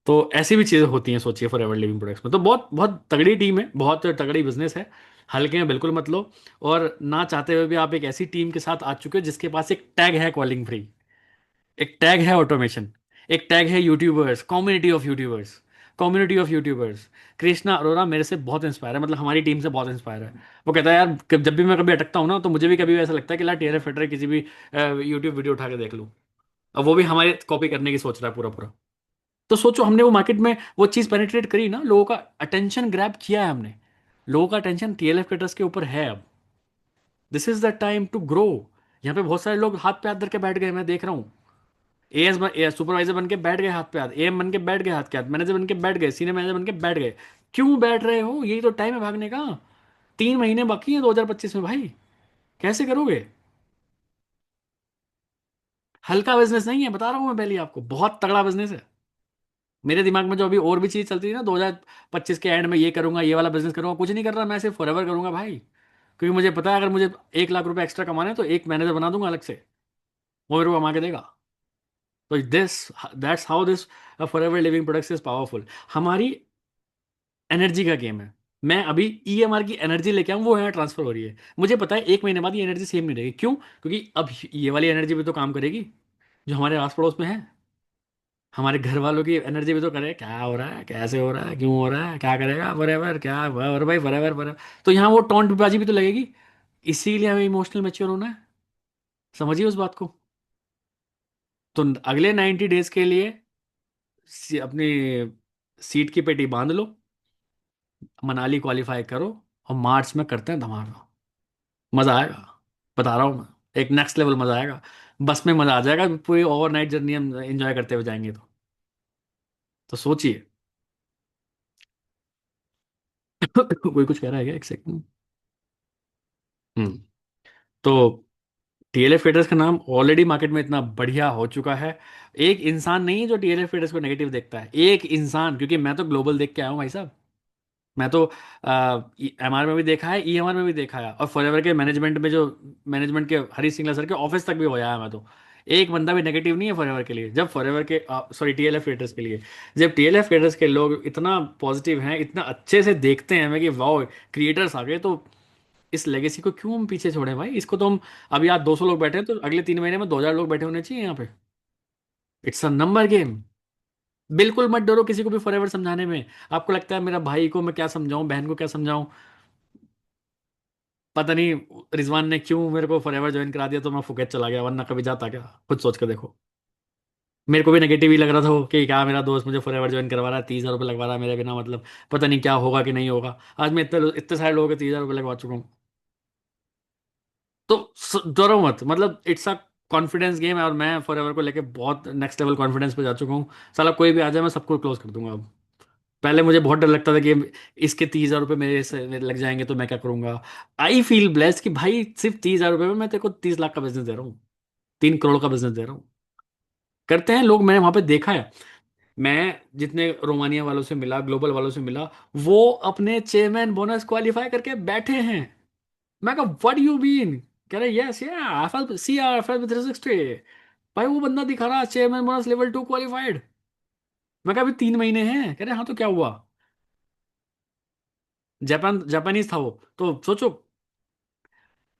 तो ऐसी भी चीज़ें होती हैं, सोचिए फॉर एवर लिविंग प्रोडक्ट्स में। तो बहुत बहुत तगड़ी टीम है, बहुत तगड़ी बिजनेस है, हल्के में बिल्कुल मत लो। और ना चाहते हुए भी आप एक ऐसी टीम के साथ आ चुके हो जिसके पास एक टैग है कॉलिंग फ्री, एक टैग है ऑटोमेशन, एक टैग है YouTubers, community of YouTubers, community of YouTubers. Krishna Arora मेरे से बहुत इंस्पायर है, मतलब हमारी टीम से बहुत इंस्पायर है। वो कहता है यार जब भी मैं कभी अटकता हूँ ना, तो मुझे भी कभी ऐसा लगता है कि ला टीआरएफ फिटर किसी भी यूट्यूब वीडियो उठा के देख लूँ। अब वो भी हमारे कॉपी करने की सोच रहा है पूरा पूरा। तो सोचो हमने वो मार्केट में वो चीज़ पेनिट्रेट करी ना, लोगों का अटेंशन ग्रैब किया है हमने, लोगों का अटेंशन टीएलएफ क्रिएटर्स के ऊपर है अब। This is the time to grow. यहाँ पे बहुत सारे लोग हाथ पे हाथ धर के बैठ गए, मैं देख रहा हूँ। एएस सुपरवाइजर बन के बैठ गए हाथ पे हाथ, एएम बन के बैठ गए हाथ के हाथ, मैनेजर बन के बैठ गए, सीनियर मैनेजर बन के बैठ गए। क्यों बैठ रहे हो? यही तो टाइम है भागने का। 3 महीने बाकी है 2025 में भाई, कैसे करोगे? हल्का बिजनेस नहीं है, बता रहा हूं मैं पहले ही आपको, बहुत तगड़ा बिजनेस है। मेरे दिमाग में जो अभी और भी चीज चलती थी ना, 2025 के एंड में ये करूंगा, ये वाला बिजनेस करूंगा, कुछ नहीं कर रहा मैं, सिर्फ फॉरएवर करूंगा भाई। क्योंकि मुझे पता है अगर मुझे 1 लाख रुपए एक्स्ट्रा कमाने हैं, तो एक मैनेजर बना दूंगा अलग से, वो मेरे को कमा के देगा। तो this that's how this forever living products is powerful. हमारी एनर्जी का गेम है। मैं अभी ईएमआर की एनर्जी लेके आऊँ, वो यहाँ ट्रांसफर हो रही है। मुझे पता है 1 महीने बाद ये एनर्जी सेम नहीं रहेगी। क्यों? क्योंकि अब ये वाली एनर्जी भी तो काम करेगी जो हमारे आस पड़ोस में है। हमारे घर वालों की एनर्जी भी तो करे, क्या हो रहा है, कैसे हो रहा है, क्यों हो रहा है, क्या करेगा फॉरएवर, क्या और भाई फॉरएवर फॉरएवर। तो यहाँ वो टोंट बाजी भी तो लगेगी। इसीलिए हमें इमोशनल मैच्योर होना है, समझिए उस बात को। तो अगले 90 डेज के लिए अपनी सीट की पेटी बांध लो, मनाली क्वालिफाई करो, और मार्च में करते हैं धमाका। मजा आएगा, बता रहा हूँ मैं, एक नेक्स्ट लेवल मजा आएगा। बस में मजा आ जाएगा, पूरी ओवरनाइट जर्नी हम एंजॉय करते हुए जाएंगे। तो सोचिए। कोई कुछ कह रहा है क्या? एक सेकंड। हम्म। तो टीएलएफ ट्रेडर्स का नाम ऑलरेडी मार्केट में इतना बढ़िया हो चुका है। एक इंसान नहीं है जो टीएलएफ ट्रेडर्स को नेगेटिव देखता है, एक इंसान, क्योंकि मैं तो ग्लोबल देख के आया हूँ भाई साहब। मैं तो एमआर में भी देखा है, ईएमआर में भी देखा है, और फॉरएवर के मैनेजमेंट में जो मैनेजमेंट के हरी सिंगला सर के ऑफिस तक भी हो आया है मैं तो। एक बंदा भी नेगेटिव नहीं है फॉरएवर के लिए, जब फॉरएवर के सॉरी टीएलएफ ट्रेडर्स के लिए, जब टीएलएफ ट्रेडर्स के लोग इतना पॉजिटिव हैं, इतना अच्छे से देखते हैं हमें कि वाओ क्रिएटर्स आ गए, तो इस लेगेसी को क्यों हम पीछे छोड़ें भाई? इसको तो हम, अभी आज 200 लोग बैठे हैं, तो अगले 3 महीने में 2000 लोग बैठे होने चाहिए यहाँ पे। It's a number game. बिल्कुल मत डरो किसी को भी फॉरएवर समझाने में। आपको लगता है मेरा भाई को मैं क्या समझाऊं, बहन को क्या समझाऊं, पता नहीं रिजवान ने क्यों मेरे को फॉरएवर ज्वाइन करा दिया तो मैं फुकेत चला गया, वरना कभी जाता क्या? खुद सोच कर देखो। मेरे को भी नेगेटिव ही लग रहा था वो, कि क्या मेरा दोस्त मुझे फॉरएवर ज्वाइन करवा रहा है, 30,000 रुपये लगवा रहा है मेरे बिना, मतलब पता नहीं क्या होगा कि नहीं होगा। आज मैं इतने इतने सारे लोगों के 30,000 रुपये लगवा चुका हूँ। तो डरो मत, मतलब इट्स अ कॉन्फिडेंस गेम है, और मैं फॉरएवर को लेके बहुत नेक्स्ट लेवल कॉन्फिडेंस पे जा चुका हूँ। साला कोई भी आ जाए मैं सबको क्लोज कर दूंगा अब। पहले मुझे बहुत डर लगता था कि इसके 30,000 रुपये मेरे से लग जाएंगे तो मैं क्या करूंगा। आई फील ब्लेस्ड कि भाई सिर्फ 30,000 रुपये में मैं तेरे को 30 लाख का बिजनेस दे रहा हूँ, 3 करोड़ का बिजनेस दे रहा हूँ। करते हैं लोग, मैंने वहां पे देखा है। मैं जितने रोमानिया वालों से मिला, ग्लोबल वालों से मिला, वो अपने चेयरमैन बोनस क्वालिफाई करके बैठे हैं। मैं कहा व्हाट यू बीन, कह रहे यस या एफएल सी आर एफएल 360। भाई वो बंदा दिखा रहा चेयरमैन बोनस लेवल 2 क्वालिफाइड। मैं कहा अभी 3 महीने हैं, कह रहे हाँ तो क्या हुआ। जापानीज था वो, तो सोचो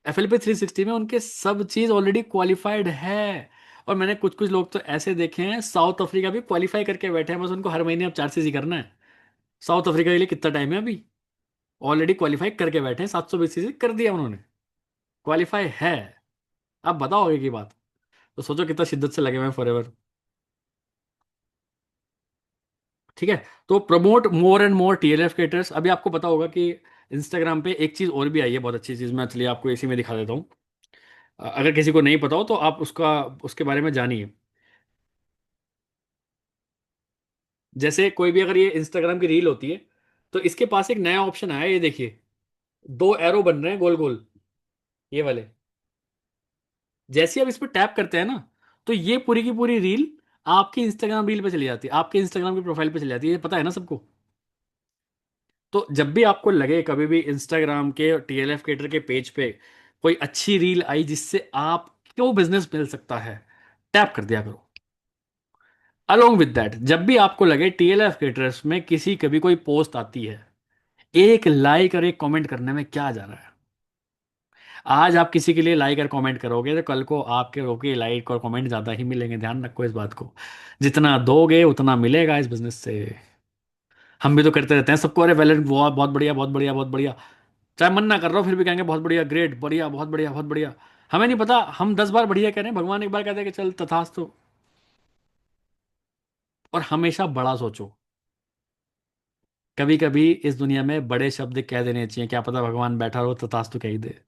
एफएलपी 360 में उनके सब चीज ऑलरेडी क्वालिफाइड है। और मैंने कुछ कुछ लोग तो ऐसे देखे हैं साउथ अफ्रीका भी क्वालिफाई करके बैठे हैं, बस उनको हर महीने अब 4 सीसी करना है। साउथ अफ्रीका के लिए कितना टाइम है अभी, ऑलरेडी क्वालिफाई करके बैठे हैं, 720 सीसी कर दिया उन्होंने, क्वालिफाई है। अब बताओ आगे की बात। तो सोचो कितना शिद्दत से लगे हुए हैं फॉर एवर। ठीक है, तो promote more and more TLF creators. अभी आपको पता होगा कि इंस्टाग्राम पे एक चीज और भी आई है, बहुत अच्छी चीज, मैं चलिए आपको इसी में दिखा देता हूँ। अगर किसी को नहीं पता हो तो आप उसका उसके बारे में जानिए। जैसे कोई भी अगर ये इंस्टाग्राम की रील होती है, तो इसके पास एक नया ऑप्शन आया है, ये देखिए 2 एरो बन रहे हैं गोल गोल, ये वाले। जैसे ही आप इस पर टैप करते हैं ना, तो ये पूरी की पूरी रील आपकी इंस्टाग्राम रील पे चली जाती है, आपके इंस्टाग्राम की प्रोफाइल पे चली जाती है, ये पता है ना सबको। तो जब भी आपको लगे कभी भी इंस्टाग्राम के टीएलएफ क्रिएटर के पेज पे कोई अच्छी रील आई जिससे आपको बिजनेस मिल सकता है, टैप कर दिया करो। अलोंग विद दैट, जब भी आपको लगे टीएलएफ क्रिएटर्स में किसी कभी कोई पोस्ट आती है, एक लाइक और एक कमेंट करने में क्या जा रहा है। आज आप किसी के लिए लाइक और कमेंट करोगे तो कल को आपके रोके लाइक और कमेंट ज्यादा ही मिलेंगे, ध्यान रखो इस बात को। जितना दोगे उतना मिलेगा इस बिजनेस से। हम भी तो करते रहते हैं सबको, अरे वैलेंट बहुत बहुत बढ़िया, बहुत बढ़िया, बहुत बढ़िया। चाहे मन ना कर रहा हो फिर भी कहेंगे बहुत बढ़िया, ग्रेट, बढ़िया, बहुत बढ़िया, बहुत बढ़िया। हमें नहीं पता हम 10 बार बढ़िया कह रहे हैं, भगवान एक बार कहते हैं कि चल तथास्तु। और हमेशा बड़ा सोचो। कभी कभी इस दुनिया में बड़े शब्द कह देने चाहिए, क्या पता भगवान बैठा रहो तथास्तु कह ही दे।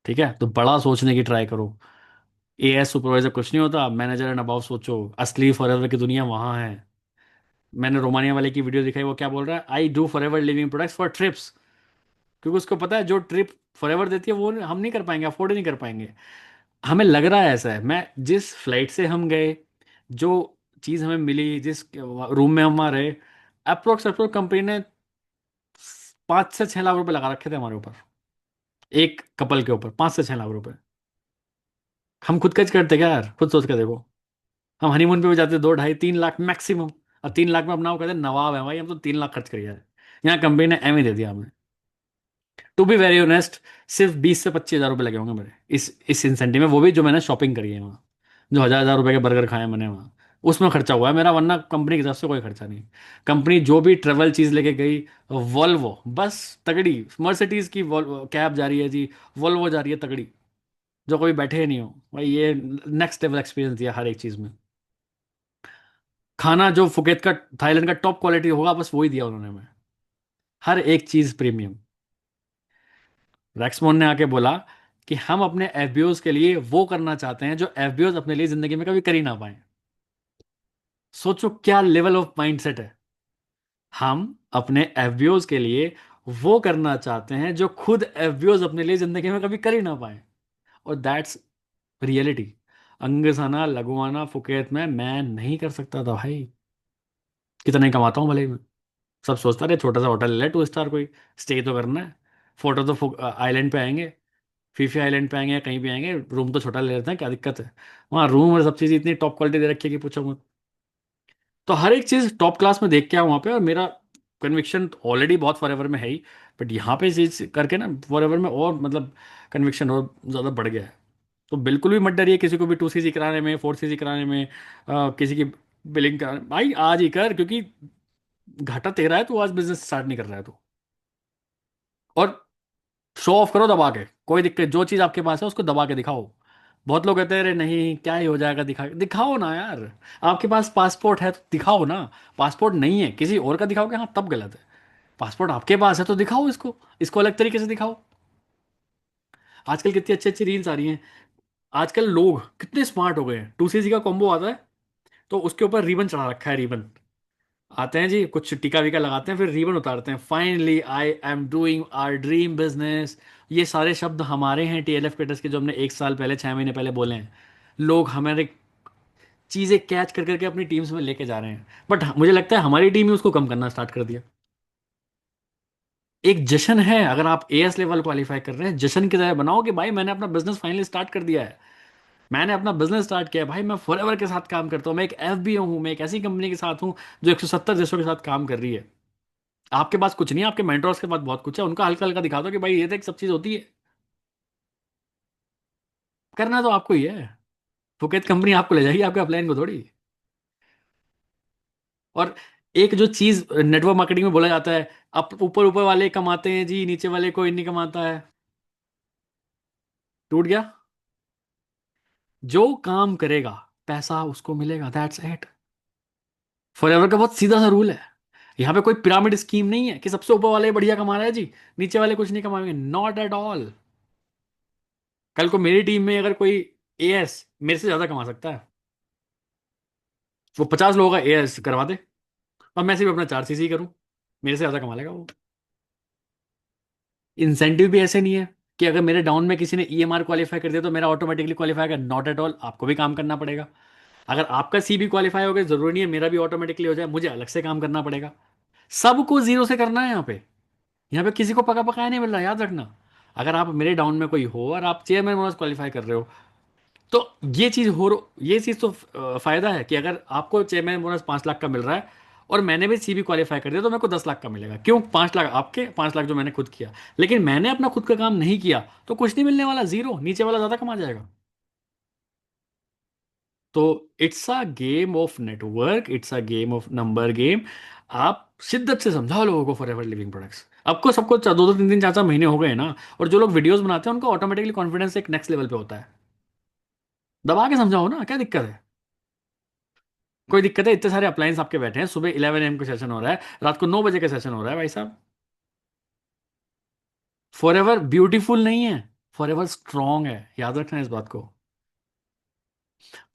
ठीक है, तो बड़ा सोचने की ट्राई करो। एएस सुपरवाइजर कुछ नहीं होता, मैनेजर एंड अबाव सोचो। असली फॉरएवर की दुनिया वहां है। मैंने रोमानिया वाले की वीडियो दिखाई, वो क्या बोल रहा है, I do forever living products for trips. क्योंकि उसको पता है जो ट्रिप फॉरएवर देती है वो हम नहीं कर पाएंगे, अफोर्ड नहीं कर पाएंगे। हमें लग रहा है ऐसा है, मैं जिस फ्लाइट से हम गए, जो चीज़ हमें मिली, जिस रूम में हम रहे, अप्रोक्स अप्रोक्स कंपनी ने 5 से 6 लाख रुपए लगा रखे थे हमारे ऊपर, एक कपल के ऊपर 5 से 6 लाख रुपए। हम खुद खर्च करते क्या यार, खुद सोच के देखो। हम हनीमून पे भी जाते 2 ढाई 3 लाख मैक्सिमम। और 3 लाख में अपना वो कहते हैं नवाब है भाई, हम तो 3 लाख खर्च करिए। यहाँ कंपनी ने एम ही दे दिया हमें। टू बी वेरी ऑनेस्ट, सिर्फ 20 से 25 हज़ार रुपये लगे होंगे मेरे इस इंसेंटिव में, वो भी जो मैंने शॉपिंग करी है वहाँ, जो हजार हजार रुपए के बर्गर खाए हैं मैंने वहाँ, उसमें खर्चा हुआ है मेरा, वरना कंपनी की तरफ से कोई खर्चा नहीं। कंपनी जो भी ट्रेवल चीज़ लेके गई, वॉल्वो बस तगड़ी, मर्सिडीज की कैब जा रही है जी, वॉल्वो जा रही है तगड़ी, जो कोई बैठे ही नहीं हो भाई, ये नेक्स्ट लेवल एक्सपीरियंस दिया हर एक चीज़ में। खाना जो फुकेत का, थाईलैंड का टॉप क्वालिटी होगा, बस वही दिया उन्होंने हमें, हर एक चीज़ प्रीमियम। रैक्समोन ने आके बोला कि हम अपने एफबीओज के लिए वो करना चाहते हैं जो एफबीओज अपने लिए जिंदगी में कभी कर ही ना पाए। सोचो क्या लेवल ऑफ माइंडसेट है। हम अपने एफबीओज के लिए वो करना चाहते हैं जो खुद एफबीओज अपने लिए जिंदगी में कभी कर ही ना पाए। और दैट्स रियलिटी। अंगसाना लगवाना फुकेत में मैं नहीं कर सकता था भाई, कितना ही कमाता हूँ भले ही मैं। सब सोचता रहे छोटा सा होटल ले ले 2 स्टार, कोई स्टे तो करना है। फोटो तो आइलैंड पे आएंगे, फीफी आइलैंड पे आएंगे या कहीं भी आएंगे, रूम तो छोटा ले लेते हैं, क्या दिक्कत है। वहाँ रूम और सब चीज़ इतनी टॉप क्वालिटी दे रखी है कि पूछो मत। तो हर एक चीज़ टॉप क्लास में देख के आया वहाँ पे, और मेरा कन्विक्शन ऑलरेडी बहुत फॉरएवर में है ही, बट यहाँ पे चीज़ करके ना फॉरएवर में और मतलब कन्विक्शन और ज़्यादा बढ़ गया है। तो बिल्कुल भी मत डरिए किसी को भी 2 सीसी कराने में, 4 सीसी कराने में, किसी की बिलिंग कराने, भाई आज ही कर, क्योंकि घाटा तेरा है, तू आज बिजनेस स्टार्ट नहीं कर रहा है तो। और शो ऑफ करो दबा के, कोई दिक्कत, जो चीज़ आपके पास है उसको दबा के दिखाओ। बहुत लोग कहते हैं अरे नहीं क्या ही हो जाएगा, दिखाओ ना यार। आपके पास पासपोर्ट है तो दिखाओ ना। पासपोर्ट नहीं है किसी और का दिखाओगे, हाँ तब गलत है। पासपोर्ट आपके पास है तो दिखाओ इसको, इसको अलग तरीके से दिखाओ। आजकल कितनी अच्छी अच्छी रील्स आ रही हैं। आजकल लोग कितने स्मार्ट हो गए हैं। 2 सीसी का कॉम्बो आता है, तो उसके ऊपर रिबन चढ़ा रखा है, रिबन आते हैं जी, कुछ टीका वीका लगाते हैं, फिर रिबन उतारते हैं, finally I am doing our dream business. ये सारे शब्द हमारे हैं टीएलएफ क्रिएटर्स के, जो हमने 1 साल पहले, 6 महीने पहले बोले हैं। लोग हमारे चीजें कैच कर करके अपनी टीम्स में लेके जा रहे हैं, बट मुझे लगता है हमारी टीम ही उसको कम करना स्टार्ट कर दिया। एक जश्न है, अगर आप एएस लेवल क्वालिफाई कर रहे हैं, जश्न की तरह बनाओ कि भाई मैंने अपना बिजनेस फाइनली स्टार्ट कर दिया है, मैंने अपना बिजनेस स्टार्ट किया है भाई, मैं फॉरएवर के साथ काम करता हूँ, मैं एक एफबीओ हूँ, मैं एक ऐसी कंपनी के साथ हूँ जो 170 देशों के साथ काम कर रही है। आपके पास कुछ नहीं है, आपके मेंटर्स के पास बहुत कुछ है, उनका हल्का हल्का दिखा दो कि भाई ये देख सब चीज होती है। करना तो आपको ही है, फुकेत कंपनी आपको ले जाएगी, आपके अपलाइन को थोड़ी। और एक जो चीज नेटवर्क मार्केटिंग में बोला जाता है, अब ऊपर ऊपर वाले कमाते हैं जी, नीचे वाले कोई नहीं कमाता है, टूट गया। जो काम करेगा पैसा उसको मिलेगा, दैट्स इट। फॉरएवर का बहुत सीधा सा रूल है, यहाँ पे कोई पिरामिड स्कीम नहीं है कि सबसे ऊपर वाले बढ़िया कमा रहा है जी, नीचे वाले कुछ नहीं कमाएंगे, नॉट एट ऑल। कल को मेरी टीम में अगर कोई एएस मेरे से ज्यादा कमा सकता है, वो 50 लोगों का एएस करवा दे और मैं सिर्फ अपना 4 सीसी करूं, मेरे से ज्यादा कमा लेगा वो। इंसेंटिव भी ऐसे नहीं है कि अगर मेरे डाउन में किसी ने ईएमआर क्वालिफाई कर दिया तो मेरा ऑटोमेटिकली क्वालिफाई कर, नॉट एट ऑल, आपको भी काम करना पड़ेगा। अगर आपका सी भी क्वालिफाई हो गया, जरूरी नहीं है मेरा भी ऑटोमेटिकली हो जाए, मुझे अलग से काम करना पड़ेगा। सबको जीरो से करना है यहाँ पे, यहाँ पे किसी को पका पकाया नहीं मिल रहा, याद रखना। अगर आप मेरे डाउन में कोई हो और आप चेयरमैन बोनस क्वालिफाई कर रहे हो, तो ये चीज़ तो फायदा है कि अगर आपको चेयरमैन बोनस 5 लाख का मिल रहा है और मैंने भी सीबी क्वालिफाई कर दिया तो मेरे को 10 लाख का मिलेगा। क्यों? 5 लाख आपके, 5 लाख जो मैंने खुद किया। लेकिन मैंने अपना खुद का काम नहीं किया तो कुछ नहीं मिलने वाला, जीरो, नीचे वाला ज्यादा कमा जाएगा। तो it's a game of network, it's a game of number game. आप शिद्दत से समझाओ लोगों को फॉरएवर लिविंग प्रोडक्ट्स। आपको सबको 2 2 3 3 4 4 महीने हो गए ना, और जो लोग वीडियोस बनाते हैं उनका ऑटोमेटिकली कॉन्फिडेंस एक नेक्स्ट लेवल पे होता है। दबा के समझाओ ना, क्या दिक्कत है? कोई दिक्कत है? इतने सारे अप्लायंस आपके बैठे हैं, सुबह 11 AM का सेशन हो रहा है, रात को 9 बजे का सेशन हो रहा है भाई साहब। फॉरएवर ब्यूटीफुल नहीं है, फॉरएवर स्ट्रांग है, याद रखना इस बात को।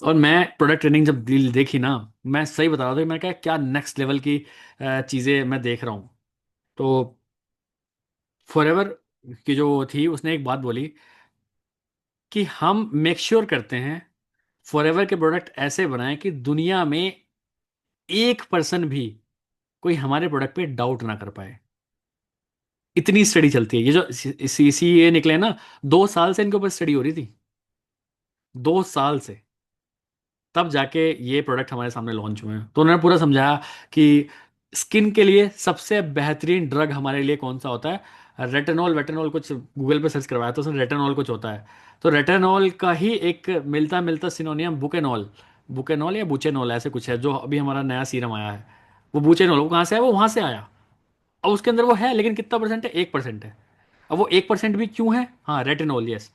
और मैं प्रोडक्ट ट्रेनिंग जब डील देखी ना, मैं सही बता रहा था कि मैं क्या नेक्स्ट लेवल की चीज़ें मैं देख रहा हूँ। तो फॉरएवर की जो थी उसने एक बात बोली कि हम मेक श्योर करते हैं फॉरएवर के प्रोडक्ट ऐसे बनाएं कि दुनिया में 1% भी कोई हमारे प्रोडक्ट पे डाउट ना कर पाए। इतनी स्टडी चलती है, ये जो सीसीए निकले ना, 2 साल से इनके ऊपर स्टडी हो रही थी, 2 साल से, तब जाके ये प्रोडक्ट हमारे सामने लॉन्च हुए हैं। तो उन्होंने पूरा समझाया कि स्किन के लिए सबसे बेहतरीन ड्रग हमारे लिए कौन सा होता है। रेटेनॉल, वेटेनॉल, कुछ गूगल पे सर्च करवाया तो उसमें रेटेनॉल कुछ होता है। तो रेटेनॉल का ही एक मिलता मिलता सिनोनियम बुकेनॉल, बुकेनॉल या बुचेनॉल ऐसे कुछ है, जो अभी हमारा नया सीरम आया है। वो बुचेनॉल, वो कहाँ से आया? वो वहाँ से आया। अब उसके अंदर वो है, लेकिन कितना परसेंट है? 1% है। अब वो 1% भी क्यों है? हाँ, रेटिनॉल, यस।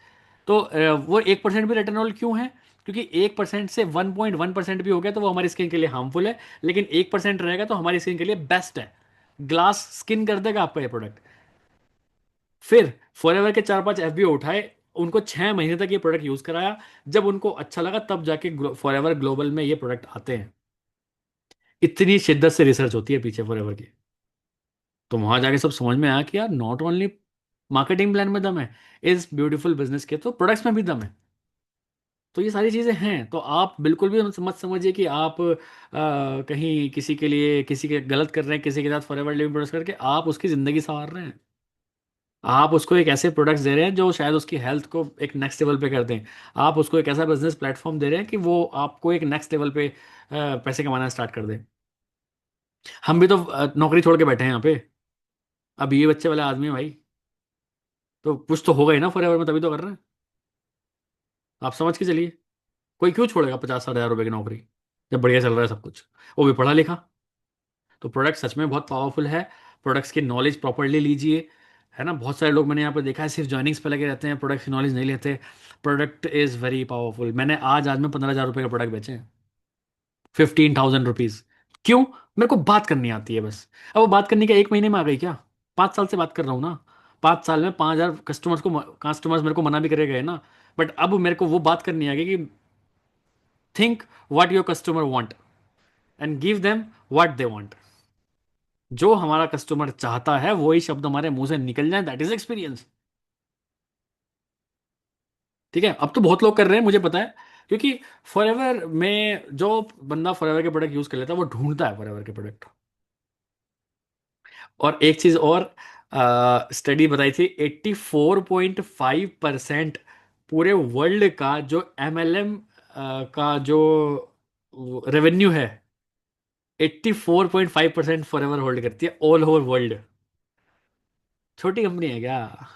तो वो 1% भी रेटिनॉल क्यों है? क्योंकि 1% से 1.1% भी हो गया तो वो हमारी स्किन के लिए हार्मफुल है, लेकिन 1% रहेगा तो हमारी स्किन के लिए बेस्ट है। ग्लास स्किन कर देगा आपका ये प्रोडक्ट। फिर फॉरएवर के 4 5 एफबीओ उठाए, उनको 6 महीने तक ये प्रोडक्ट यूज कराया, जब उनको अच्छा लगा तब जाके फॉरएवर ग्लोबल में ये प्रोडक्ट आते हैं। इतनी शिद्दत से रिसर्च होती है पीछे फॉरएवर की। तो वहां जाके सब समझ में आया कि यार नॉट ओनली मार्केटिंग प्लान में दम है, इस ब्यूटीफुल बिजनेस के तो प्रोडक्ट्स में भी दम है। तो ये सारी चीज़ें हैं, तो आप बिल्कुल भी मत समझिए कि आप कहीं किसी के लिए, किसी के गलत कर रहे हैं, किसी के साथ फॉरएवर लिविंग प्रोडक्ट्स करके आप उसकी ज़िंदगी संवार रहे हैं। आप उसको एक ऐसे प्रोडक्ट्स दे रहे हैं जो शायद उसकी हेल्थ को एक नेक्स्ट लेवल पे कर दें। आप उसको एक ऐसा बिजनेस प्लेटफॉर्म दे रहे हैं कि वो आपको एक नेक्स्ट लेवल पे पैसे कमाना स्टार्ट कर दे। हम भी तो नौकरी छोड़ के बैठे हैं यहाँ पे, अब ये बच्चे वाले आदमी है भाई, तो कुछ तो होगा ही ना फॉरएवर में, तभी तो कर रहे हैं। आप समझ के चलिए, कोई क्यों छोड़ेगा 50 60 हज़ार रुपए की नौकरी जब बढ़िया चल रहा है सब कुछ, वो भी पढ़ा लिखा। तो प्रोडक्ट सच में बहुत पावरफुल है, प्रोडक्ट्स की नॉलेज प्रॉपरली लीजिए, है ना। बहुत सारे लोग मैंने यहाँ पर देखा है सिर्फ जॉइनिंग्स पे लगे रहते हैं, प्रोडक्ट की नॉलेज नहीं लेते। Product is very powerful. मैंने आज में 15,000 रुपये का प्रोडक्ट बेचे हैं, 15,000 रुपीज़। क्यों? मेरे को बात करनी आती है बस। अब वो बात करने का 1 महीने में आ गई क्या? 5 साल से बात कर रहा हूँ ना, 5 साल में 5,000 कस्टमर्स मेरे को मना भी करे गए ना, बट अब मेरे को वो बात करनी आ गई कि think what your customer want, and give them what they want. जो हमारा कस्टमर चाहता है वही शब्द हमारे मुंह से निकल जाए, दैट इज एक्सपीरियंस। ठीक है, अब तो बहुत लोग कर रहे हैं मुझे पता है, क्योंकि फॉरएवर में जो बंदा फॉरएवर के प्रोडक्ट यूज कर लेता है वो ढूंढता है फॉरएवर के प्रोडक्ट। और एक चीज और, स्टडी बताई थी 84.5% पूरे वर्ल्ड का जो MLM का जो रेवेन्यू है, 84.5% फॉरएवर होल्ड करती है ऑल ओवर वर्ल्ड। छोटी कंपनी है क्या?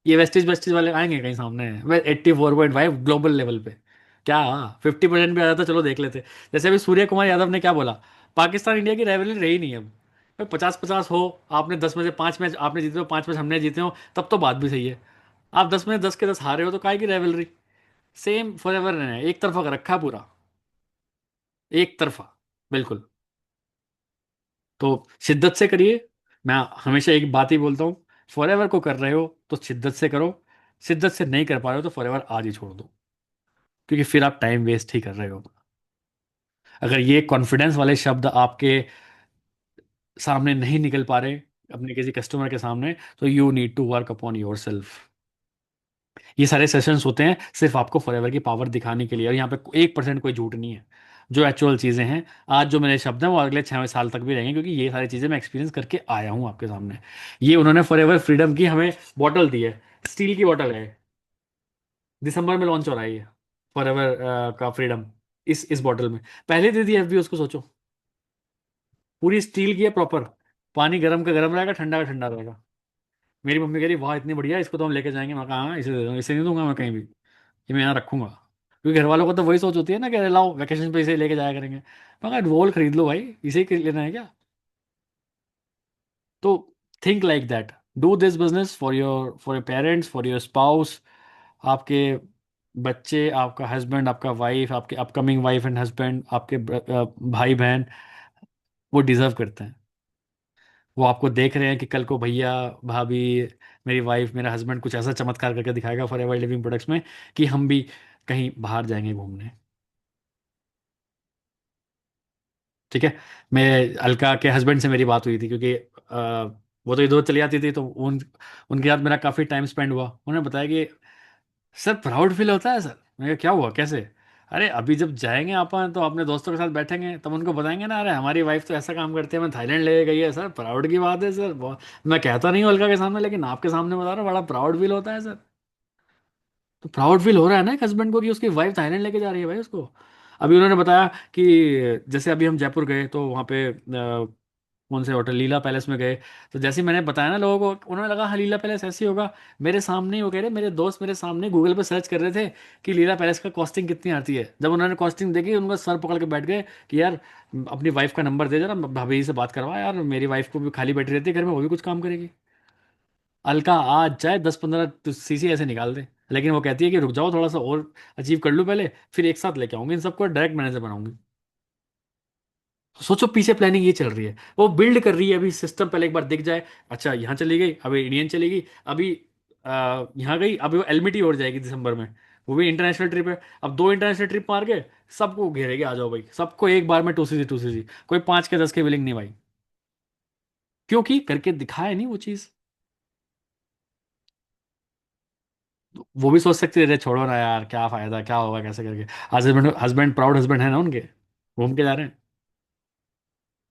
ये वेस्टेज वेस्टेज वाले आएंगे कहीं सामने? 84.5 ग्लोबल लेवल पे क्या? 50% भी आ जाता चलो देख लेते। जैसे अभी सूर्य कुमार यादव ने क्या बोला, पाकिस्तान इंडिया की राइवलरी रही नहीं अब। 50-50 हो, आपने 10 में से 5 मैच आपने जीते हो, 5 मैच हमने जीते हो, तब तो बात भी सही है। आप 10 में से 10 के 10 हारे हो तो काय की राइवलरी? सेम फॉर एवर है, एक तरफा का रखा पूरा, एक तरफा, बिल्कुल। तो शिद्दत से करिए। मैं हमेशा एक बात ही बोलता हूँ, फॉर एवर को कर रहे हो तो शिद्दत से करो, शिद्दत से नहीं कर पा रहे हो तो फॉर एवर आज ही छोड़ दो, क्योंकि फिर आप टाइम वेस्ट ही कर रहे हो। अगर ये कॉन्फिडेंस वाले शब्द आपके सामने नहीं निकल पा रहे अपने किसी कस्टमर के सामने, तो you need to work upon yourself. ये सारे सेशंस होते हैं सिर्फ आपको फॉरएवर की पावर दिखाने के लिए, और यहाँ पे 1% कोई झूठ नहीं है। जो एक्चुअल चीज़ें हैं, आज जो मेरे शब्द हैं वो अगले 6 साल तक भी रहेंगे, क्योंकि ये सारी चीज़ें मैं एक्सपीरियंस करके आया हूँ आपके सामने। ये उन्होंने फॉरएवर फ्रीडम की हमें बॉटल दी है, स्टील की बॉटल है, दिसंबर में लॉन्च हो रहा है ये फॉरएवर का फ्रीडम। इस बॉटल में पहले दे दी FB, उसको सोचो, पूरी स्टील की है प्रॉपर। पानी गर्म का गर्म रहेगा, ठंडा का ठंडा रहेगा। मेरी मम्मी कह रही वाह इतनी बढ़िया, इसको तो हम लेके जाएंगे। मैं कहा हाँ इसे दे दूंगा, इसे नहीं दूंगा मैं कहीं भी, ये मैं यहाँ रखूंगा। क्योंकि घर वालों को तो वही सोच होती है ना कि अरे लाओ वैकेशन पे इसे लेके जाया करेंगे। मैं कहा वॉल खरीद लो भाई, इसे ही लेना है क्या? तो think like that, do this business for your parents, for your spouse, आपके बच्चे, आपका हस्बैंड, आपका वाइफ, आपके अपकमिंग वाइफ एंड हस्बैंड, आपके भाई बहन, वो डिजर्व करते हैं। वो आपको देख रहे हैं कि कल को भैया भाभी, मेरी वाइफ, मेरा हस्बैंड कुछ ऐसा चमत्कार करके दिखाएगा फॉर एवर लिविंग प्रोडक्ट्स में कि हम भी कहीं बाहर जाएंगे घूमने। ठीक है। मैं अलका के हस्बैंड से मेरी बात हुई थी, क्योंकि वो तो इधर चली जाती थी, तो उनके साथ मेरा काफ़ी टाइम स्पेंड हुआ। उन्होंने बताया कि सर प्राउड फील होता है सर। मैं कहा क्या हुआ कैसे? अरे अभी जब जाएंगे अपन तो अपने दोस्तों के साथ बैठेंगे, तब उनको बताएंगे ना, अरे हमारी वाइफ तो ऐसा काम करती है, मैं थाईलैंड ले गई है सर, प्राउड की बात है सर बहुत। मैं कहता नहीं हूँ अलका के सामने, लेकिन आपके सामने बता रहा हूँ, बड़ा प्राउड फील होता है सर। तो प्राउड फील हो रहा है ना एक हस्बैंड को कि उसकी वाइफ थाईलैंड लेके जा रही है भाई उसको। अभी उन्होंने बताया कि जैसे अभी हम जयपुर गए तो वहाँ पे कौन से होटल, लीला पैलेस में गए। तो जैसे ही मैंने बताया ना लोगों को, उन्होंने लगा हाँ लीला पैलेस ऐसे ही होगा। मेरे सामने ही वो कह रहे, मेरे दोस्त मेरे सामने गूगल पे सर्च कर रहे थे कि लीला पैलेस का कॉस्टिंग कितनी आती है। जब उन्होंने कॉस्टिंग देखी, उनका सर पकड़ के बैठ गए कि यार अपनी वाइफ का नंबर दे जरा, भाभी से बात करवा यार, मेरी वाइफ को भी खाली बैठी रहती है घर में, वो भी कुछ काम करेगी। अलका आज चाहे 10-15 CC ऐसे निकाल दे, लेकिन वो कहती है कि रुक जाओ थोड़ा सा और अचीव कर लूँ पहले, फिर एक साथ लेके आऊंगी इन सबको, डायरेक्ट मैनेजर बनाऊंगी। सोचो पीछे प्लानिंग ये चल रही है, वो बिल्ड कर रही है अभी सिस्टम। पहले एक बार दिख जाए, अच्छा यहाँ चली गई, अभी इंडियन चलेगी, अभी यहाँ गई, अभी वो एलमीटी और जाएगी दिसंबर में, वो भी इंटरनेशनल ट्रिप है। अब 2 इंटरनेशनल ट्रिप मार के सबको घेरेगी, आ जाओ भाई सबको एक बार में 2 CC 2 CC, कोई 5 के 10 के विलिंग नहीं भाई, क्योंकि करके दिखाया नहीं वो चीज़। वो भी सोच सकते थे छोड़ो ना यार, क्या फायदा, क्या होगा कैसे करके। हस्बैंड हस्बैंड प्राउड हस्बैंड है ना उनके, घूम के जा रहे हैं।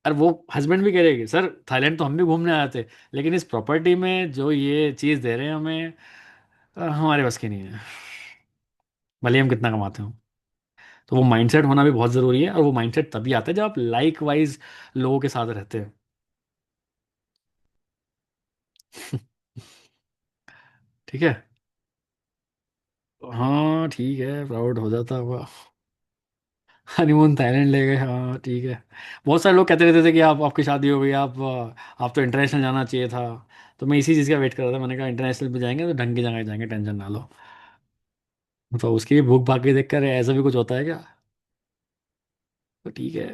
और वो हस्बैंड भी कह रहे हैं कि सर थाईलैंड तो हम भी घूमने आए थे, लेकिन इस प्रॉपर्टी में जो ये चीज़ दे रहे हैं हमें, हमारे बस की नहीं है, भले ही हम कितना कमाते हो। तो वो माइंडसेट होना भी बहुत ज़रूरी है, और वो माइंडसेट तभी आता है जब आप लाइक वाइज लोगों के साथ रहते हैं। ठीक है। हाँ ठीक है, प्राउड हो जाता होगा। हनीमून थाईलैंड ले गए, हाँ ठीक है। बहुत सारे लोग कहते रहते थे कि आप आपकी शादी हो गई, आप तो इंटरनेशनल जाना चाहिए था। तो मैं इसी चीज़ का वेट कर रहा था, मैंने कहा इंटरनेशनल पे जाएंगे तो ढंग की जगह जाएंगे, टेंशन ना लो। तो उसकी भी भूख भाग के देख कर ऐसा भी कुछ होता है क्या? तो ठीक है।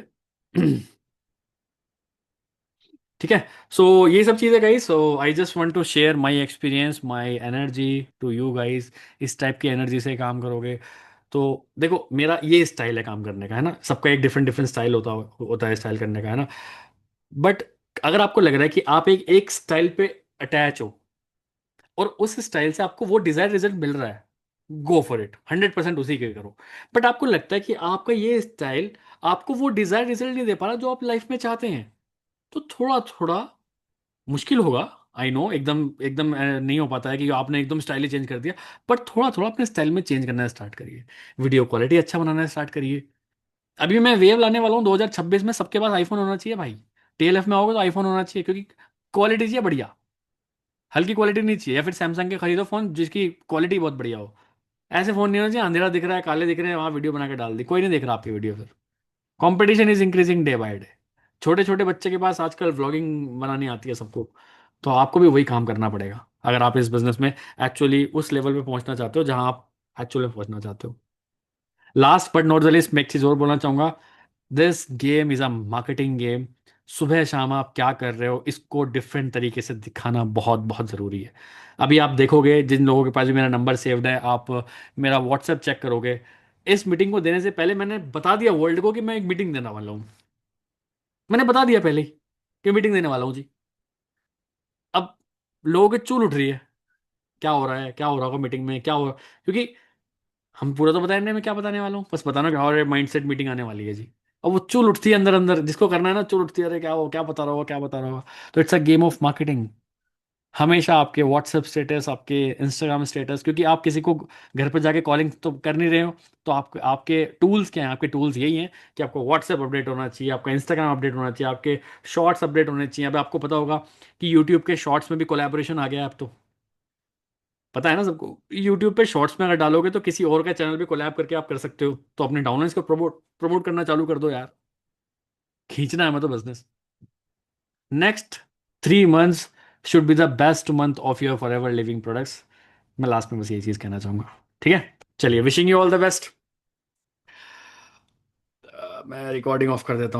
ठीक है। सो ये सब चीज़ें guys, so I just want to share my experience, my energy to you guys. इस टाइप की एनर्जी से काम करोगे तो देखो मेरा ये स्टाइल है काम करने का, है ना, सबका एक डिफरेंट डिफरेंट स्टाइल होता है स्टाइल करने का, है ना। बट अगर आपको लग रहा है कि आप एक एक स्टाइल पे अटैच हो और उस स्टाइल से आपको वो डिजायर्ड रिजल्ट मिल रहा है, गो फॉर इट, 100% उसी के करो। बट आपको लगता है कि आपका ये स्टाइल आपको वो डिजायर्ड रिजल्ट नहीं दे पा रहा जो आप लाइफ में चाहते हैं, तो थोड़ा थोड़ा मुश्किल होगा, आई नो, एकदम एकदम नहीं हो पाता है कि आपने एकदम स्टाइल ही चेंज कर दिया। पर थोड़ा थोड़ा अपने स्टाइल में चेंज करना स्टार्ट करिए, वीडियो क्वालिटी अच्छा बनाना स्टार्ट करिए। अभी मैं वेव लाने वाला हूँ 2026 में, सबके पास आईफोन होना चाहिए भाई। टीएलएफ में आओगे तो आईफोन होना चाहिए, क्योंकि क्वालिटी चाहिए बढ़िया, हल्की क्वालिटी नहीं चाहिए। या फिर सैमसंग के खरीदो फोन जिसकी क्वालिटी बहुत बढ़िया हो। ऐसे फोन नहीं होना चाहिए अंधेरा दिख रहा है, काले दिख रहे हैं, वहां वीडियो बना के डाल दी, कोई नहीं देख रहा आपकी वीडियो फिर। Competition is increasing day by day. छोटे छोटे बच्चे के पास आजकल व्लॉगिंग बनानी आती है सबको, तो आपको भी वही काम करना पड़ेगा अगर आप इस बिजनेस में एक्चुअली उस लेवल पे पहुंचना चाहते हो जहां आप एक्चुअली पहुंचना चाहते हो। Last but not the list, मैं एक चीज और बोलना चाहूंगा, this game is a marketing game. सुबह शाम आप क्या कर रहे हो इसको डिफरेंट तरीके से दिखाना बहुत बहुत ज़रूरी है। अभी आप देखोगे जिन लोगों के पास भी मेरा नंबर सेव्ड है, आप मेरा व्हाट्सएप चेक करोगे, इस मीटिंग को देने से पहले मैंने बता दिया वर्ल्ड को कि मैं एक मीटिंग देने वाला हूँ। मैंने बता दिया पहले ही कि मीटिंग देने वाला हूँ जी। अब लोगों की चूल उठ रही है, क्या हो रहा है, क्या हो रहा होगा मीटिंग में, क्या हो रहा, क्योंकि हम पूरा तो बताया नहीं मैं क्या बताने वाला हूँ, बस बताना कि हमारे माइंडसेट मीटिंग आने वाली है जी। अब वो चुल उठती है अंदर अंदर, जिसको करना है ना चुल उठती है, अरे क्या हो, क्या बता रहा होगा, क्या बता रहा होगा। तो it's a game of marketing. हमेशा आपके व्हाट्सएप स्टेटस, आपके इंस्टाग्राम स्टेटस, क्योंकि आप किसी को घर पर जाके कॉलिंग तो कर नहीं रहे हो, तो आप आपके टूल्स क्या हैं, आपके टूल्स यही हैं कि आपको व्हाट्सएप अपडेट होना चाहिए, आपका इंस्टाग्राम अपडेट होना चाहिए, आपके शॉर्ट्स अपडेट होने चाहिए। अब आपको पता होगा कि यूट्यूब के शॉर्ट्स में भी कोलैबोरेशन आ गया है अब तो, पता है ना सबको। यूट्यूब पे शॉर्ट्स में अगर डालोगे तो किसी और का चैनल भी कोलैब करके आप कर सकते हो, तो अपने डाउनलाइंस को प्रमोट प्रमोट करना चालू कर दो यार। खींचना है मतलब business. Next 3 months should be the best month of your for ever living products. मैं लास्ट में बस ये चीज कहना चाहूंगा। ठीक है, चलिए, wishing you all the best. मैं रिकॉर्डिंग ऑफ कर देता हूँ।